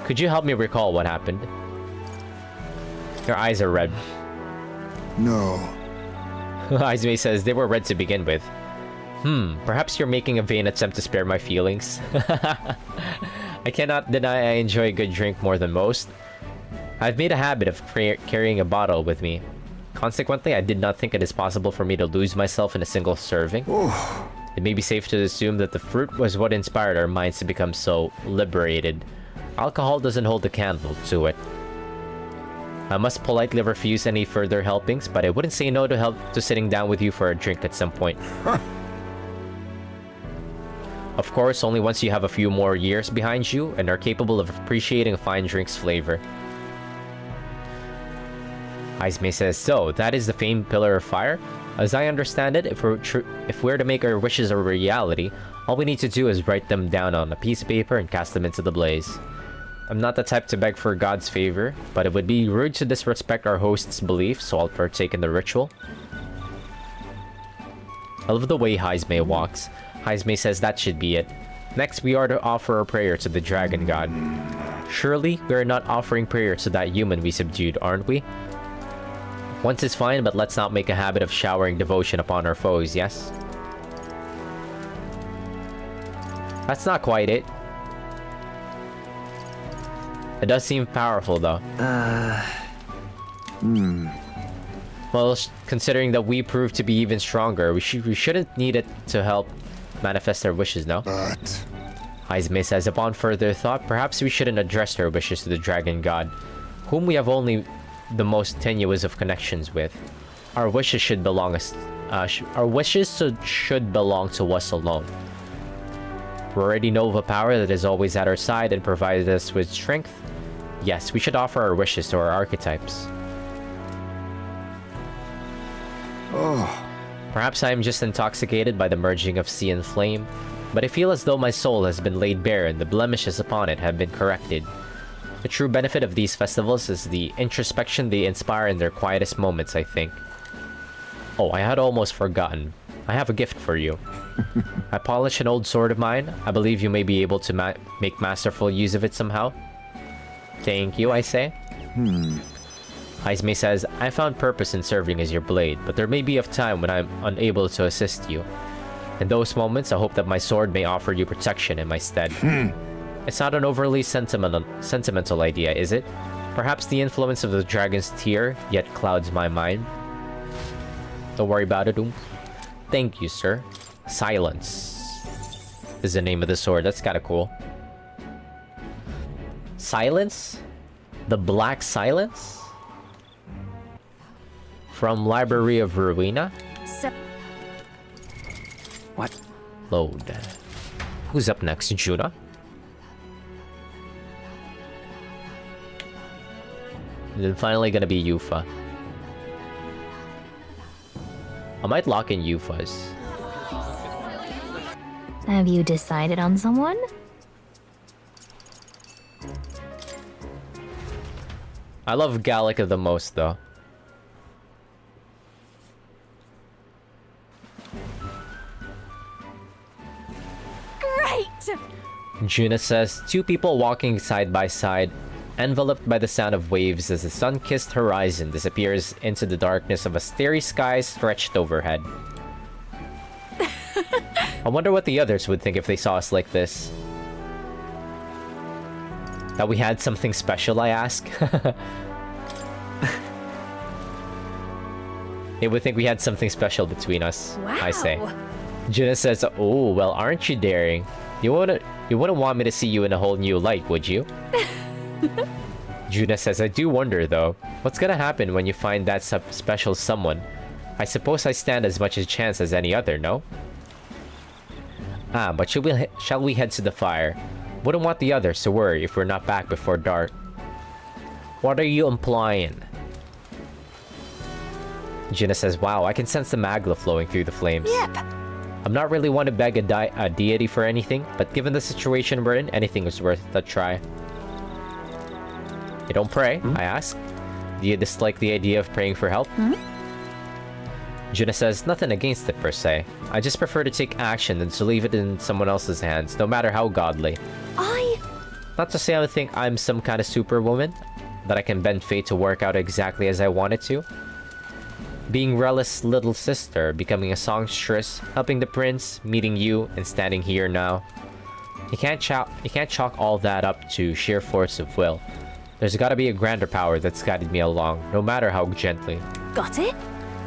Could you help me recall what happened? Your eyes are red. No. Heisme says they were red to begin with. Perhaps you're making a vain attempt to spare my feelings. I cannot deny I enjoy a good drink more than most. I've made a habit of carrying a bottle with me. Consequently, I did not think it is possible for me to lose myself in a single serving. It may be safe to assume that the fruit was what inspired our minds to become so liberated. Alcohol doesn't hold a candle to it. I must politely refuse any further helpings, but I wouldn't say no to sitting down with you for a drink at some point. Of course, only once you have a few more years behind you and are capable of appreciating a fine drink's flavor. Heisme says, so, that is the famed Pillar of Fire? As I understand it, if we're to make our wishes a reality, all we need to do is write them down on a piece of paper and cast them into the blaze. I'm not the type to beg for God's favor, but it would be rude to disrespect our host's belief, so I'll partake in the ritual. I love the way Heisme walks. Heisme says that should be it. Next, we are to offer a prayer to the dragon god. Surely, we are not offering prayer to that human we subdued, aren't we? Once is fine, but let's not make a habit of showering devotion upon our foes, yes? That's not quite it. It does seem powerful, though. Well, considering that we proved to be even stronger, we shouldn't need it to help manifest our wishes, no? But... Heisme says, upon further thought, perhaps we shouldn't address our wishes to the dragon god, whom we have only the most tenuous of connections with. Our wishes should belong should belong to us alone. We already know of a power that is always at our side and provides us with strength. Yes, we should offer our wishes to our archetypes. Perhaps I am just intoxicated by the merging of sea and flame, but I feel as though my soul has been laid bare and the blemishes upon it have been corrected. The true benefit of these festivals is the introspection they inspire in their quietest moments, I think. Oh, I had almost forgotten. I have a gift for you. I polish an old sword of mine. I believe you may be able to make masterful use of it somehow. Thank you, I say. Heisme says, I found purpose in serving as your blade, but there may be a time when I'm unable to assist you. In those moments, I hope that my sword may offer you protection in my stead. It's not an overly sentimental idea, is it? Perhaps the influence of the dragon's tear yet clouds my mind. Don't worry about it, Thank you, sir. Silence is the name of the sword. That's kind of cool. Silence? The Black Silence? From Library of Ruina? What? Load. Who's up next, Juna? And then finally gonna be Yufa. I might lock in Yufa's. Have you decided on someone? I love Gallica the most, though. Great! Juna says, two people walking side by side, enveloped by the sound of waves as the sun-kissed horizon disappears into the darkness of a starry sky stretched overhead. I wonder what the others would think if they saw us like this. That we had something special, I ask. They would think we had something special between us, I say. Juna says, oh, well, aren't you daring? You wouldn't want me to see you in a whole new light, would you? Juna says, I do wonder, though. What's gonna happen when you find that special someone? I suppose I stand as much a chance as any other, no? Ah, but shall we head to the fire? Wouldn't want the others to worry if we're not back before dark. What are you implying? Juna says, wow, I can sense the magla flowing through the flames. Yep. I'm not really one to beg a deity for anything, but given the situation we're in, anything is worth a try. You don't pray, I ask. Do you dislike the idea of praying for help? Juna says, nothing against it per se. I just prefer to take action than to leave it in someone else's hands, no matter how godly. Not to say I think I'm some kind of superwoman, that I can bend fate to work out exactly as I want it to. Being Rella's little sister, becoming a songstress, helping the prince, meeting you, and standing here now. You can't chalk all that up to sheer force of will. There's gotta be a grander power that's guided me along, no matter how gently. Got it?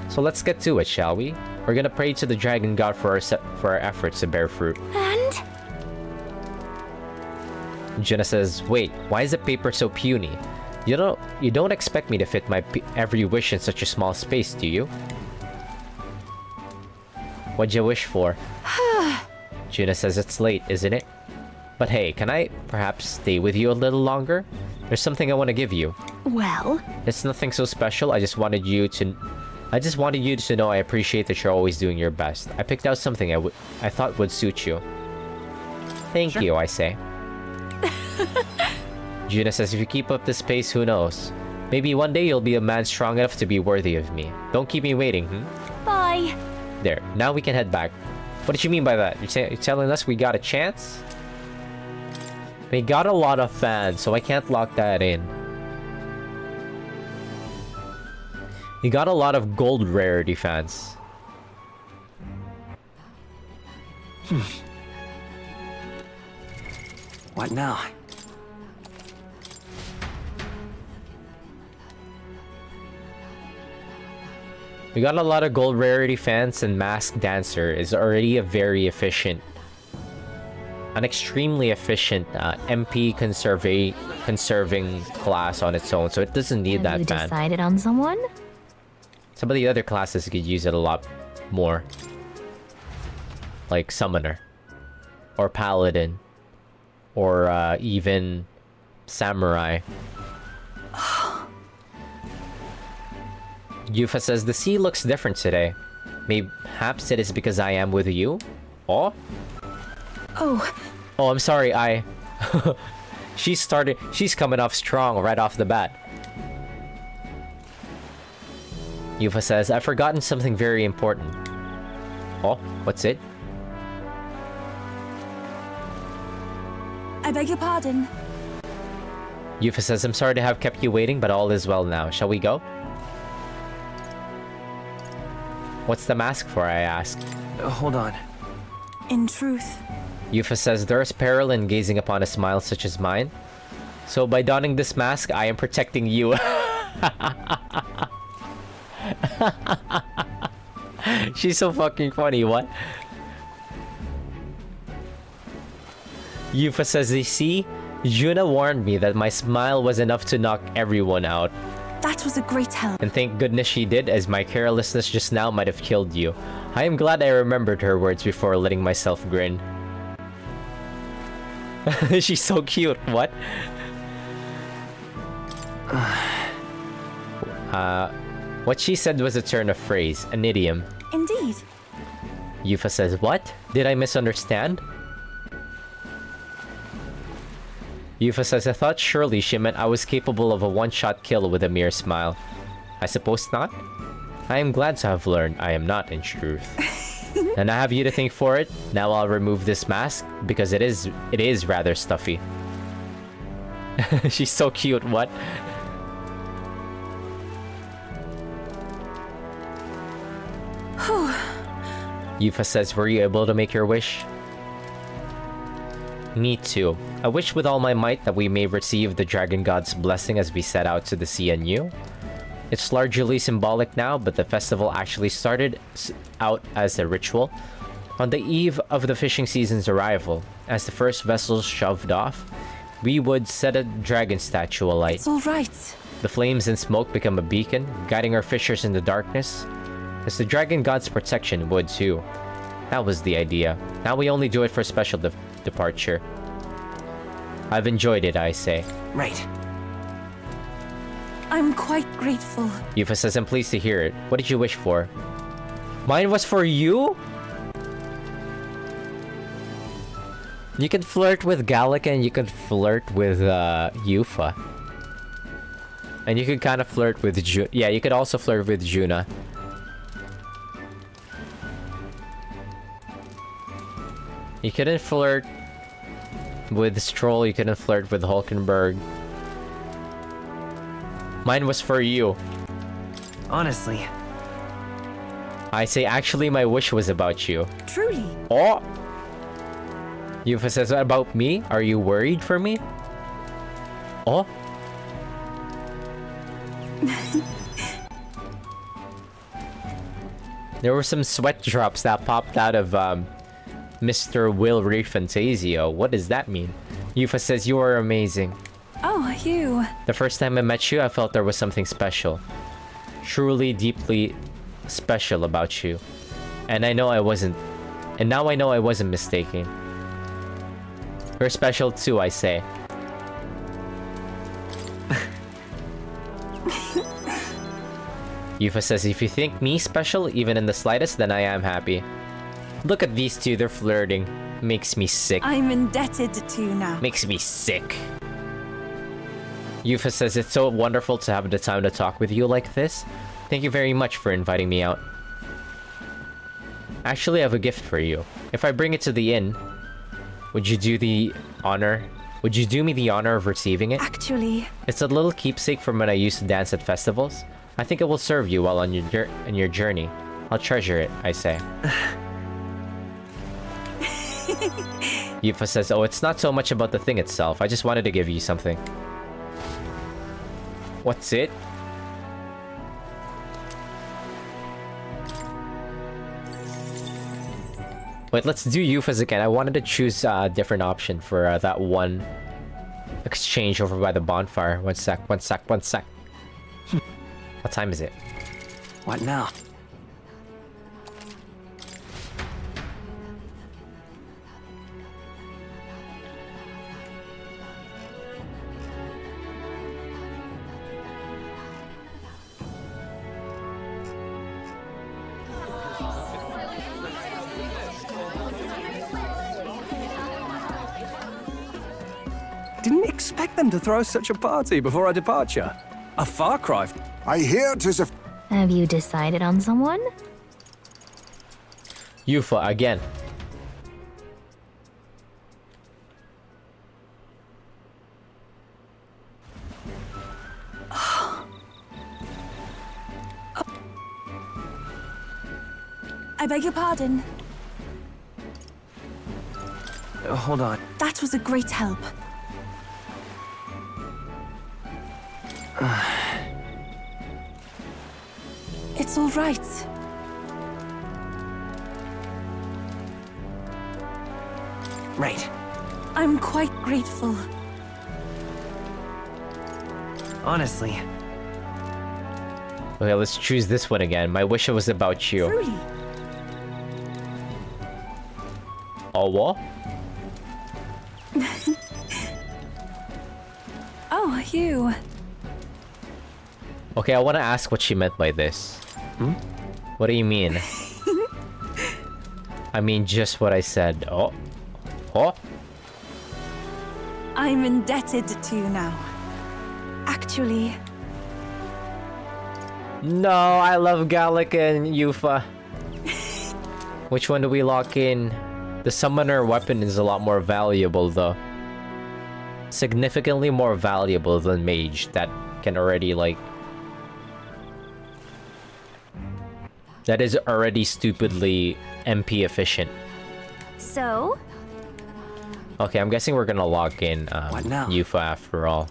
So let's get to it, shall we? We're gonna pray to the dragon god for our efforts to bear fruit. And? Juna says, wait, why is the paper so puny? You don't expect me to fit my every wish in such a small space, do you? What'd you wish for? Juna says it's late, isn't it? But hey, can I perhaps stay with you a little longer? There's something I want to give you. Well? It's nothing so special, I just wanted you to know I appreciate that you're always doing your best. I picked out something I thought would suit you. Thank you, I say. Juna says, if you keep up this pace, who knows? Maybe one day you'll be a man strong enough to be worthy of me. Don't keep me waiting, Bye. There, now we can head back. What did you mean by that? You're telling us we got a chance? We got a lot of fans, so I can't lock that in. You got a lot of gold rarity fans. What now? We got a lot of gold rarity fans, and Masked Dancer is already an extremely efficient MP conserving class on its own, so it doesn't need that fan. Have you decided on someone? Some of the other classes could use it a lot more. Like Summoner. Or Paladin. Or even Samurai. Yufa says, the sea looks different today. Perhaps it is because I am with you? Oh? Oh, I'm sorry, she's coming off strong right off the bat. Yufa says, I've forgotten something very important. Oh, what's it? I beg your pardon. Yufa says, I'm sorry to have kept you waiting, but all is well now. Shall we go? What's the mask for, I ask. Hold on. In truth. Yufa says, there is peril in gazing upon a smile such as mine. So by donning this mask, I am protecting you. She's so fucking funny, what? Yufa says, you see, Juna warned me that my smile was enough to knock everyone out. That was a great help. And thank goodness she did, as my carelessness just now might have killed you. I am glad I remembered her words before letting myself grin. She's so cute, what? What she said was a turn of phrase, an idiom. Indeed. Yufa says, what? Did I misunderstand? Yufa says, I thought surely she meant I was capable of a one-shot kill with a mere smile. I suppose not? I am glad to have learned I am not, in truth. And I have you to thank for it. Now I'll remove this mask, because it is rather stuffy. She's so cute, what? Yufa says, were you able to make your wish? Me too. I wish with all my might that we may receive the Dragon God's blessing as we set out to the sea anew. It's largely symbolic now, but the festival actually started out as a ritual. On the eve of the fishing season's arrival, as the first vessels shoved off, we would set a dragon statue alight. It's all right. The flames and smoke become a beacon, guiding our fishers in the darkness. As the Dragon God's protection would too. That was the idea. Now we only do it for special departure. I've enjoyed it, I say. Right. I'm quite grateful. Yufa says, I'm pleased to hear it. What did you wish for? Mine was for you? You can flirt with Gallic and you can flirt with Yufa. And you could kind of flirt with yeah, you could also flirt with Juna. You couldn't flirt with Stroll, you couldn't flirt with Hulkenberg. Mine was for you. Honestly. I say, actually, my wish was about you. Truly. Oh! Yufa says, about me? Are you worried for me? Oh? There were some sweat drops that popped out of Mr. Will ReFantazio. What does that mean? Yufa says, you are amazing. Oh, you. The first time I met you, I felt there was something special. Truly, deeply special about you. And I know I wasn't. And now I know I wasn't mistaken. You're special too, I say. Yufa says, if you think me special, even in the slightest, then I am happy. Look at these two, they're flirting. Makes me sick. I'm indebted to you now. Makes me sick. Yufa says, it's so wonderful to have the time to talk with you like this. Thank you very much for inviting me out. Actually, I have a gift for you. If I bring it to the inn, would you do the honor? Would you do me the honor of receiving it? Actually... It's a little keepsake from when I used to dance at festivals. I think it will serve you while on your journey. I'll treasure it, I say. Yufa says, oh, it's not so much about the thing itself. I just wanted to give you something. What's it? Wait, let's do Yufa's again. I wanted to choose a different option for that one exchange over by the bonfire. One sec. What time is it? What now? Didn't expect them to throw such a party before our departure. A far cry. I hear 'tis a... Have you decided on someone? Yufa again. I beg your pardon. Hold on. That was a great help. It's all right. Right. I'm quite grateful. Honestly. Okay, let's choose this one again. My wish was about you. Truly. Oh, what? Oh, you. Okay, I want to ask what she meant by this. What do you mean? I mean, just what I said. Oh. Oh. I'm indebted to you now. Actually, No, I love Gallica and Yufa. Which one do we lock in? The summoner weapon is a lot more valuable though. Significantly more valuable than mage that can already like... That is already stupidly MP efficient. So? Okay, I'm guessing we're gonna lock in What now? Yufa after all.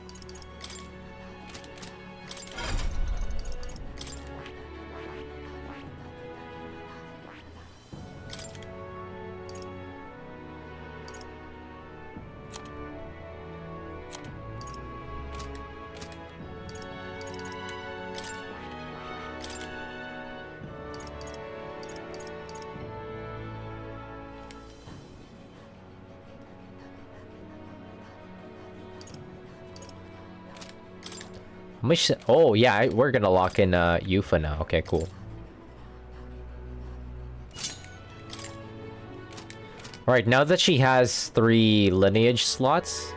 Oh yeah, we're gonna lock in Yufa now. Okay, cool. Alright, now that she has 3 lineage slots,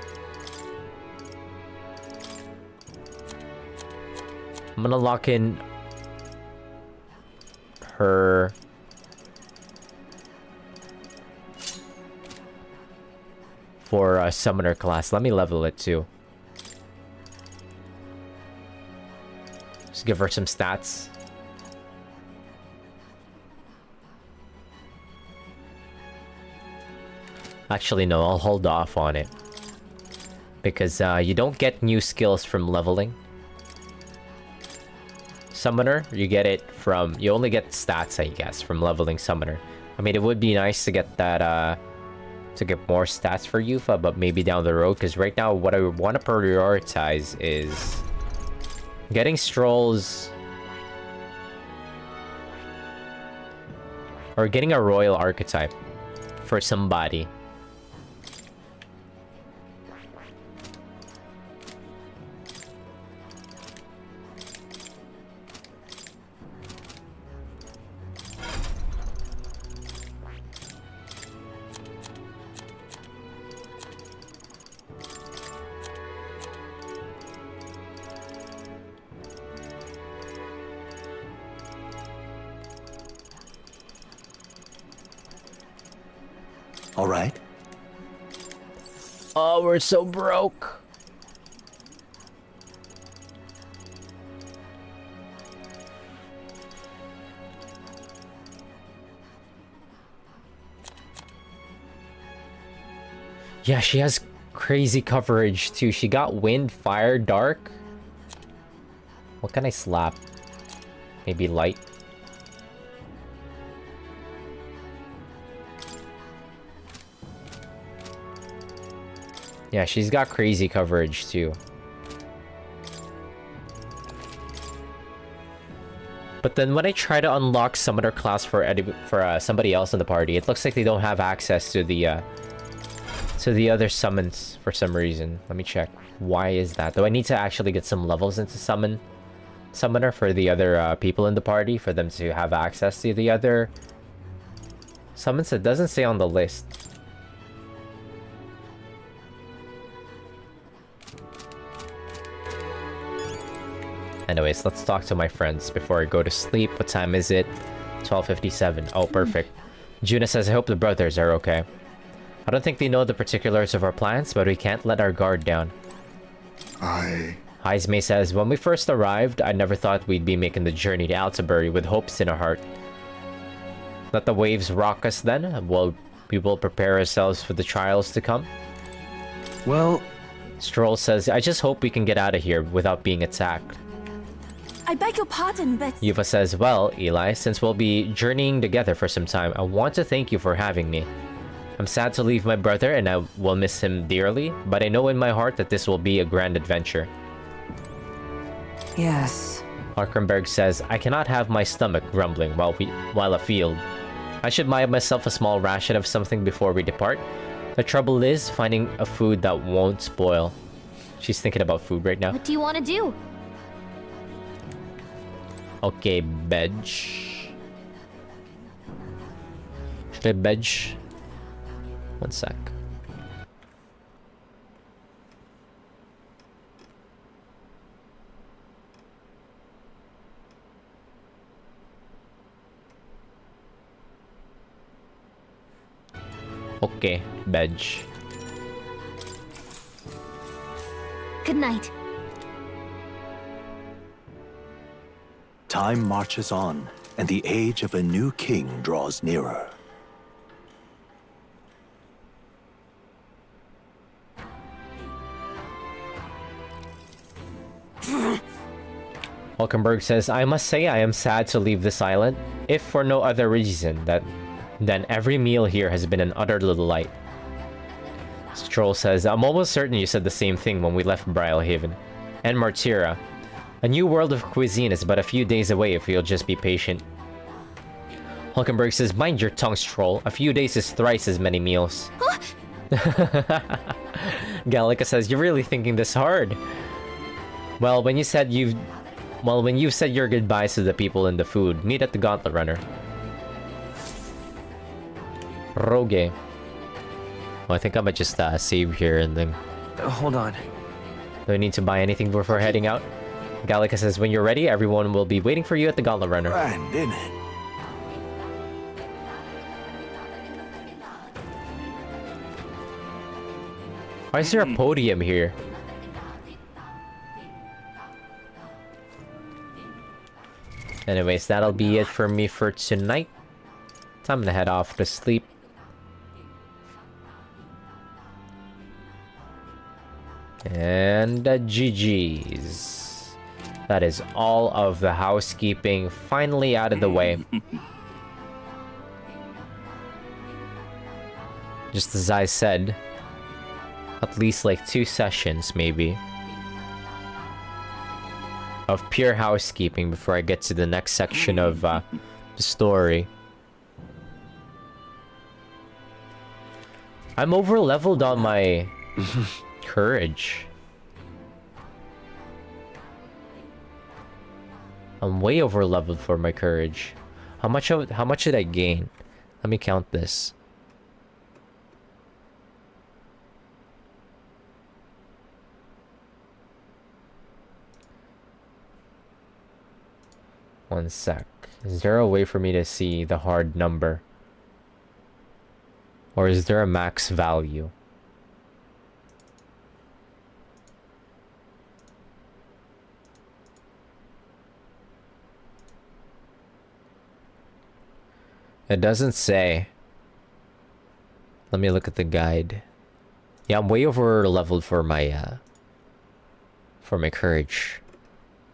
I'm gonna lock in her for summoner class. Let me level it too. Just give her some stats. Actually, no, I'll hold off on it. Because you don't get new skills from leveling. Summoner, you get it from... You only get stats, I guess, from leveling Summoner. I mean, it would be nice to get that... to get more stats for Yufa, but maybe down the road. Because right now, what I want to prioritize is... getting Strolls... or getting a Royal Archetype for somebody. All right. Oh, we're so broke. Yeah, she has crazy coverage too. She got wind, fire, dark. What can I slap? Maybe light. Yeah, she's got crazy coverage too. But then when I try to unlock Summoner class for somebody else in the party, it looks like they don't have access to the other summons for some reason. Let me check. Why is that? Do I need to actually get some levels into Summoner for the other people in the party for them to have access to the other summons? It doesn't say on the list. Anyways, let's talk to my friends before I go to sleep. What time is it? 12:57. Oh, perfect. Juna says, I hope the brothers are okay. I don't think they know the particulars of our plans, but we can't let our guard down. Heismay says, when we first arrived, I never thought we'd be making the journey to Altabury with hopes in our heart. Let the waves rock us then. We will prepare ourselves for the trials to come. Well... Stroll says, I just hope we can get out of here without being attacked. I beg your pardon, but... Yufa says, well, Eli, since we'll be journeying together for some time, I want to thank you for having me. I'm sad to leave my brother and I will miss him dearly, but I know in my heart that this will be a grand adventure. Yes. Arkenberg says, I cannot have my stomach grumbling while afield. I should buy myself a small ration of something before we depart. The trouble is finding a food that won't spoil. She's thinking about food right now. What do you want to do? Okay, veg. Should I bedge? One sec. Okay, bedge. Good night. Time marches on, and the age of a new king draws nearer. Hulkenberg says, I must say I am sad to leave this island, if for no other reason than every meal here has been an utter delight. Stroll says, I'm almost certain you said the same thing when we left Brylehaven. And Martira. A new world of cuisine is but a few days away if you'll just be patient. Hulkenberg says, mind your tongue, Stroll. A few days is thrice as many meals. Gallica says, you're really thinking this hard. Well, when you've said your goodbyes to the people and the food, meet at the Gauntlet Runner. Rogue. Well, I think I might just save here and then... Hold on. Do I need to buy anything before heading out? Gallica says, when you're ready, everyone will be waiting for you at the Gauntlet Runner. Grand, isn't it? Why is there a podium here? Anyways, that'll be it for me for tonight. Time to head off to sleep. And GG's. That is all of the housekeeping finally out of the way. Just as I said, at least like 2 sessions maybe of pure housekeeping before I get to the next section of the story. I'm over leveled on my courage. I'm way over leveled for my courage. How much did I gain? Let me count this. One sec. Is there a way for me to see the hard number? Or is there a max value? It doesn't say. Let me look at the guide. Yeah, I'm way over leveled for my courage.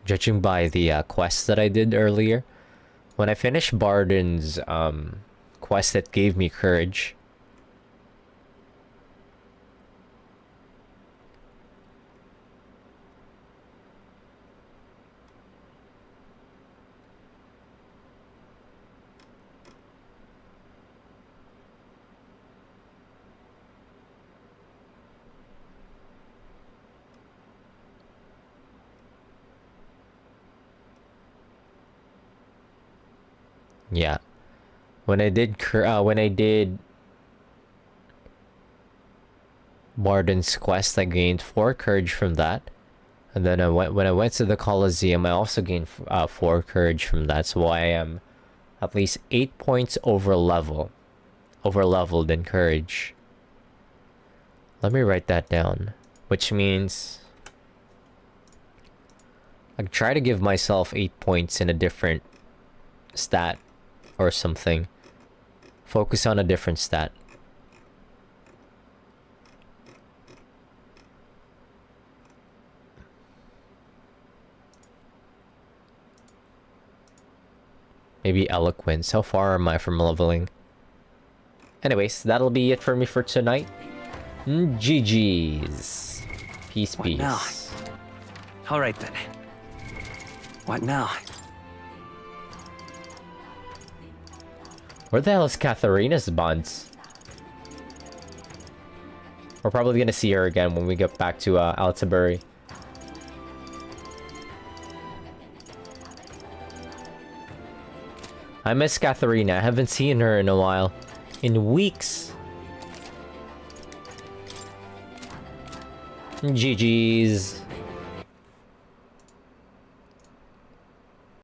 Judging by the quest that I did earlier. When I finished Barden's quest that gave me courage. Yeah, when I did Barden's quest, I gained 4 courage from that, and then when I went to the Colosseum, I also gained 4 courage from that. So I am at least 8 points over leveled in courage. Let me write that down, which means I try to give myself 8 points in a different stat. Or something. Focus on a different stat. Maybe eloquence. How far am I from leveling? Anyways, that'll be it for me for tonight. GG's. Peace, What now? Alright then. What now? Where the hell is Katharina's buns? We're probably gonna see her again when we get back to Altibury. I miss Katharina. I haven't seen her in a while. in weeks. GG's.